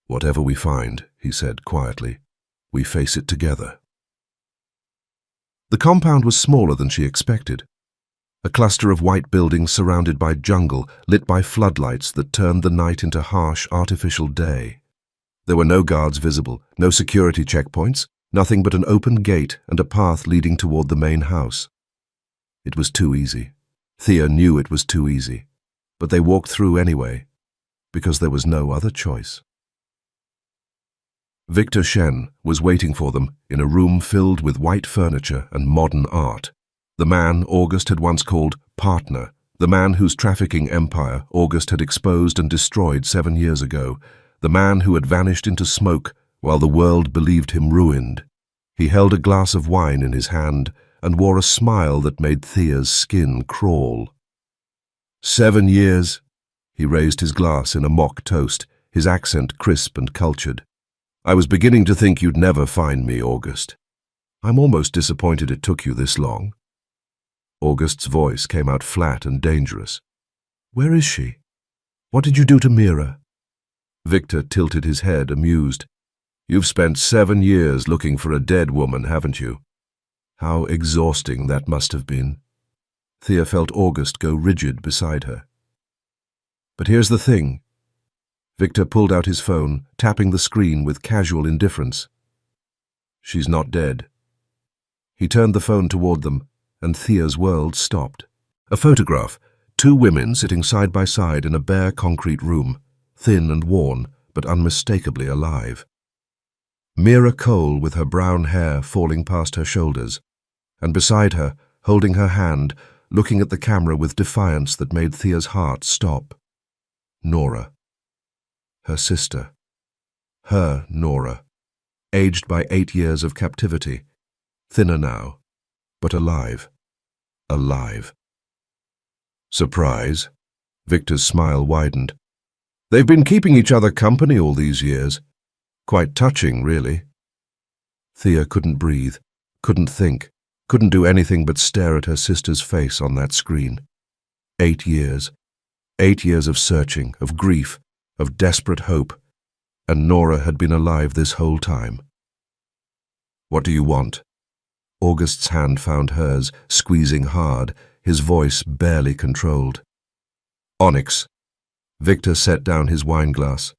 "Whatever we find," he said quietly, "we face it together." The compound was smaller than she expected. A cluster of white buildings surrounded by jungle, lit by floodlights that turned the night into harsh, artificial day. There were no guards visible, no security checkpoints, nothing but an open gate and a path leading toward the main house. It was too easy. Thea knew it was too easy, but they walked through anyway, because there was no other choice. Victor Shen was waiting for them in a room filled with white furniture and modern art. The man August had once called partner, the man whose trafficking empire August had exposed and destroyed 7 years ago, the man who had vanished into smoke while the world believed him ruined. He held a glass of wine in his hand and wore a smile that made Thea's skin crawl. 7 years. He raised his glass in a mock toast, his accent crisp and cultured. "I was beginning to think you'd never find me, August. I'm almost disappointed it took you this long." August's voice came out flat and dangerous. "Where is she? What did you do to Mira?" Victor tilted his head, amused. "You've spent 7 years looking for a dead woman, haven't you? How exhausting that must have been." Thea felt August go rigid beside her. "But here's the thing." Victor pulled out his phone, tapping the screen with casual indifference. "She's not dead." He turned the phone toward them, and Thea's world stopped. A photograph, 2 women sitting side by side in a bare concrete room, thin and worn, but unmistakably alive. Mira Cole with her brown hair falling past her shoulders, and beside her, holding her hand, looking at the camera with defiance that made Thea's heart stop. Nora. Her sister. Her Nora. Aged by 8 years of captivity. Thinner now, but alive. Alive. Surprise. Victor's smile widened. "They've been keeping each other company all these years. Quite touching, really." Thea couldn't breathe, couldn't think, couldn't do anything but stare at her sister's face on that screen. 8 years. 8 years of searching, of grief, of desperate hope, and Nora had been alive this whole time. "What do you want?" August's hand found hers, squeezing hard, his voice barely controlled. "Onyx." Victor set down his wineglass.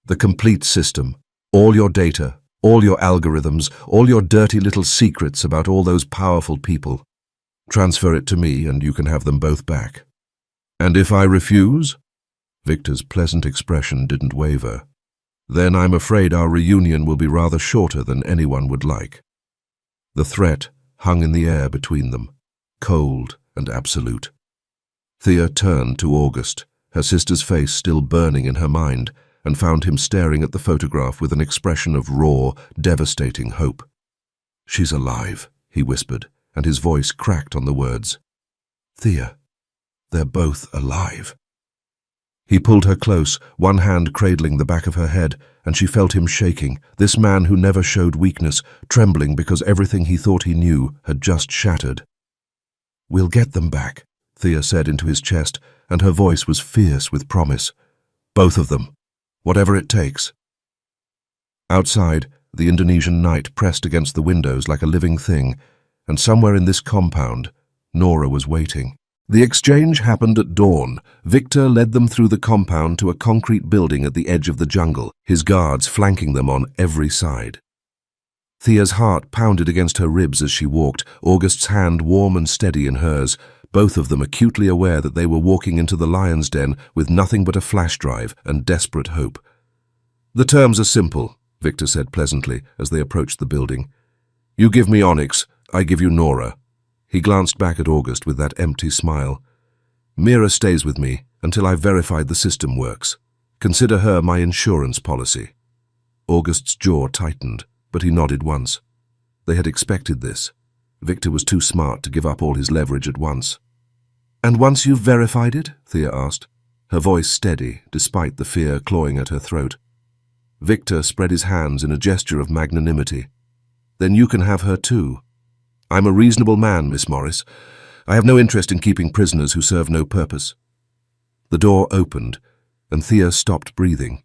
"The complete system. All your data, all your algorithms, all your dirty little secrets about all those powerful people. Transfer it to me and you can have them both back." "And if I refuse?" Victor's pleasant expression didn't waver. "Then I'm afraid our reunion will be rather shorter than anyone would like." The threat hung in the air between them, cold and absolute. Thea turned to August, her sister's face still burning in her mind, and found him staring at the photograph with an expression of raw, devastating hope. "She's alive," he whispered, and his voice cracked on the words. "Thea, they're both alive." He pulled her close, one hand cradling the back of her head, and she felt him shaking, this man who never showed weakness, trembling because everything he thought he knew had just shattered. "We'll get them back," Thea said into his chest, and her voice was fierce with promise. "Both of them. Whatever it takes." Outside, the Indonesian night pressed against the windows like a living thing, and somewhere in this compound, Nora was waiting. The exchange happened at dawn. Victor led them through the compound to a concrete building at the edge of the jungle, his guards flanking them on every side. Thea's heart pounded against her ribs as she walked, August's hand warm and steady in hers, both of them acutely aware that they were walking into the lion's den with nothing but a flash drive and desperate hope. "The terms are simple," Victor said pleasantly as they approached the building. "You give me Onyx, I give you Nora." He glanced back at August with that empty smile. "Mira stays with me until I've verified the system works. Consider her my insurance policy." August's jaw tightened, but he nodded once. They had expected this. Victor was too smart to give up all his leverage at once. "And once you've verified it?" Thea asked, her voice steady despite the fear clawing at her throat. Victor spread his hands in a gesture of magnanimity. "Then you can have her too. I'm a reasonable man, Miss Morris. I have no interest in keeping prisoners who serve no purpose." The door opened, and Thea stopped breathing.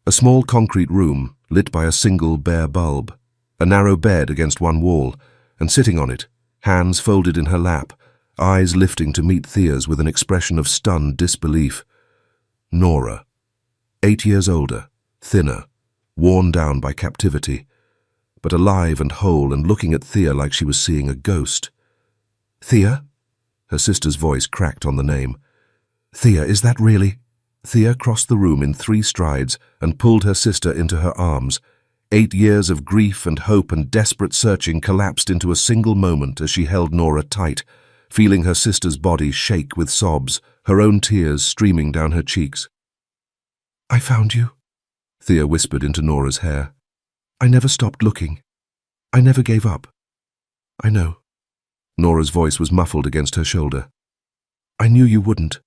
A small concrete room, lit by a single bare bulb. A narrow bed against one wall, and sitting on it, hands folded in her lap, eyes lifting to meet Thea's with an expression of stunned disbelief. Nora. 8 years older, thinner, worn down by captivity, but alive and whole and looking at Thea like she was seeing a ghost. "Thea?" Her sister's voice cracked on the name. "Thea, is that really?" Thea crossed the room in 3 strides and pulled her sister into her arms. 8 years of grief and hope and desperate searching collapsed into a single moment as she held Nora tight, feeling her sister's body shake with sobs, her own tears streaming down her cheeks. "I found you," Thea whispered into Nora's hair. "I never stopped looking. I never gave up. I know." Nora's voice was muffled against her shoulder. "I knew you wouldn't."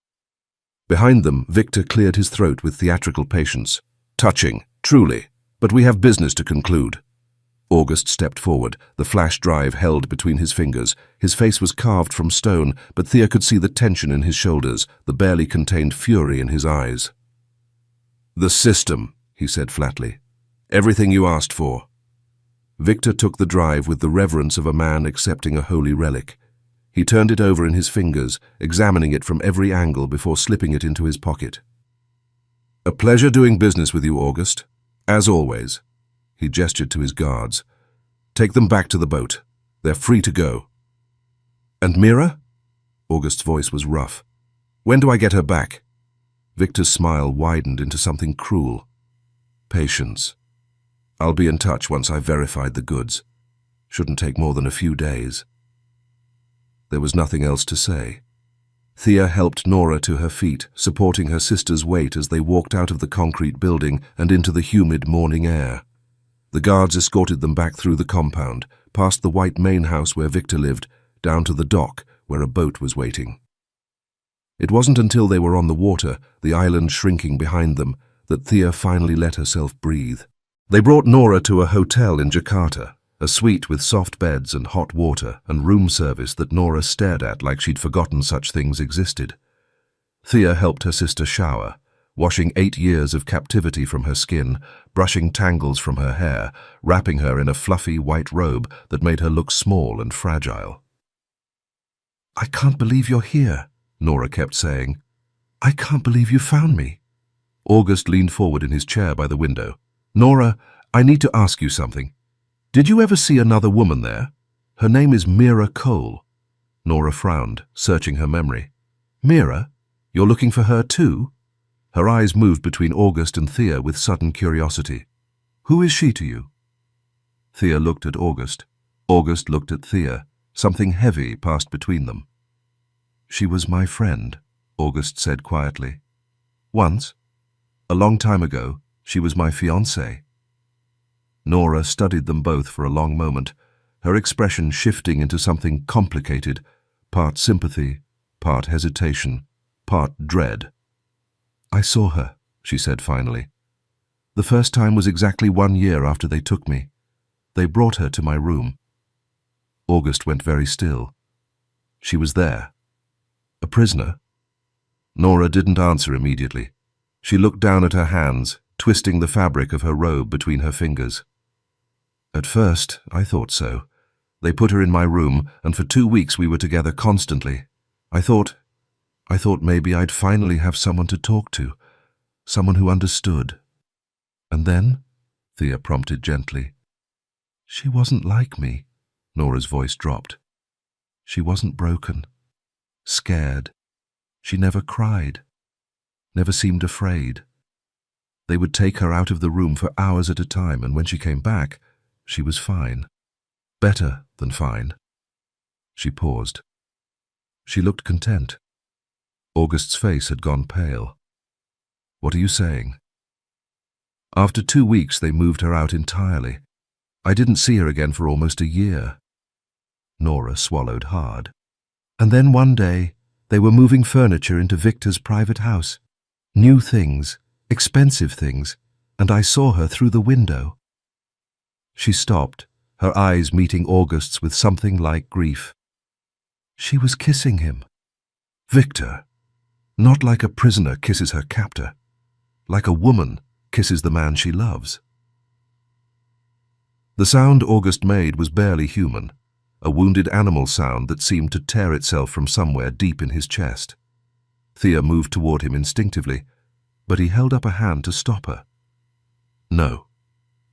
Behind them, Victor cleared his throat with theatrical patience. "Touching, truly, but we have business to conclude." August stepped forward, the flash drive held between his fingers. His face was carved from stone, but Thea could see the tension in his shoulders, the barely contained fury in his eyes. "The system," he said flatly. "Everything you asked for." Victor took the drive with the reverence of a man accepting a holy relic. He turned it over in his fingers, examining it from every angle before slipping it into his pocket. "A pleasure doing business with you, August. As always." He gestured to his guards. "Take them back to the boat. They're free to go." "And Mira?" August's voice was rough. "When do I get her back?" Victor's smile widened into something cruel. "Patience. I'll be in touch once I've verified the goods. Shouldn't take more than a few days." There was nothing else to say. Thea helped Nora to her feet, supporting her sister's weight as they walked out of the concrete building and into the humid morning air. The guards escorted them back through the compound, past the white main house where Victor lived, down to the dock where a boat was waiting. It wasn't until they were on the water, the island shrinking behind them, that Thea finally let herself breathe. They brought Nora to a hotel in Jakarta, a suite with soft beds and hot water and room service that Nora stared at like she'd forgotten such things existed. Thea helped her sister shower, washing 8 years of captivity from her skin, brushing tangles from her hair, wrapping her in a fluffy white robe that made her look small and fragile. "I can't believe you're here," Nora kept saying. "I can't believe you found me." August leaned forward in his chair by the window. "Nora, I need to ask you something. Did you ever see another woman there? Her name is Mira Cole." Nora frowned, searching her memory. "Mira? You're looking for her too?" Her eyes moved between August and Thea with sudden curiosity. "Who is she to you?" Thea looked at August. August looked at Thea. Something heavy passed between them. "She was my friend," August said quietly. "Once, a long time ago, she was my fiancée." Nora studied them both for a long moment, her expression shifting into something complicated, part sympathy, part hesitation, part dread. "I saw her," she said finally. "The first time was exactly 1 year after they took me. They brought her to my room." August went very still. She was there. A prisoner? Nora didn't answer immediately. She looked down at her hands, twisting the fabric of her robe between her fingers. "At first, I thought so. They put her in my room, and for 2 weeks we were together constantly. I thought maybe I'd finally have someone to talk to, someone who understood. And then," Thea prompted gently. "She wasn't like me." Nora's voice dropped. "She wasn't broken, scared. She never cried, never seemed afraid. They would take her out of the room for hours at a time, and when she came back, she was fine. Better than fine." She paused. She looked content. August's face had gone pale. "What are you saying?" "After 2 weeks, they moved her out entirely. I didn't see her again for almost a year." Nora swallowed hard. "And then one day, they were moving furniture into Victor's private house. New things, expensive things, and I saw her through the window." She stopped, her eyes meeting August's with something like grief. "She was kissing him. Victor. Not like a prisoner kisses her captor. Like a woman kisses the man she loves. The sound August made was barely human, a wounded animal sound that seemed to tear itself from somewhere deep in his chest. Thea moved toward him instinctively, but he held up a hand to stop her. "No."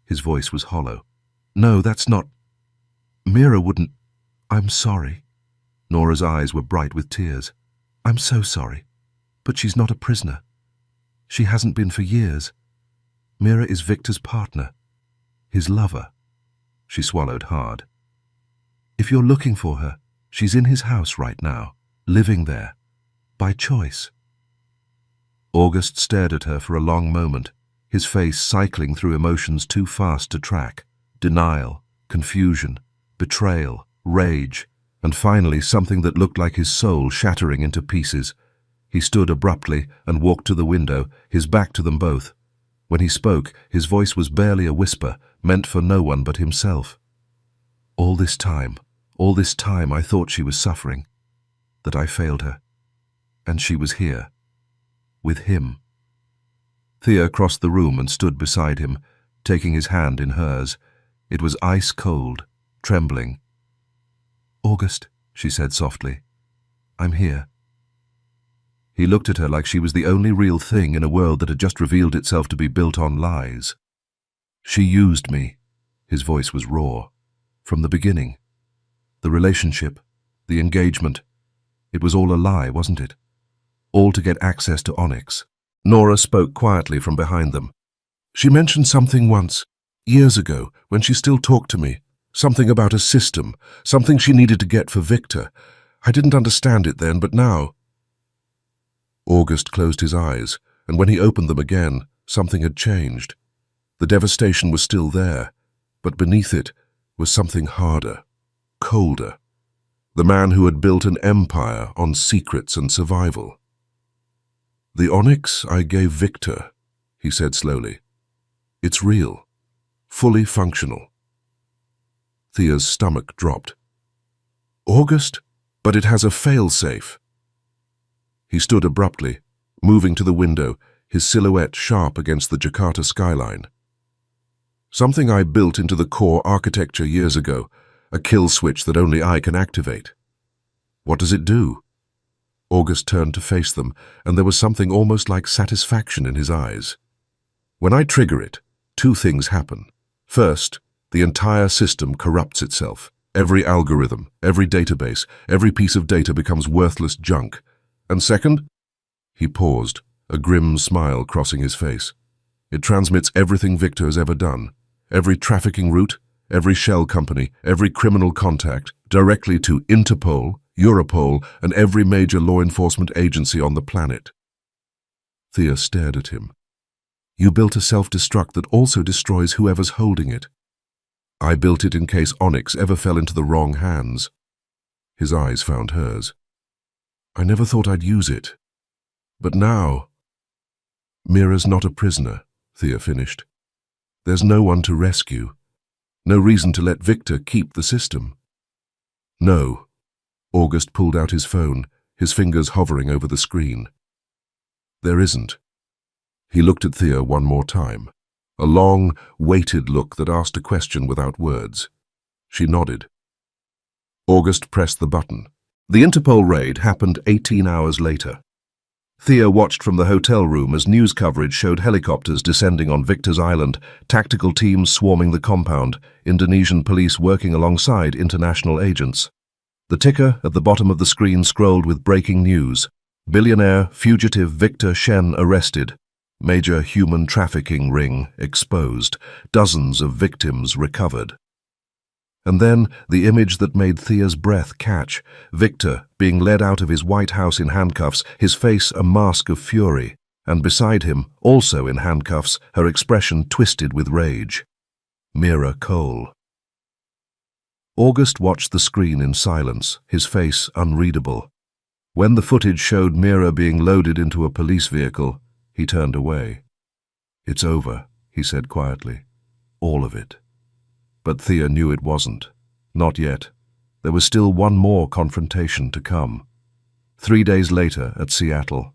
His voice was hollow. "No, that's not... Mira wouldn't... I'm sorry." Nora's eyes were bright with tears. "I'm so sorry. But she's not a prisoner. She hasn't been for years. Mira is Victor's partner, his lover." She swallowed hard. "If you're looking for her, she's in his house right now, living there, by choice." August stared at her for a long moment, his face cycling through emotions too fast to track: denial, confusion, betrayal, rage, and finally something that looked like his soul shattering into pieces. He stood abruptly and walked to the window, his back to them both. When he spoke, his voice was barely a whisper, meant for no one but himself. All this time I thought she was suffering, that I failed her. And she was here, with him." Thea crossed the room and stood beside him, taking his hand in hers. It was ice cold, trembling. "August," she said softly, "I'm here." He looked at her like she was the only real thing in a world that had just revealed itself to be built on lies. "She used me." His voice was raw. "From the beginning. The relationship, the engagement. It was all a lie, wasn't it? All to get access to Onyx." Nora spoke quietly from behind them. "She mentioned something once, years ago, when she still talked to me. Something about a system, something she needed to get for Victor. I didn't understand it then, but now..." August closed his eyes, and when he opened them again, something had changed. The devastation was still there, but beneath it was something harder, colder. The man who had built an empire on secrets and survival. "The Onyx I gave Victor," he said slowly. "It's real, fully functional." Thea's stomach dropped. "August, but it has a fail-safe." He stood abruptly, moving to the window, his silhouette sharp against the Jakarta skyline. "Something I built into the core architecture years ago, a kill switch that only I can activate." "What does it do?" August turned to face them, and there was something almost like satisfaction in his eyes. "When I trigger it, two things happen. First, the entire system corrupts itself. Every algorithm, every database, every piece of data becomes worthless junk. And second," he paused, a grim smile crossing his face, "it transmits everything Victor has ever done, every trafficking route, every shell company, every criminal contact, directly to Interpol, Europol, and every major law enforcement agency on the planet." Thea stared at him. "You built a self-destruct that also destroys whoever's holding it." "I built it in case Onyx ever fell into the wrong hands." His eyes found hers. "I never thought I'd use it. But now..." "Mira's not a prisoner," Thea finished. "There's no one to rescue. No reason to let Victor keep the system." "No." August pulled out his phone, his fingers hovering over the screen. "There isn't." He looked at Thea one more time, a long, weighted look that asked a question without words. She nodded. August pressed the button. The Interpol raid happened 18 hours later. Thea watched from the hotel room as news coverage showed helicopters descending on Victor's Island, tactical teams swarming the compound, Indonesian police working alongside international agents. The ticker at the bottom of the screen scrolled with breaking news. Billionaire fugitive Victor Shen arrested. Major human trafficking ring exposed. Dozens of victims recovered. And then the image that made Thea's breath catch, Victor being led out of his White House in handcuffs, his face a mask of fury, and beside him, also in handcuffs, her expression twisted with rage. Mira Cole. August watched the screen in silence, his face unreadable. When the footage showed Mira being loaded into a police vehicle, he turned away. "It's over," he said quietly. "All of it." But Thea knew it wasn't. Not yet. There was still one more confrontation to come. 3 days later at Seattle.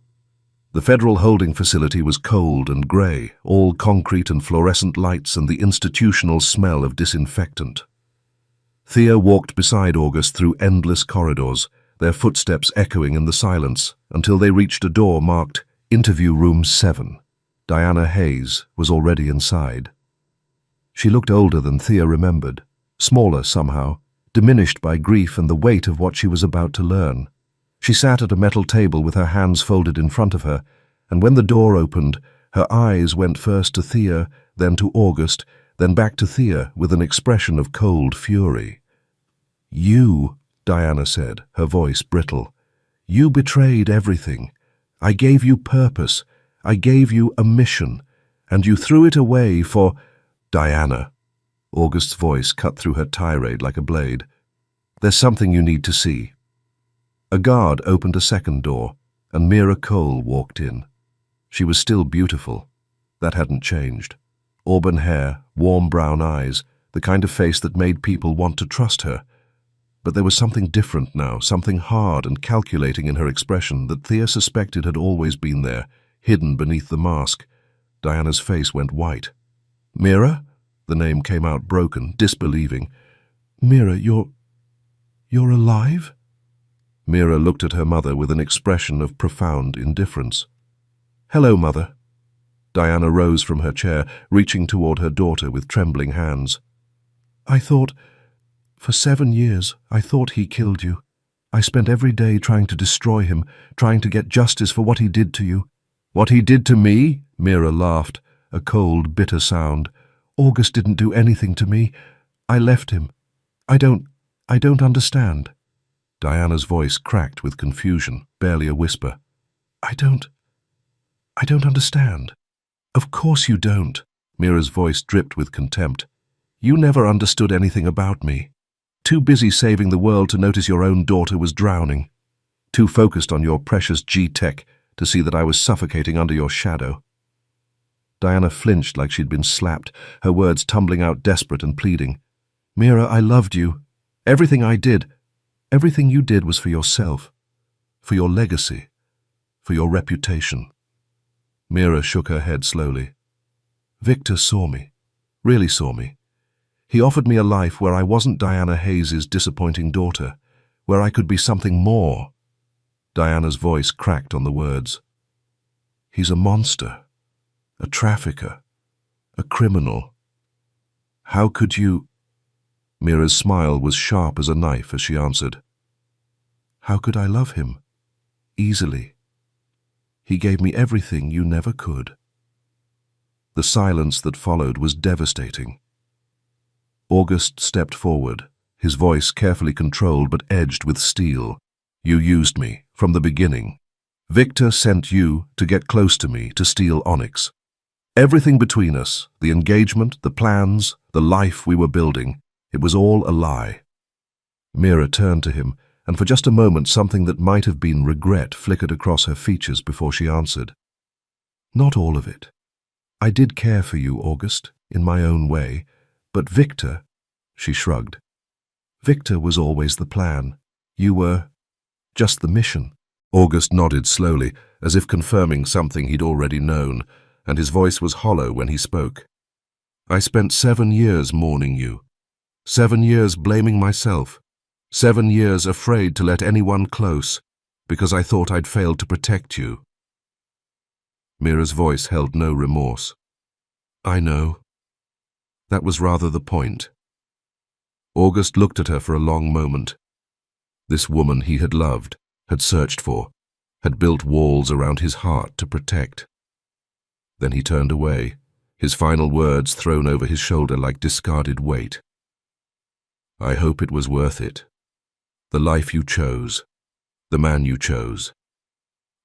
The federal holding facility was cold and grey, all concrete and fluorescent lights and the institutional smell of disinfectant. Thea walked beside August through endless corridors, their footsteps echoing in the silence, until they reached a door marked Interview Room 7. Diana Hayes was already inside. She looked older than Thea remembered, smaller somehow, diminished by grief and the weight of what she was about to learn. She sat at a metal table with her hands folded in front of her, and when the door opened, her eyes went first to Thea, then to August, then back to Thea with an expression of cold fury. "You," Diana said, her voice brittle, "you betrayed everything. I gave you purpose. I gave you a mission, and you threw it away for—" "Diana," August's voice cut through her tirade like a blade, "there's something you need to see." A guard opened a second door, and Mira Cole walked in. She was still beautiful. That hadn't changed. Auburn hair, warm brown eyes, the kind of face that made people want to trust her. But there was something different now, something hard and calculating in her expression that Thea suspected had always been there, hidden beneath the mask. Diana's face went white. "Mira?" The name came out broken, disbelieving. "Mira, you're alive?" Mira looked at her mother with an expression of profound indifference. "Hello, Mother." Diana rose from her chair, reaching toward her daughter with trembling hands. For 7 years, I thought he killed you. I spent every day trying to destroy him, trying to get justice for what he did to you." "What he did to me?" Mira laughed, a cold, bitter sound. "August didn't do anything to me. I left him. I don't understand." Diana's voice cracked with confusion, barely a whisper. I don't understand." "Of course you don't." Mira's voice dripped with contempt. "You never understood anything about me. Too busy saving the world to notice your own daughter was drowning. Too focused on your precious G-Tech to see that I was suffocating under your shadow." Diana flinched like she'd been slapped, her words tumbling out desperate and pleading. "Mira, I loved you. Everything you did was for yourself, for your legacy, for your reputation." Mira shook her head slowly. "Victor saw me, really saw me. He offered me a life where I wasn't Diana Hayes' disappointing daughter, where I could be something more." Diana's voice cracked on the words. "He's a monster, a trafficker, a criminal. How could you—" Mira's smile was sharp as a knife as she answered. "How could I love him? Easily. He gave me everything you never could." The silence that followed was devastating. August stepped forward, his voice carefully controlled but edged with steel. "You used me, from the beginning. Victor sent you to get close to me to steal Onyx. Everything between us, the engagement, the plans, the life we were building, it was all a lie." Mira turned to him, and for just a moment something that might have been regret flickered across her features before she answered. "Not all of it. I did care for you, August, in my own way, but Victor—" She shrugged. "Victor was always the plan. You were just the mission." August nodded slowly, as if confirming something he'd already known, and his voice was hollow when he spoke. "I spent 7 years mourning you. 7 years blaming myself. 7 years afraid to let anyone close, because I thought I'd failed to protect you." Mira's voice held no remorse. "I know. That was rather the point." August looked at her for a long moment. This woman he had loved, had searched for, had built walls around his heart to protect. Then he turned away, his final words thrown over his shoulder like discarded weight. "I hope it was worth it. The life you chose, the man you chose,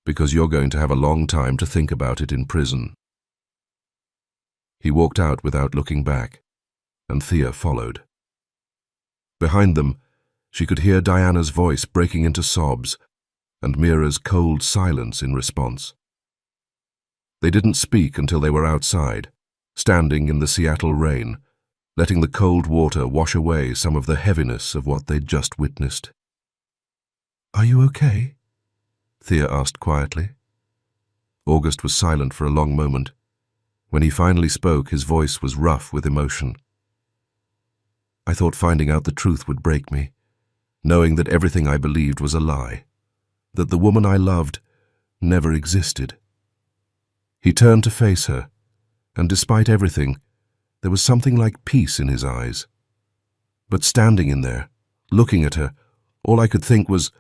because you're going to have a long time to think about it in prison." He walked out without looking back, and Thea followed. Behind them, she could hear Diana's voice breaking into sobs, and Mira's cold silence in response. They didn't speak until they were outside, standing in the Seattle rain, letting the cold water wash away some of the heaviness of what they'd just witnessed. "Are you okay?" Thea asked quietly. August was silent for a long moment. When he finally spoke, his voice was rough with emotion. I thought finding out the truth would break me, knowing that everything I believed was a lie, that the woman I loved never existed. He turned to face her, and despite everything, there was something like peace in his eyes. But standing in there, looking at her, all I could think was,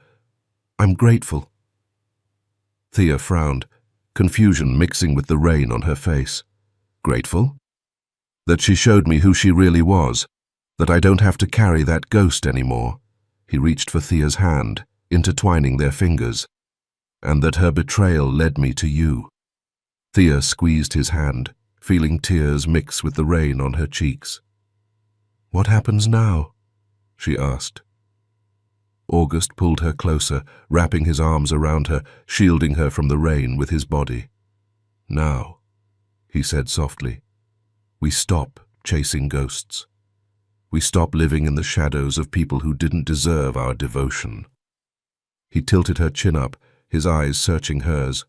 I'm grateful. Thea frowned, confusion mixing with the rain on her face. Grateful? That she showed me who she really was, that I don't have to carry that ghost anymore. He reached for Thea's hand, intertwining their fingers, and that her betrayal led me to you. Thea squeezed his hand, feeling tears mix with the rain on her cheeks. What happens now? She asked. August pulled her closer, wrapping his arms around her, shielding her from the rain with his body. Now, he said softly, we stop chasing ghosts. We stop living in the shadows of people who didn't deserve our devotion. He tilted her chin up, his eyes searching hers.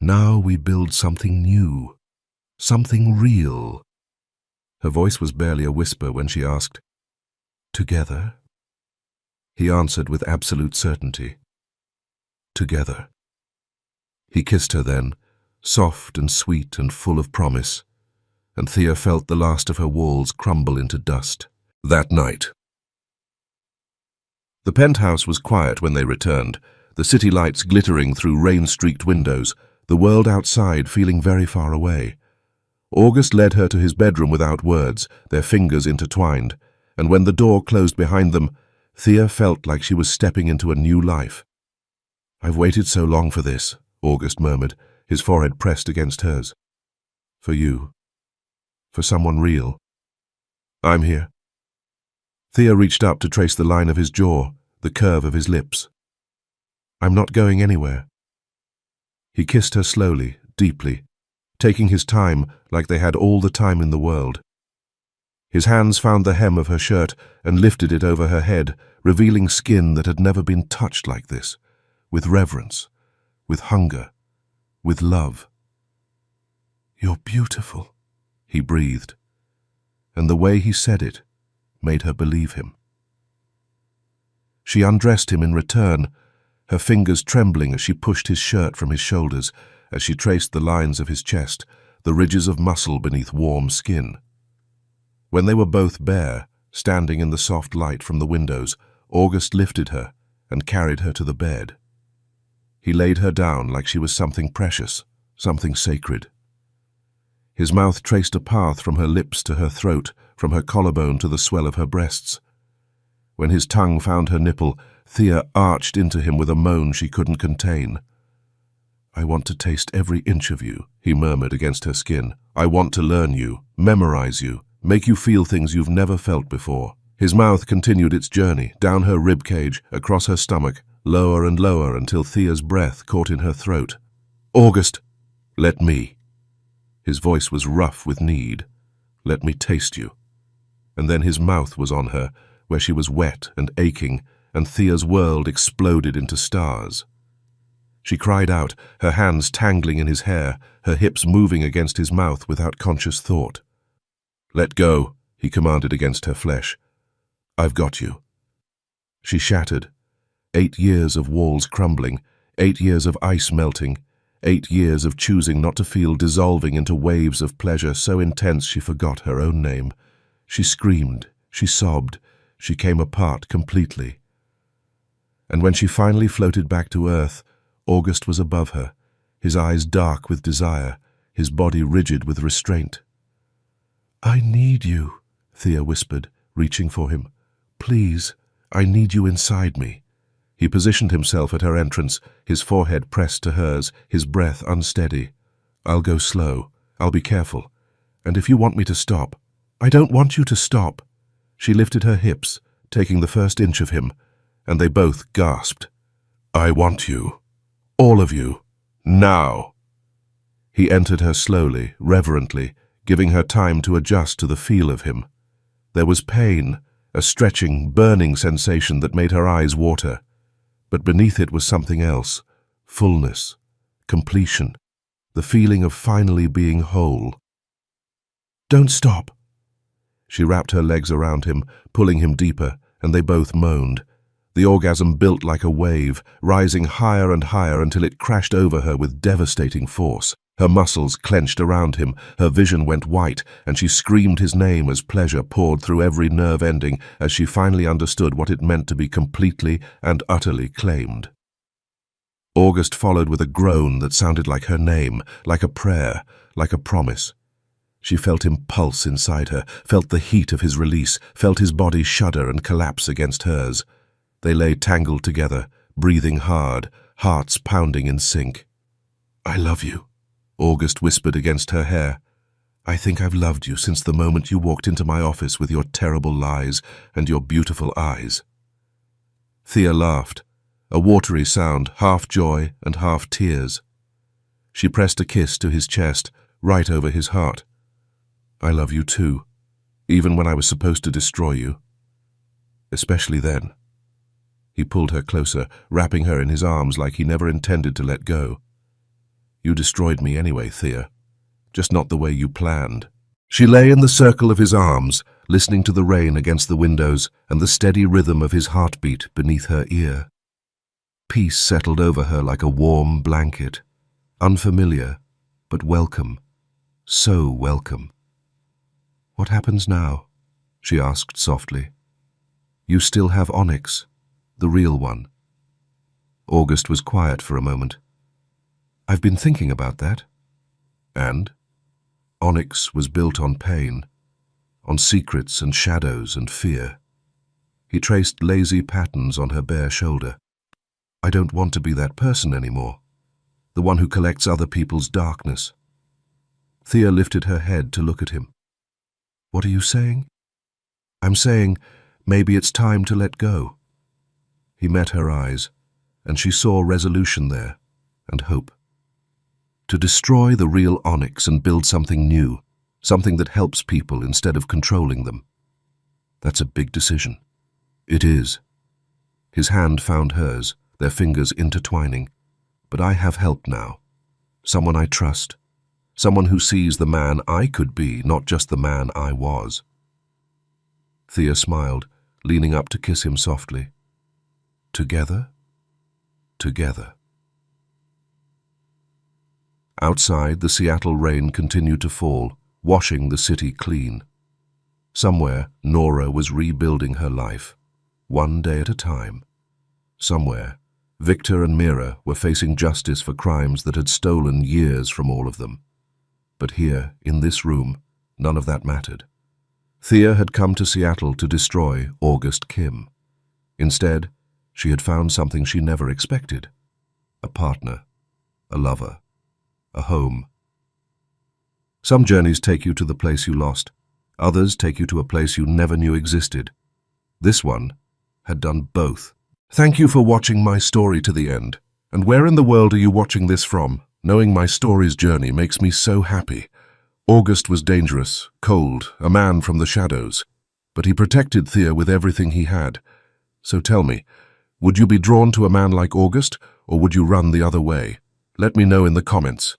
Now we build something new, something real. Her voice was barely a whisper when she asked, Together? He answered with absolute certainty. Together. He kissed her then, soft and sweet and full of promise, and Thea felt the last of her walls crumble into dust. That night. The penthouse was quiet when they returned, the city lights glittering through rain-streaked windows, the world outside feeling very far away. August led her to his bedroom without words, their fingers intertwined, and when the door closed behind them, Thea felt like she was stepping into a new life. I've waited so long for this, August murmured, his forehead pressed against hers. For you. For someone real. I'm here. Thea reached up to trace the line of his jaw, the curve of his lips. I'm not going anywhere. He kissed her slowly, deeply, taking his time like they had all the time in the world. His hands found the hem of her shirt and lifted it over her head, revealing skin that had never been touched like this, with reverence, with hunger, with love. You're beautiful, he breathed, and the way he said it made her believe him. She undressed him in return, her fingers trembling as she pushed his shirt from his shoulders, as she traced the lines of his chest, the ridges of muscle beneath warm skin. When they were both bare, standing in the soft light from the windows, August lifted her and carried her to the bed. He laid her down like she was something precious, something sacred. His mouth traced a path from her lips to her throat, from her collarbone to the swell of her breasts. When his tongue found her nipple, Thea arched into him with a moan she couldn't contain. I want to taste every inch of you, he murmured against her skin. I want to learn you, memorize you, make you feel things you've never felt before. His mouth continued its journey, down her rib cage, across her stomach, lower and lower until Thea's breath caught in her throat. August, let me. His voice was rough with need. Let me taste you. And then his mouth was on her, where she was wet and aching, and Thea's world exploded into stars. She cried out, her hands tangling in his hair, her hips moving against his mouth without conscious thought. Let go, he commanded against her flesh. I've got you. She shattered. 8 years of walls crumbling, 8 years of ice melting, 8 years of choosing not to feel dissolving into waves of pleasure so intense she forgot her own name. She screamed, she sobbed, she came apart completely. And when she finally floated back to earth, August was above her, his eyes dark with desire, his body rigid with restraint. I need you, Thea whispered, reaching for him. Please, I need you inside me. He positioned himself at her entrance, his forehead pressed to hers, his breath unsteady. I'll go slow. I'll be careful. And if you want me to stop, I don't want you to stop. She lifted her hips, taking the first inch of him, and they both gasped. I want you. All of you. Now. He entered her slowly, reverently, giving her time to adjust to the feel of him. There was pain, a stretching, burning sensation that made her eyes water. But beneath it was something else, fullness, completion. the feeling of finally being whole. "Don't stop." She wrapped her legs around him, pulling him deeper, and they both moaned. The orgasm built like a wave, rising higher and higher until it crashed over her with devastating force. Her muscles clenched around him, her vision went white, and she screamed his name as pleasure poured through every nerve ending as she finally understood what it meant to be completely and utterly claimed. August followed with a groan that sounded like her name, like a prayer, like a promise. She felt him pulse inside her, felt the heat of his release, felt his body shudder and collapse against hers. They lay tangled together, breathing hard, hearts pounding in sync. "I love you," August whispered against her hair. "I think I've loved you since the moment you walked into my office with your terrible lies and your beautiful eyes." Thea laughed, a watery sound, half joy and half tears. She pressed a kiss to his chest, right over his heart. "I love you too, even when I was supposed to destroy you. Especially then." He pulled her closer, wrapping her in his arms like he never intended to let go. "You destroyed me anyway, Thea. Just not the way you planned." She lay in the circle of his arms, listening to the rain against the windows and the steady rhythm of his heartbeat beneath her ear. Peace settled over her like a warm blanket, unfamiliar, but welcome, so welcome. "What happens now?" she asked softly. "You still have Onyx, the real one." August was quiet for a moment. "I've been thinking about that." "And?" Onyx was built on pain, on secrets and shadows and fear. He traced lazy patterns on her bare shoulder. "I don't want to be that person anymore, the one who collects other people's darkness." Thea lifted her head to look at him. "What are you saying?" "I'm saying maybe it's time to let go." He met her eyes, and she saw resolution there, and hope. To destroy the real Onyx and build something new, something that helps people instead of controlling them. That's a big decision. It is. His hand found hers, their fingers intertwining. "But I have help now. Someone I trust. Someone who sees the man I could be, not just the man I was." Thea smiled, leaning up to kiss him softly. "Together? Together." Outside, the Seattle rain continued to fall, washing the city clean. Somewhere, Nora was rebuilding her life, one day at a time. Somewhere, Victor and Mira were facing justice for crimes that had stolen years from all of them. But here, in this room, none of that mattered. Thea had come to Seattle to destroy August Kim. Instead, she had found something she never expected: a partner, a lover, a home. Some journeys take you to the place you lost. Others take you to a place you never knew existed. This one had done both. Thank you for watching my story to the end. And where in the world are you watching this from? Knowing my story's journey makes me so happy. August was dangerous, cold, a man from the shadows. But he protected Thea with everything he had. So tell me, would you be drawn to a man like August, or would you run the other way? Let me know in the comments.